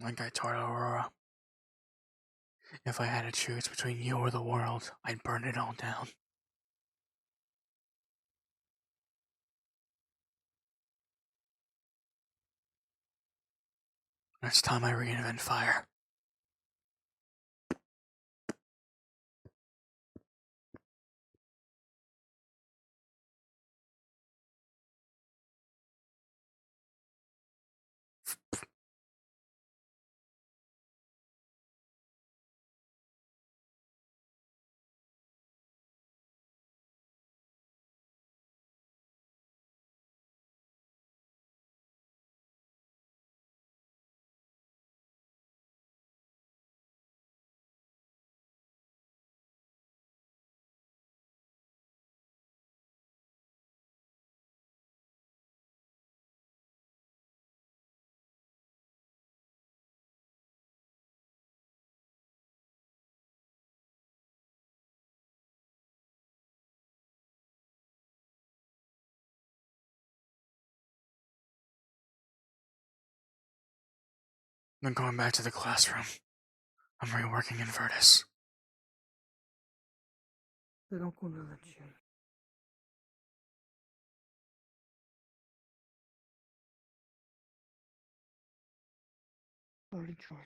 Like I told Aurora, if I had to choose between you or the world, I'd burn it all down. It's time I reinvent fire. I'm going back to the classroom. I'm reworking Invertus. They don't go to the gym. Already tried.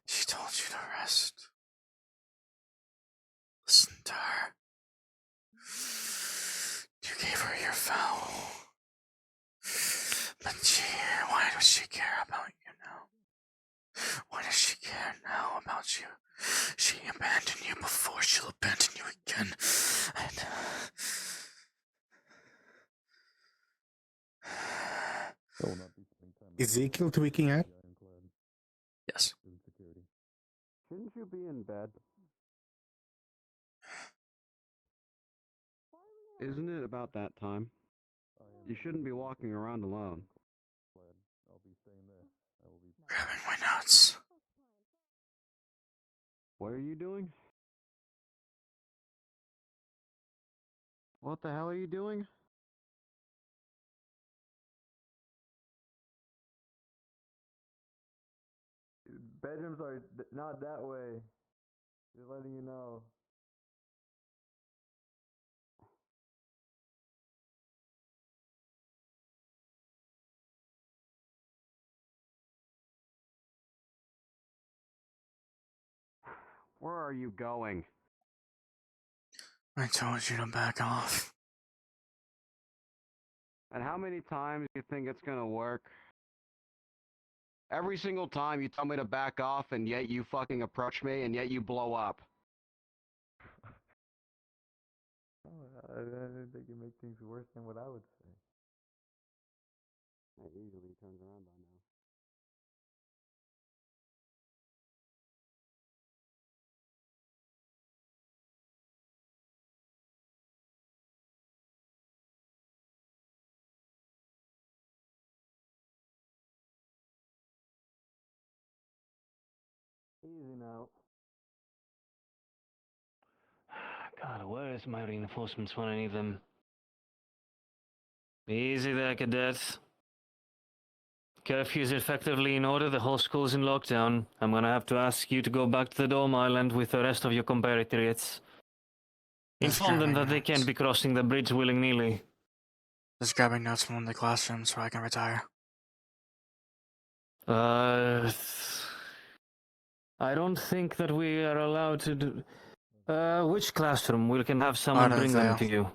She told you to rest. Listen to her. You gave her your vow. But why does she care about you now? Why does she care now about you? She abandoned you before, she'll abandon you again. And Is Xhekial tweaking out? yes. Shouldn't you be in bed? Isn't it about that time? You shouldn't be walking around alone. Grabbing my notes. What are you doing? What the hell are you doing? Bedrooms are not that way. Just letting you know. Where are you going? I told you to back off. And how many times do you think it's gonna work? Every single time you tell me to back off, and yet you fucking approach me, and yet you blow up. I didn't think you make things worse than what I would say. That usually turns around by now. Easy now. God, where is my reinforcements when I need them? Easy there, cadets. Curfew is effectively in order, the whole school's in lockdown. I'm gonna have to ask you to go back to the Dome Island with the rest of your compatriots. Inform them that they can't be crossing the bridge willy-nilly. Just grabbing notes from one of the classrooms so I can retire. I don't think that we are allowed to do. Which classroom? We can have someone bring them to you.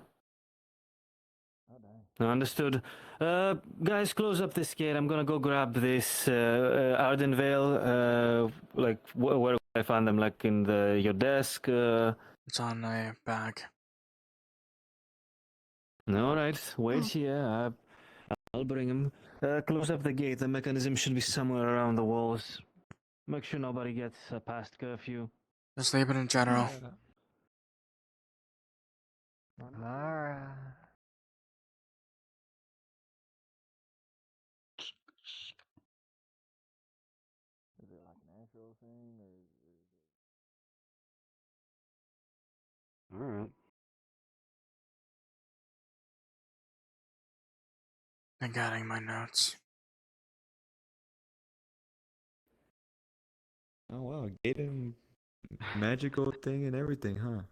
Understood. Guys, close up this gate. I'm gonna go grab this Ardenvale. Like, where do I find them? Like in your desk? It's on a bag. All right. Wait here. I'll bring him. Close up the gate. The mechanism should be somewhere around the walls. Make sure nobody gets past curfew. Just leave it in general. Alright. Is it like an actual thing, or is it... Alright. I'm getting my notes. Oh wow, gated magical thing and everything, huh?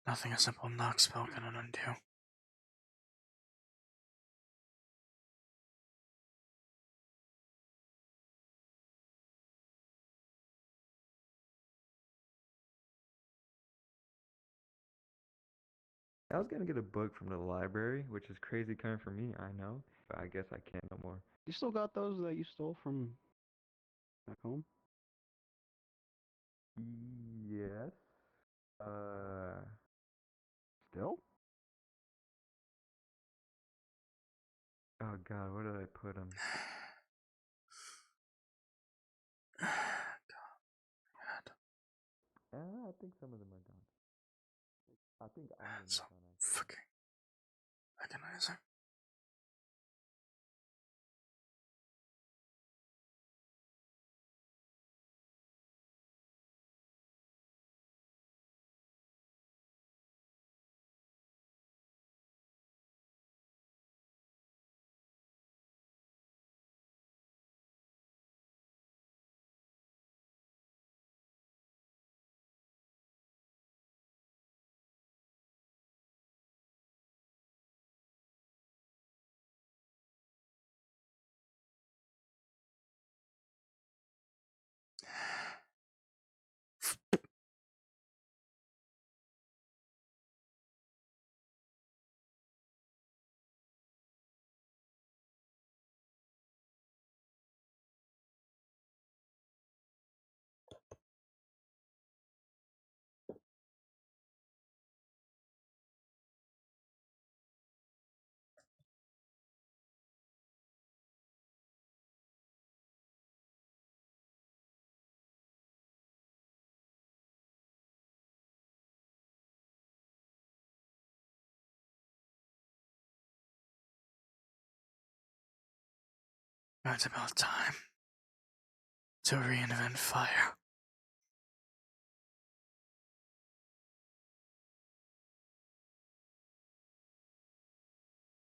Nothing a simple knock spell can undo. I was gonna get a book from the library, which is crazy coming from me, I know, but I guess I can't no more. You still got those that you stole from back home? Yes. Still? Oh god, where did I put them? I think some of them are gone. I think all of them So are gone. fucking agonizing. It's about time to reinvent fire.